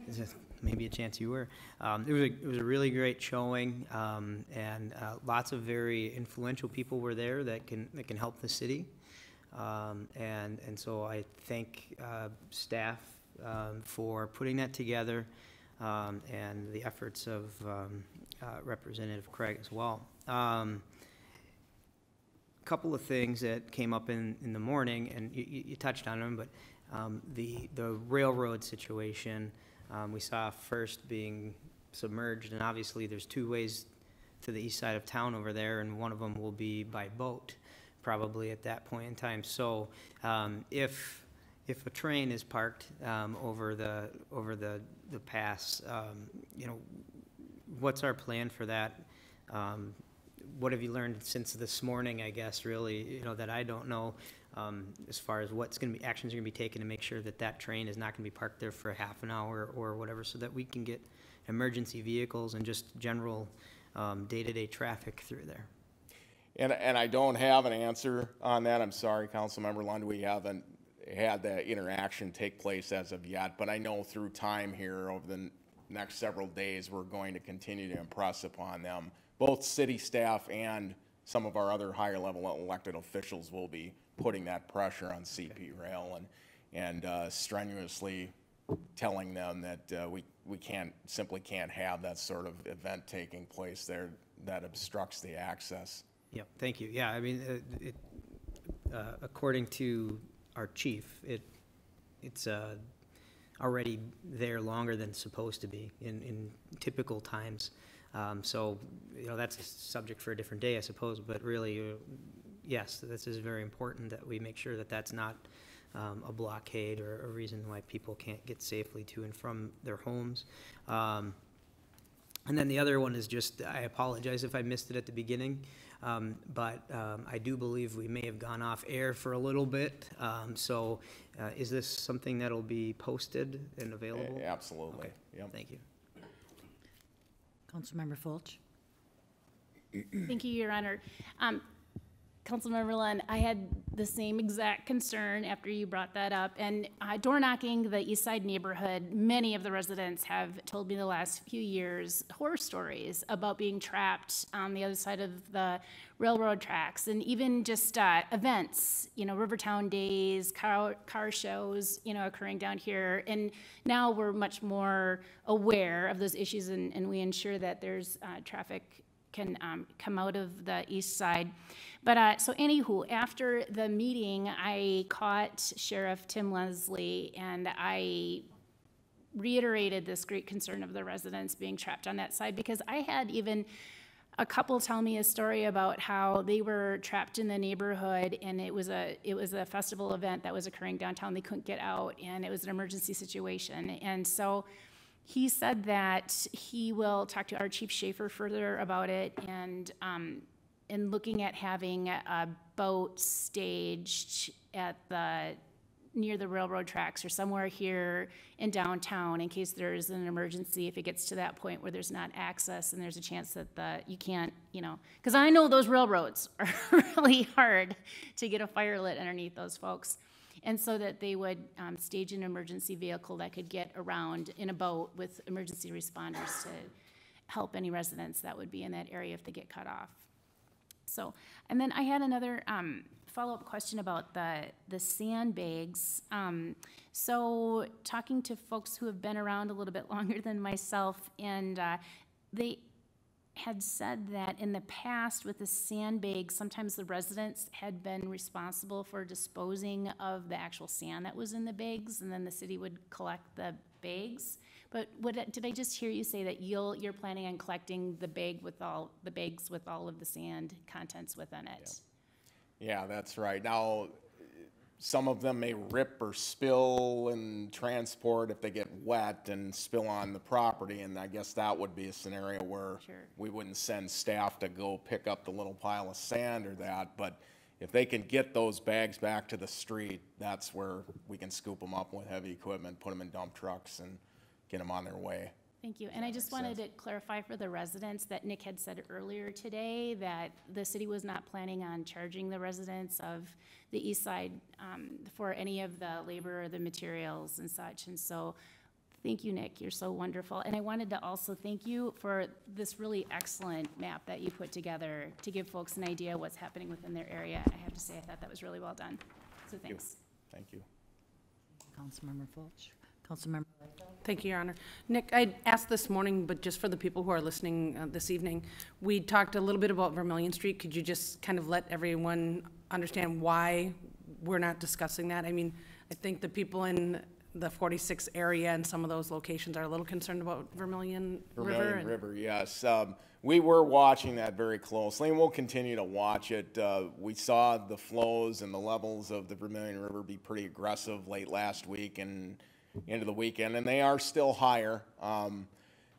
there's maybe a chance you were. It was a really great showing, and lots of very influential people were there that can help the city. And so I thank staff for putting that together, and the efforts of Representative Craig as well. Couple of things that came up in the morning, and you touched on them, but the railroad situation, we saw first being submerged, and obviously there's 2 ways to the east side of town over there, and one of them will be by boat, probably at that point in time. So if a train is parked over the pass, you know, what's our plan for that? What have you learned since this morning, I guess, really, you know, that I don't know, as far as what's going to be, actions are going to be taken to make sure that that train is not going to be parked there for half an hour or whatever, so that we can get emergency vehicles and just general day-to-day traffic through there. And I don't have an answer on that. I'm sorry, Councilmember Lund, we haven't had that interaction take place as of yet, but I know through time here over the next several days, we're going to continue to impress upon them. Both city staff and some of our other higher level elected officials will be putting that pressure on CP Rail and strenuously telling them that we simply can't have that sort of event taking place there that obstructs the access. Yeah, thank you. Yeah, I mean, according to our chief, it's already there longer than it's supposed to be in typical times. So, you know, that's a subject for a different day, I suppose, but really, yes, this is very important that we make sure that that's not a blockade or a reason why people can't get safely to and from their homes. And then the other one is just, I apologize if I missed it at the beginning, but I do believe we may have gone off air for a little bit. So is this something that'll be posted and available? Absolutely. Okay. Yep. Thank you. Councilmember Fulch. Thank you, Your Honor. Councilmember Lund, I had the same exact concern after you brought that up. And door knocking the East Side neighborhood, many of the residents have told me the last few years horror stories about being trapped on the other side of the railroad tracks, and even just events, you know, Rivertown Days, car shows, you know, occurring down here. And now we're much more aware of those issues, and we ensure that there's traffic can come out of the east side. But so anywho, after the meeting, I caught Sheriff Tim Leslie, and I reiterated this great concern of the residents being trapped on that side, because I had even a couple tell me a story about how they were trapped in the neighborhood, and it was a festival event that was occurring downtown. They couldn't get out, and it was an emergency situation. And so he said that he will talk to our Chief Schaefer further about it, and and looking at having a boat staged at near the railroad tracks or somewhere here in downtown in case there's an emergency, if it gets to that point where there's not access and there's a chance that you can't, because I know those railroads are really hard to get a fire lit underneath those folks. And so that they would stage an emergency vehicle that could get around in a boat with emergency responders to help any residents that would be in that area if they get cut off. So, and then I had another follow-up question about the sandbags. So talking to folks who have been around a little bit longer than myself, and they had said that in the past with the sandbags, sometimes the residents had been responsible for disposing of the actual sand that was in the bags, and then the city would collect the bags. But did I just hear you say that you're planning on collecting the bags with all of the sand contents within it? Yeah, that's right. Now, some of them may rip or spill in transport if they get wet and spill on the property, and I guess that would be a scenario where we wouldn't send staff to go pick up the little pile of sand or that, but if they can get those bags back to the street, that's where we can scoop them up with heavy equipment, put them in dump trucks, and get them on their way. Thank you. And I just wanted to clarify for the residents that Nick had said earlier today that the city was not planning on charging the residents of the east side for any of the labor or the materials and such. And so thank you, Nick. You're so wonderful. And I wanted to also thank you for this really excellent map that you put together to give folks an idea what's happening within their area. I have to say, I thought that was really well done. So thanks. Thank you. Councilmember Fulch. Councilmember. Thank you, Your Honor. Nick, I asked this morning, but just for the people who are listening this evening, we talked a little bit about Vermilion Street. Could you just kind of let everyone understand why we're not discussing that? I mean, I think the people in the 46 area and some of those locations are a little concerned about Vermilion River. Vermilion River, yes. We were watching that very closely, and we'll continue to watch it. We saw the flows and the levels of the Vermilion River be pretty aggressive late last week and into the weekend, and they are still higher.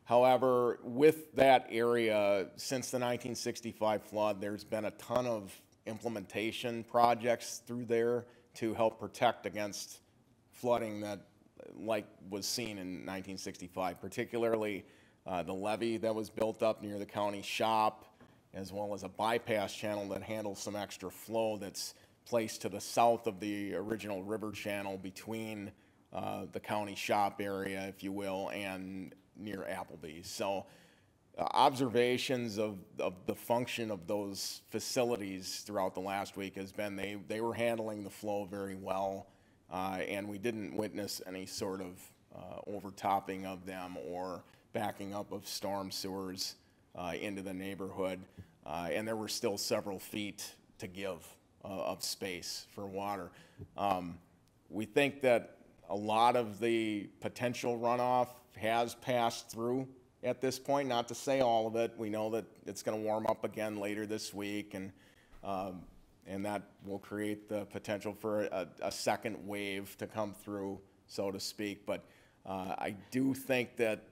However, with that area, since the 1965 flood, there's been a ton of implementation projects through there to help protect against flooding that like was seen in 1965, particularly the levee that was built up near the county shop, as well as a bypass channel that handles some extra flow that's placed to the south of the original river channel between the county shop area, if you will, and near Applebee's. So observations of the function of those facilities throughout the last week has been they were handling the flow very well, and we didn't witness any sort of overtopping of them or backing up of storm sewers into the neighborhood, and there were still several feet to give of space for water. We think that a lot of the potential runoff has passed through at this point, not to say all of it. We know that it's going to warm up again later this week, and that will create the potential for a second wave to come through, so to speak. But I do think that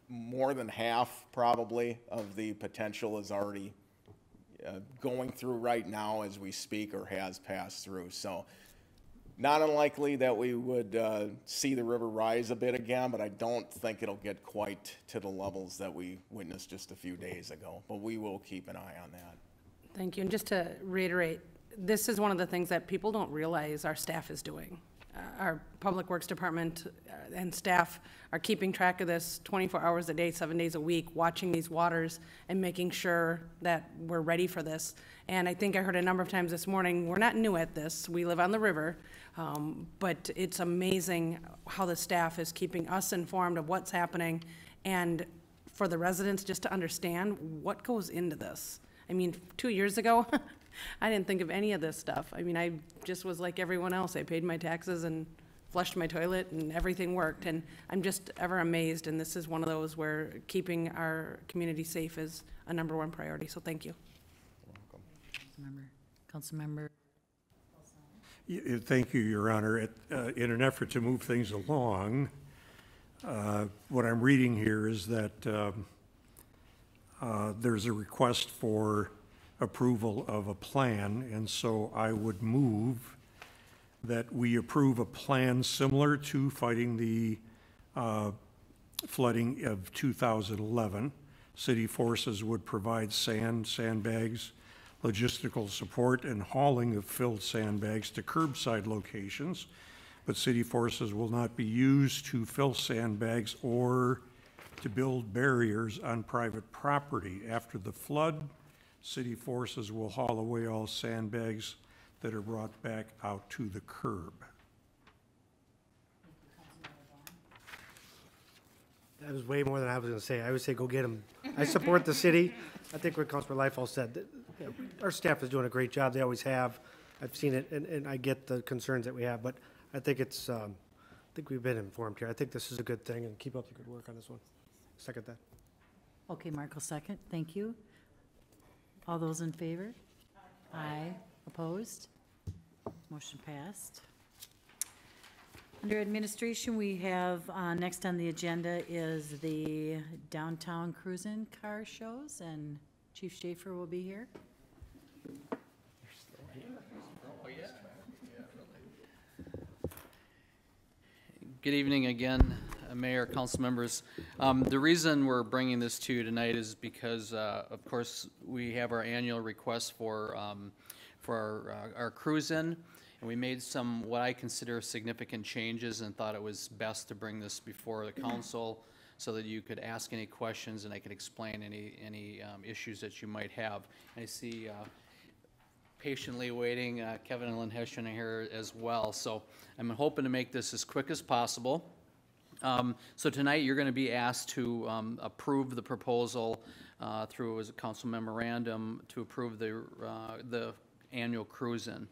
more than half, probably, of the potential is already going through right now as we speak or has passed through. So not unlikely that we would see the river rise a bit again, but I don't think it'll get quite to the levels that we witnessed just a few days ago. But we will keep an eye on that. Thank you. And just to reiterate, this is one of the things that people don't realize our staff is doing. Our Public Works Department and staff are keeping track of this 24 hours a day, 7 days a week, watching these waters and making sure that we're ready for this. And I think I heard a number of times this morning, we're not new at this. We live on the river, but it's amazing how the staff is keeping us informed of what's happening, and for the residents just to understand what goes into this. I mean, 2 years ago, I didn't think of any of this stuff. I mean, I just was like everyone else. I paid my taxes and flushed my toilet and everything worked. And I'm just ever amazed. And this is one of those where keeping our community safe is a #1 priority. So thank you. Councilmember. Thank you, Your Honor. In an effort to move things along, what I'm reading here is that there's a request for approval of a plan, and so I would move that we approve a plan similar to fighting the flooding of 2011. City Forces would provide sandbags, logistical support, and hauling of filled sandbags to curbside locations, but City Forces will not be used to fill sandbags or to build barriers on private property. After the flood, City Forces will haul away all sandbags that are brought back out to the curb. That was way more than I was going to say. I would say go get them. I support the city. I think what Councilor Leifeld said, that, you know, our staff is doing a great job. They always have. I've seen it, and I get the concerns that we have, but I think it's, I think we've been informed here. I think this is a good thing, and keep up the good work on this one. Second that. Okay, Mark will second. Thank you. All those in favor? Aye. Opposed? Motion passed. Under administration, we have, next on the agenda is the downtown cruising car shows, and Chief Schaefer will be here. Good evening again, Mayor, council members. The reason we're bringing this to you tonight is because, of course, we have our annual request for our cruise-in, and we made some what I consider significant changes and thought it was best to bring this before the council so that you could ask any questions and I could explain any issues that you might have. I see patiently waiting Kevin and Lynn Hessian are here as well, so I'm hoping to make this as quick as possible. So tonight you're going to be asked to approve the proposal through as a council memorandum to approve the annual cruise-in.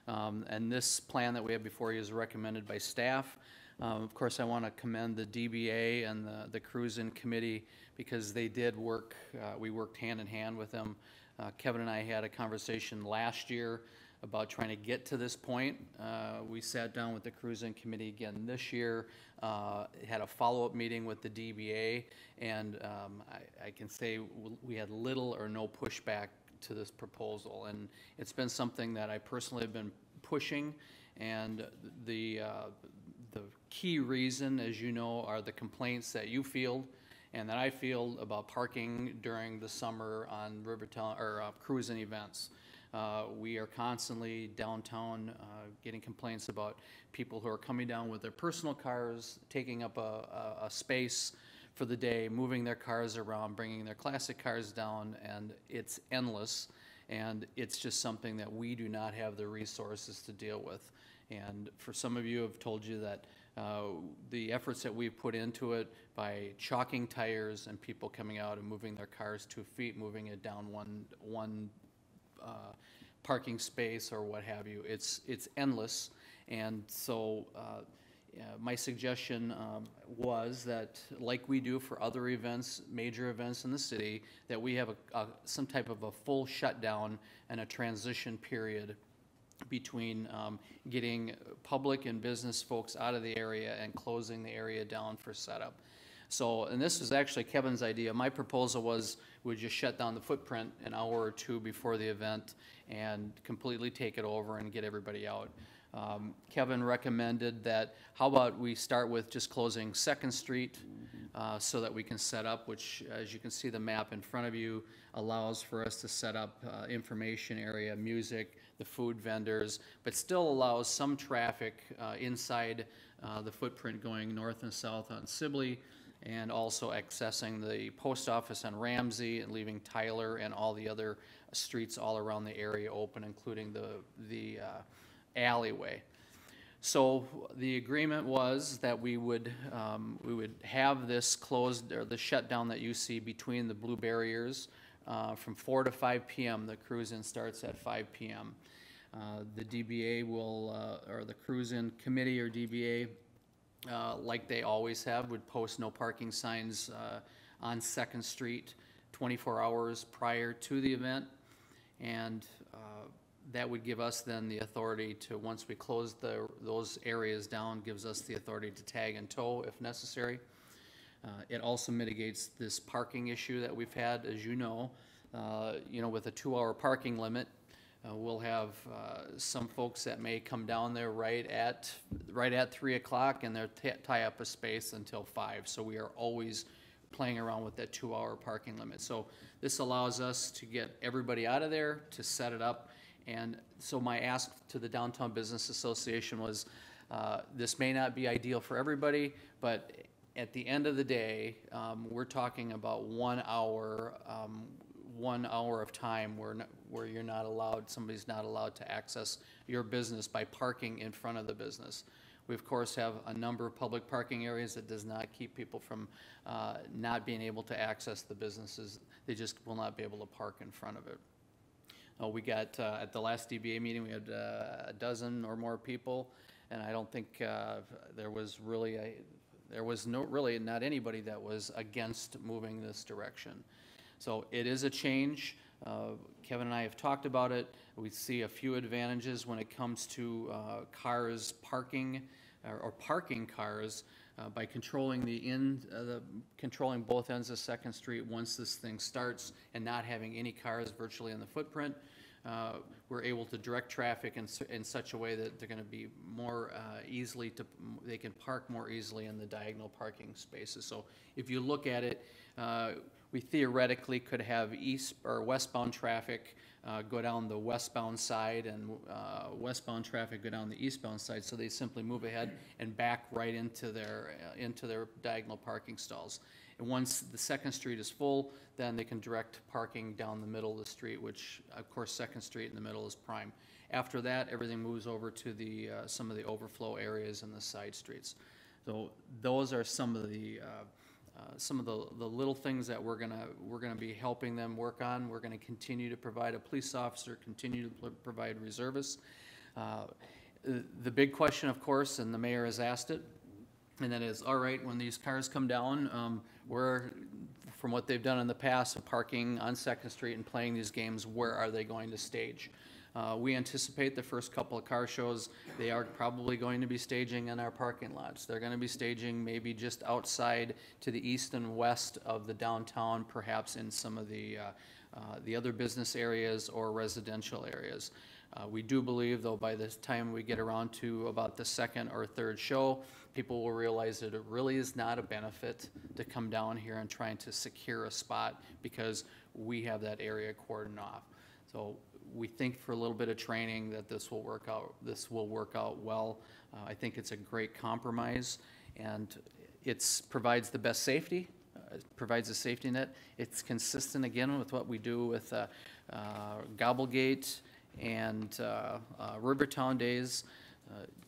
And this plan that we have before you is recommended by staff. Of course, I want to commend the DBA and the cruise-in committee because they did work, we worked hand in hand with them. Kevin and I had a conversation last year about trying to get to this point. We sat down with the cruise-in committee again this year, had a follow-up meeting with the DBA, and I can say we had little or no pushback to this proposal, and it's been something that I personally have been pushing, and the key reason, as you know, are the complaints that you field and that I field about parking during the summer on Rivertown or cruising events. We are constantly downtown getting complaints about people who are coming down with their personal cars, taking up a space for the day, moving their cars around, bringing their classic cars down, and it's endless. And it's just something that we do not have the resources to deal with. And for some of you, I've told you that the efforts that we've put into it by chalking tires and people coming out and moving their cars 2 feet, moving it down one parking space or what have you, it's endless. And so my suggestion was that, like we do for other events, major events in the city, that we have some type of a full shutdown and a transition period between getting public and business folks out of the area and closing the area down for setup. So, and this was actually Kevin's idea. My proposal was we'd just shut down the footprint an hour or two before the event and completely take it over and get everybody out. Kevin recommended that, how about we start with just closing 2nd Street so that we can set up, which, as you can see the map in front of you, allows for us to set up information area, music, the food vendors, but still allows some traffic inside the footprint going north and south on Sibley, and also accessing the post office on Ramsey and leaving Tyler and all the other streets all around the area open, including the alleyway. So the agreement was that we would have this closed, or the shutdown that you see between the blue barriers from 4 to 5 p.m. The cruise-in starts at 5 p.m. The DBA will, or the cruise-in committee or DBA, like they always have, would post no parking signs on 2nd Street 24 hours prior to the event. And that would give us then the authority to, once we close those areas down, gives us the authority to tag and tow if necessary. It also mitigates this parking issue that we've had. As you know, you know, with a 2-hour parking limit, we'll have some folks that may come down there right at 3 o'clock, and they'll tie up a space until 5. So we are always playing around with that 2-hour parking limit. So this allows us to get everybody out of there, to set it up. And so my ask to the Downtown Business Association was, this may not be ideal for everybody, but at the end of the day, we're talking about 1 hour, 1 hour of time where you're not allowed, somebody's not allowed to access your business by parking in front of the business. We, of course, have a number of public parking areas that does not keep people from not being able to access the businesses. They just will not be able to park in front of it. We got, at the last DBA meeting, we had a dozen or more people, and I don't think there was really really not anybody that was against moving this direction. So it is a change. Kevin and I have talked about it. We see a few advantages when it comes to cars parking or parking cars by controlling controlling both ends of 2nd Street once this thing starts and not having any cars virtually in the footprint. We're able to direct traffic in such a way that they're going to be more they can park more easily in the diagonal parking spaces. So if you look at it, we theoretically could have east or westbound traffic go down the westbound side and westbound traffic go down the eastbound side. So they simply move ahead and back right into their diagonal parking stalls. And once the 2nd Street is full, then they can direct parking down the middle of the street, which of course 2nd Street in the middle is prime. After that, everything moves over to the some of the overflow areas and the side streets. So those are some of the little things that we're gonna be helping them work on. We're gonna continue to provide a police officer, continue to provide reservists. The big question, of course, and the mayor has asked it, and that is, all right, when these cars come down, from what they've done in the past of parking on 2nd Street and playing these games, where are they going to stage? We anticipate the first couple of car shows, they are probably going to be staging in our parking lots. They're going to be staging maybe just outside to the east and west of the downtown, perhaps in some of the other business areas or residential areas. We do believe, though, by the time we get around to about the 2nd or 3rd show, people will realize that it really is not a benefit to come down here and trying to secure a spot because we have that area cordoned off. So we think for a little bit of training that this will work out well. I think it's a great compromise, and it provides the best safety. It provides a safety net. It's consistent again with what we do with Gobblegate and Rivertown Days.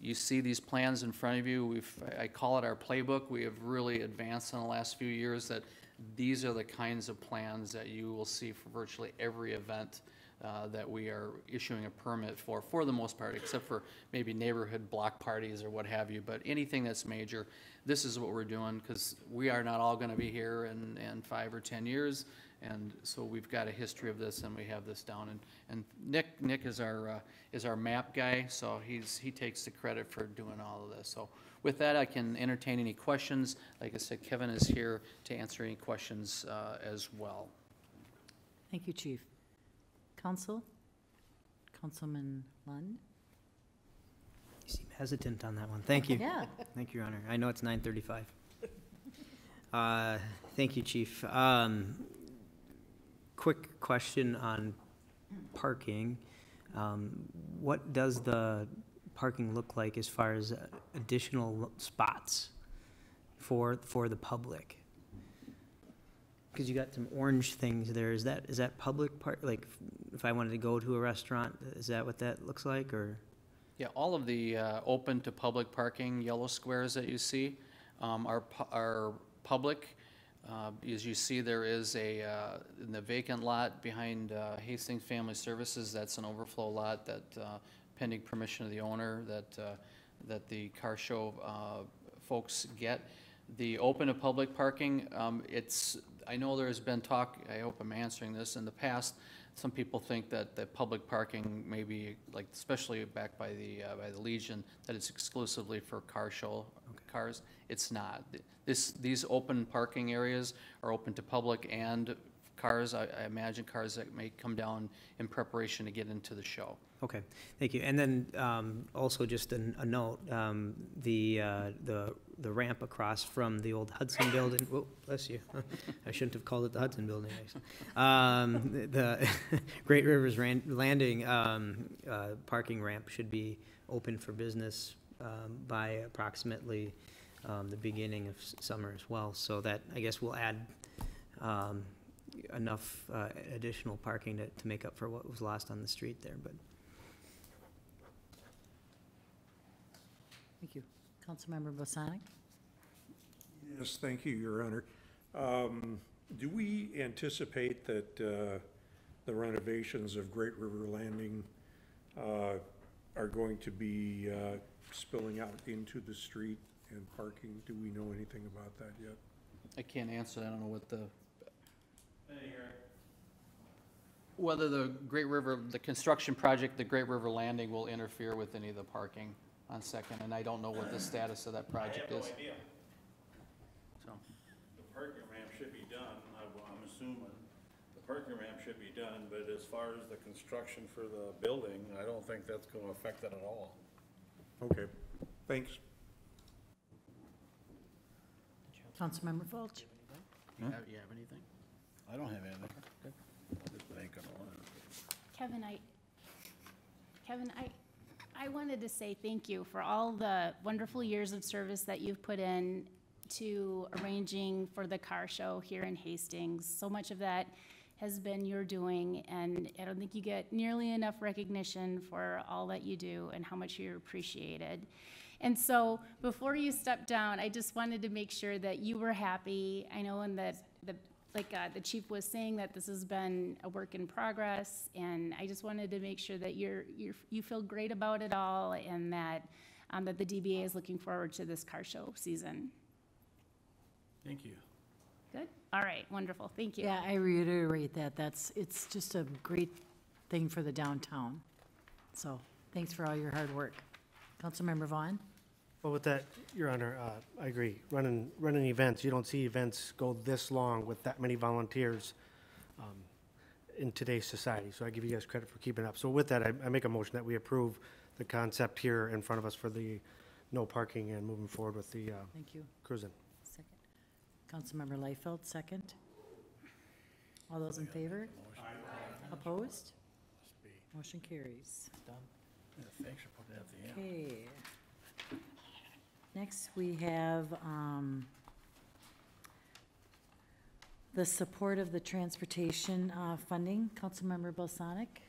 You see these plans in front of you. I call it our playbook. We have really advanced in the last few years that these are the kinds of plans that you will see for virtually every event that we are issuing a permit for the most part, except for maybe neighborhood block parties or what have you. But anything that's major, this is what we're doing, because we are not all going to be here in 5 or 10 years. And so we've got a history of this, and we have this down. And Nick is our map guy, so he takes the credit for doing all of this. So with that, I can entertain any questions. Like I said, Kevin is here to answer any questions as well. Thank you, Chief. Councilman Lund? You seem hesitant on that one. Thank you. Yeah. Thank you, Your Honor. I know it's 9:35. Thank you, Chief. Quick question on parking. What does the parking look like as far as additional spots for the public? Because you got some orange things there. Is that public park? Like, if I wanted to go to a restaurant, is that what that looks like, or? Yeah, all of the open to public parking yellow squares that you see are public. As you see, there is in the vacant lot behind Hastings Family Services, that's an overflow lot that pending permission of the owner that the car show folks get. The open to public parking, I know there's been talk, I hope I'm answering this, in the past, some people think that the public parking may be, like, especially back by the Legion, that it's exclusively for car show cars. It's not. These open parking areas are open to public and cars. I imagine cars that may come down in preparation to get into the show. Okay, thank you. And then also just a note, the ramp across from the old Hudson building, whoa, bless you. I shouldn't have called it the Hudson building, actually. The Great Rivers Landing parking ramp should be open for business by approximately the beginning of summer as well. So that, I guess, will add enough additional parking to make up for what was lost on the street there, but. Thank you. Councilmember Bosanic? Yes, thank you, Your Honor. Do we anticipate that the renovations of Great River Landing are going to be spilling out into the street and parking? Do we know anything about that yet? I can't answer that. I don't know what whether the the construction project, the Great River Landing will interfere with any of the parking on Second, and I don't know what the status of that project is. I have no idea. So. The parking ramp should be done, I'm assuming. The parking ramp should be done, but as far as the construction for the building, I don't think that's gonna affect it at all. Okay, thanks. Councilmember Fulch? You have anything? I don't have anything. Just thinking. Kevin, I wanted to say thank you for all the wonderful years of service that you've put in to arranging for the car show here in Hastings. So much of that has been your doing, and I don't think you get nearly enough recognition for all that you do and how much you're appreciated. And so before you step down, I just wanted to make sure that you were happy. I know the chief was saying that this has been a work in progress, and I just wanted to make sure that you feel great about it all, and that that the DBA is looking forward to this car show season. Thank you. Good. All right. Wonderful. Thank you. Yeah, I reiterate that. It's just a great thing for the downtown. So thanks for all your hard work. Councilmember Vaughn? Well, with that, Your Honor, I agree. Running events, you don't see events go this long with that many volunteers in today's society. So I give you guys credit for keeping it up. So with that, I make a motion that we approve the concept here in front of us for the no parking and moving forward with the Thank you. cruising. Second. Councilmember Liefeld, second. All those in favor? Opposed? Motion carries. Thanks for putting that at the end. Okay. Next, we have the support of the transportation funding. Councilmember Balsonic?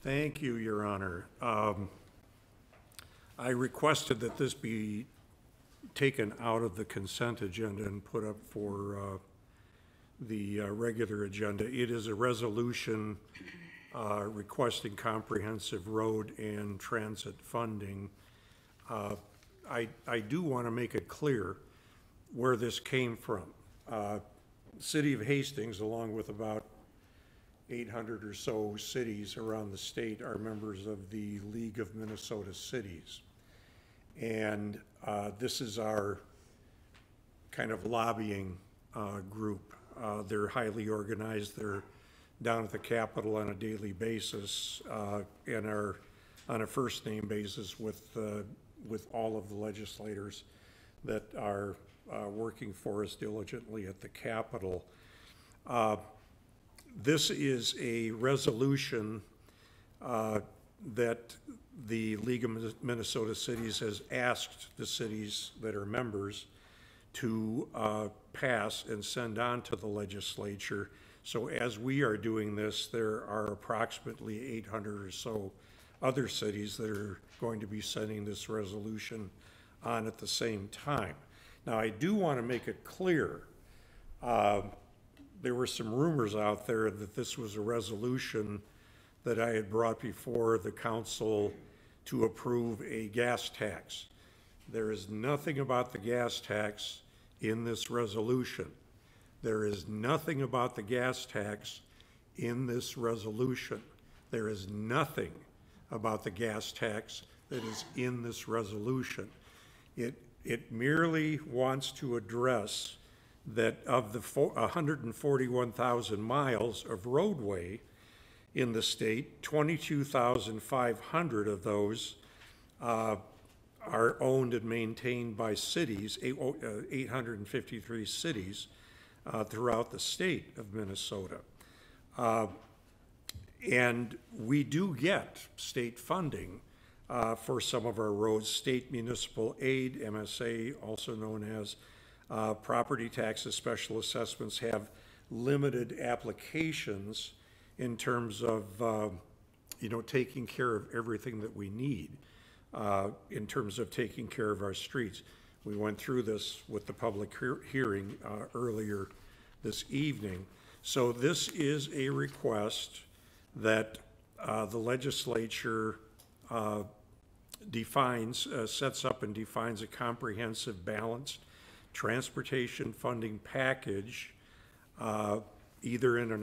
Thank you, Your Honor. I requested that this be taken out of the consent agenda and put up for the regular agenda. It is a resolution requesting comprehensive road and transit funding. I do want to make it clear where this came from. City of Hastings, along with about 800 or so cities around the state, are members of the League of Minnesota Cities. And this is our kind of lobbying group. They're highly organized. They're down at the Capitol on a daily basis and are on a first-name basis with all of the legislators that are working for us diligently at the Capitol. This is a resolution that the League of Minnesota Cities has asked the cities that are members to pass and send on to the legislature. So as we are doing this, there are approximately 800 or so other cities that are going to be sending this resolution on at the same time. Now, I do want to make it clear, there were some rumors out there that this was a resolution that I had brought before the council to approve a gas tax. There is nothing about the gas tax in this resolution. There is nothing about the gas tax in this resolution. There is nothing about the gas tax that is in this resolution. It merely wants to address that of the 141,000 miles of roadway in the state, 22,500 of those are owned and maintained by cities, 853 cities throughout the state of Minnesota. And we do get state funding for some of our roads, state municipal aid, MSA, also known as property taxes, special assessments, have limited applications in terms of, taking care of everything that we need, in terms of taking care of our streets. We went through this with the public hearing earlier this evening. So this is a request that the legislature sets up and defines a comprehensive, balanced transportation funding package, either in an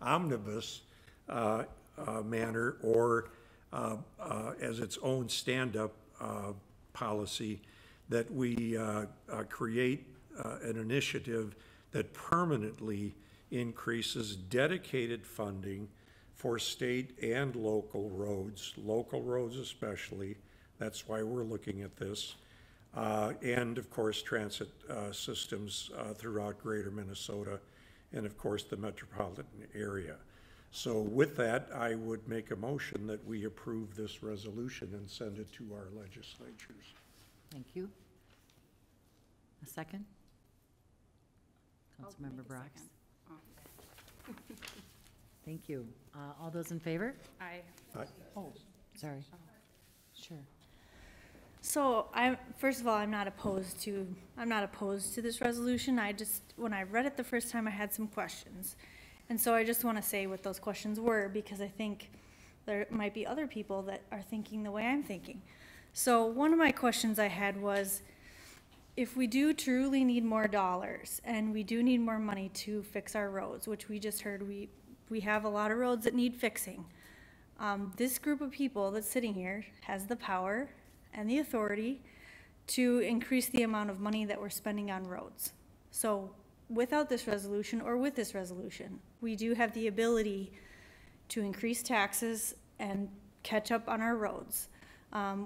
omnibus manner or as its own stand-up policy, that we create an initiative that permanently increases dedicated funding for state and local roads especially. That's why we're looking at this. And of course, transit systems throughout greater Minnesota and of course the metropolitan area. So with that, I would make a motion that we approve this resolution and send it to our legislatures. Thank you. A second? Councilmember Brox. Thank you. All those in favor? Aye. Aye. Oh, sorry. Sure. So first of all, I'm not opposed to this resolution. When I read it the first time, I had some questions. And so I just want to say what those questions were, because I think there might be other people that are thinking the way I'm thinking. So one of my questions I had was, if we do truly need more dollars and we do need more money to fix our roads, which we just heard we have a lot of roads that need fixing. This group of people that's sitting here has the power and the authority to increase the amount of money that we're spending on roads. So without this resolution or with this resolution, we do have the ability to increase taxes and catch up on our roads.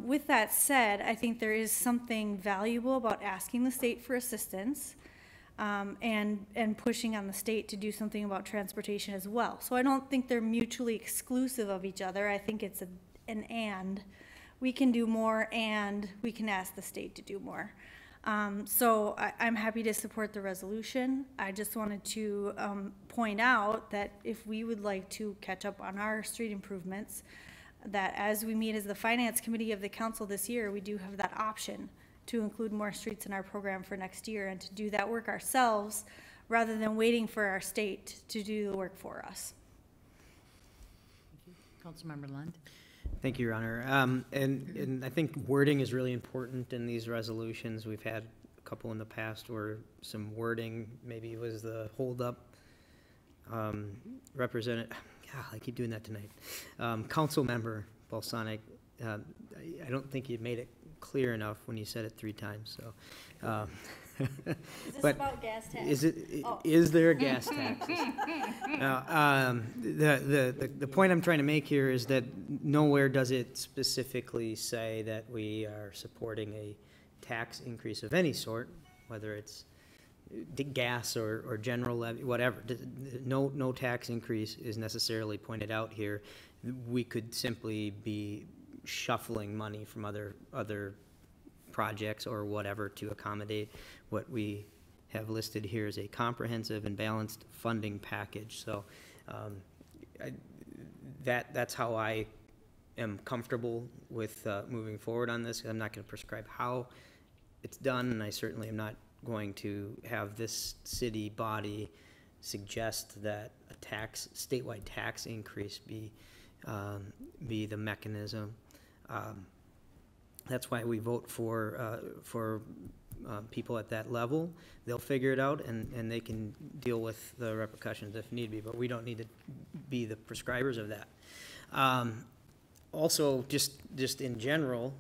With that said, I think there is something valuable about asking the state for assistance and pushing on the state to do something about transportation as well. So I don't think they're mutually exclusive of each other. I think it's an and. We can do more and we can ask the state to do more. So I'm happy to support the resolution. I just wanted to point out that if we would like to catch up on our street improvements, that as we meet as the finance committee of the council this year, we do have that option to include more streets in our program for next year and to do that work ourselves rather than waiting for our state to do the work for us. Councilmember Lund. Thank you, Your Honor. And I think wording is really important in these resolutions. We've had a couple in the past where some wording maybe was the holdup. I keep doing that tonight. Council Member Balsonic, I don't think you made it clear enough when you said it 3 times. So, Is this about gas tax? Is there a gas tax? Now, the point I'm trying to make here is that nowhere does it specifically say that we are supporting a tax increase of any sort, whether it's gas or general levy, whatever. No tax increase is necessarily pointed out here. We could simply be shuffling money from other projects or whatever to accommodate what we have listed here as a comprehensive and balanced funding package. So that's how I am comfortable with moving forward on this. I'm not going to prescribe how it's done, and I certainly am not going to have this city body suggest that a statewide tax increase be the mechanism. That's why we vote for people at that level. They'll figure it out, and they can deal with the repercussions if need be, but we don't need to be the prescribers of that. Also, just in general,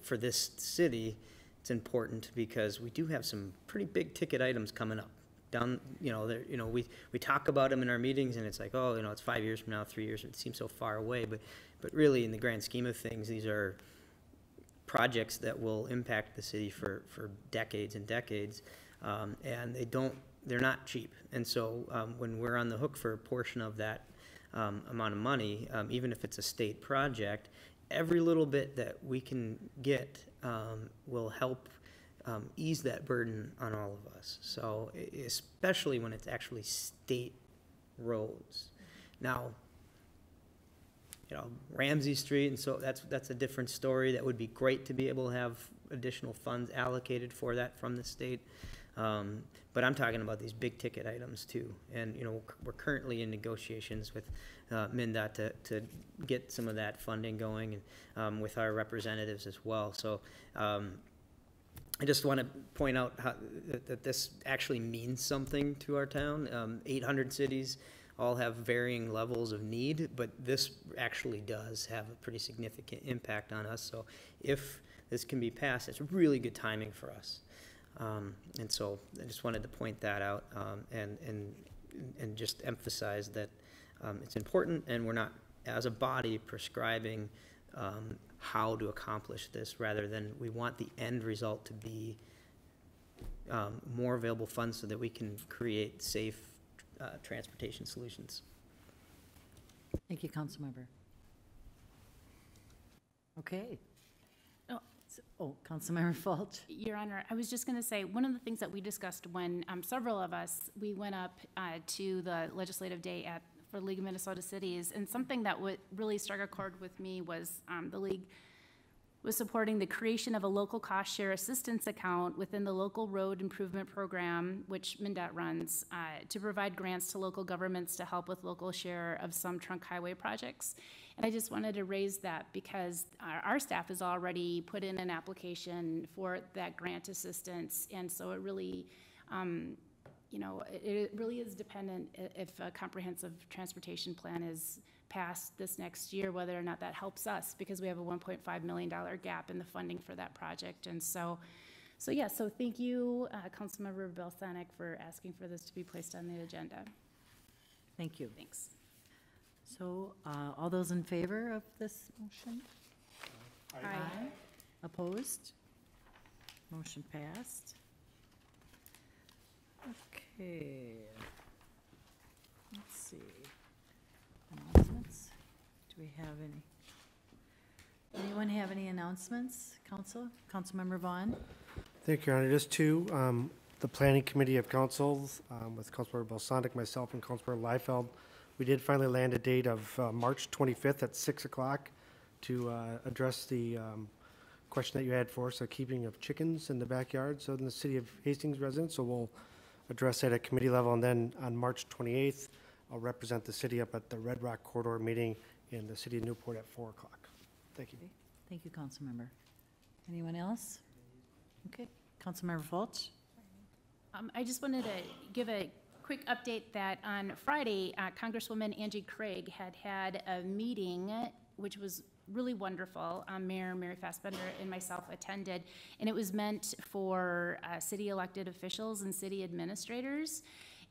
for this city, it's important because we do have some pretty big ticket items coming up. Down, we talk about them in our meetings, and it's like, oh, it's 5 years from now, 3 years, it seems so far away, but really, in the grand scheme of things, these are projects that will impact the city for decades and decades, and they're not cheap. And so when we're on the hook for a portion of that amount of money, even if it's a state project, every little bit that we can get will help ease that burden on all of us. So especially when it's actually state roads. Now, Ramsey Street, and so that's a different story. That would be great to be able to have additional funds allocated for that from the state. But I'm talking about these big ticket items too. And, we're currently in negotiations with MnDOT to get some of that funding going, and with our representatives as well. So I just want to point out that this actually means something to our town. 800 cities all have varying levels of need, but this actually does have a pretty significant impact on us. So if this can be passed, it's really good timing for us. And so I just wanted to point that out, and just emphasize that it's important, and we're not, as a body, prescribing how to accomplish this, rather than we want the end result to be more available funds so that we can create safe transportation solutions. Thank you, Councilmember. Okay. Councilmember Fulch. Your Honor, I was just going to say, one of the things that we discussed when several of us, we went up to the legislative day for the League of Minnesota Cities, and something that really struck a chord with me was the League was supporting the creation of a local cost share assistance account within the local road improvement program, which MnDOT runs, to provide grants to local governments to help with local share of some trunk highway projects. And I just wanted to raise that because our staff has already put in an application for that grant assistance, and so it really, it really is dependent if a comprehensive transportation plan is passed this next year, whether or not that helps us, because we have a $1.5 million gap in the funding for that project. And so thank you, Councilmember Belsanek, for asking for this to be placed on the agenda. Thank you. Thanks. So, all those in favor of this motion? Aye. Opposed? Motion passed. Okay. Let's see. Announcements? Do we have any? Anyone have any announcements? Councilmember Vaughn? Thank you, Your Honor. Just two, the Planning Committee of Councils, with Councilmember Belsanek, myself, and Councilmember Liefeld, we did finally land a date of March 25th at 6 o'clock to address the question that you had for us, the keeping of chickens in the backyard, so in the city of Hastings residents. So we'll address that at committee level, and then on March 28th, I'll represent the city up at the Red Rock Corridor meeting in the city of Newport at 4 o'clock. Thank you. Okay. Thank you, Councilmember. Anyone else? Okay. Councilmember Fulch? I just wanted to give a quick update that on Friday, Congresswoman Angie Craig had a meeting, which was really wonderful. Mayor Mary Fassbender and myself attended, and it was meant for city elected officials and city administrators.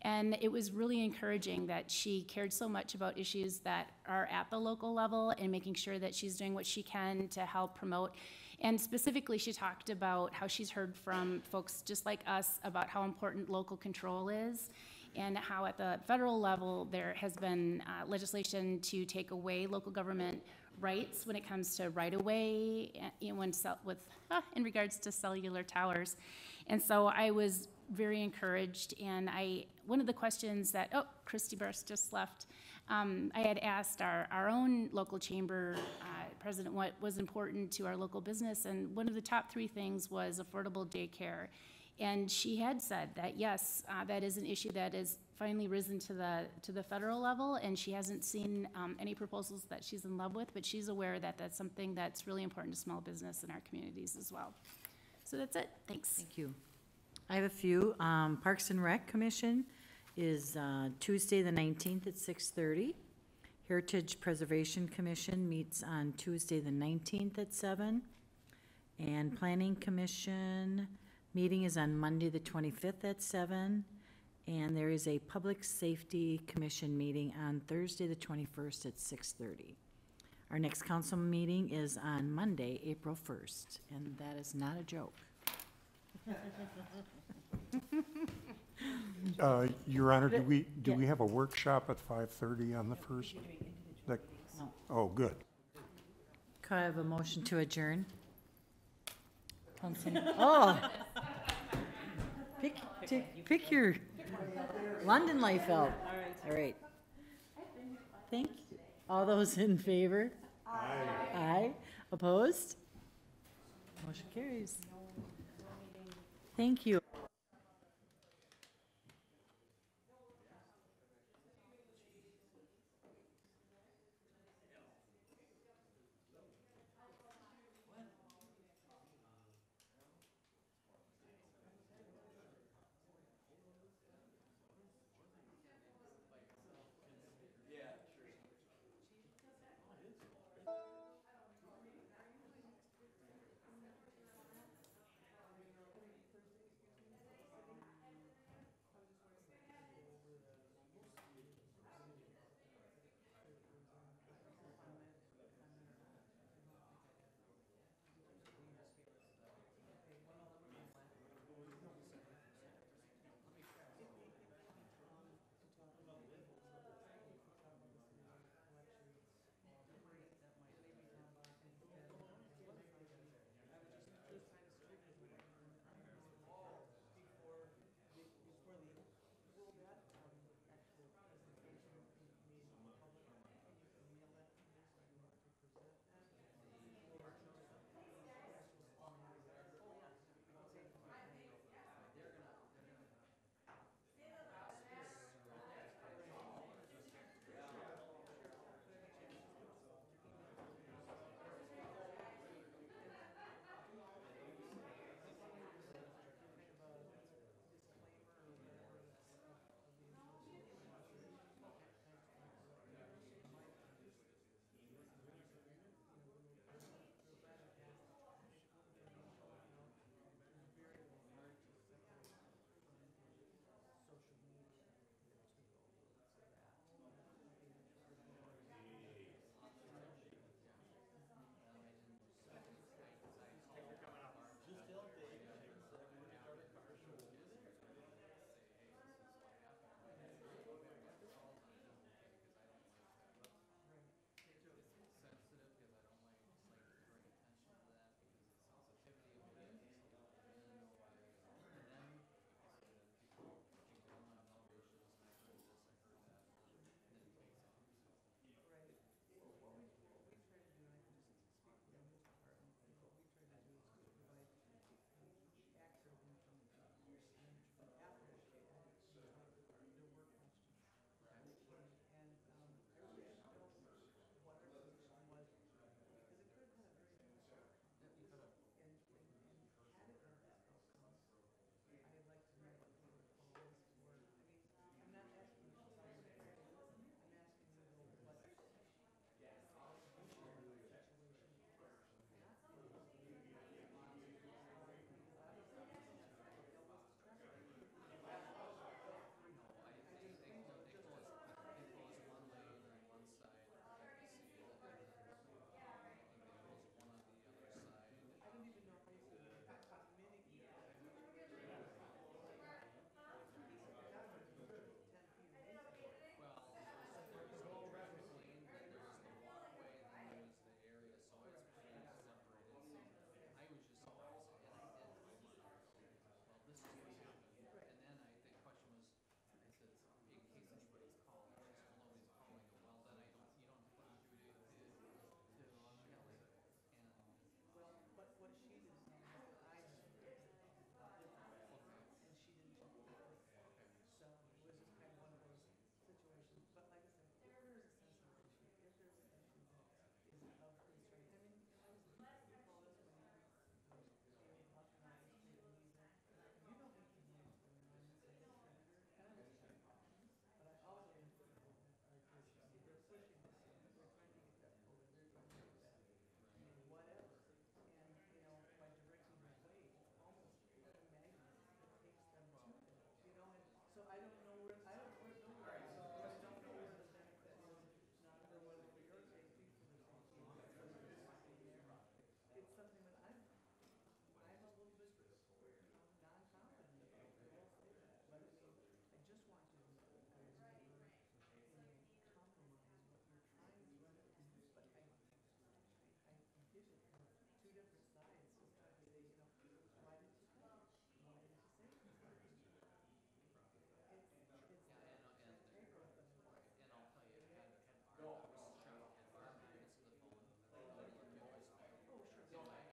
And it was really encouraging that she cared so much about issues that are at the local level and making sure that she's doing what she can to help promote. And specifically, she talked about how she's heard from folks just like us about how important local control is, and how at the federal level there has been legislation to take away local government rights when it comes to right-of-way in regards to cellular towers. And so I was very encouraged, and one of the questions that, Christy Burst just left, I had asked our own local chamber president what was important to our local business, and one of the top 3 things was affordable daycare. And she had said that, yes, that is an issue that is finally risen to the federal level, and she hasn't seen any proposals that she's in love with, but she's aware that that's something that's really important to small business in our communities as well. So that's it. Thanks. Thank you. I have a few. Parks and Rec Commission is Tuesday the 19th at 6:30. Heritage Preservation Commission meets on Tuesday the 19th at 7. And Planning Commission meeting is on Monday, the 25th at 7. And there is a Public Safety Commission meeting on Thursday, the 21st at 6:30. Our next council meeting is on Monday, April 1st, and that is not a joke. Your Honor, do we have a workshop at 5:30 on the first? That- No. Oh, good. Could I have a motion to adjourn? Oh. Pick your London life out. All right. Thank you. All those in favor? Aye. Aye. Opposed? Motion carries. Thank you.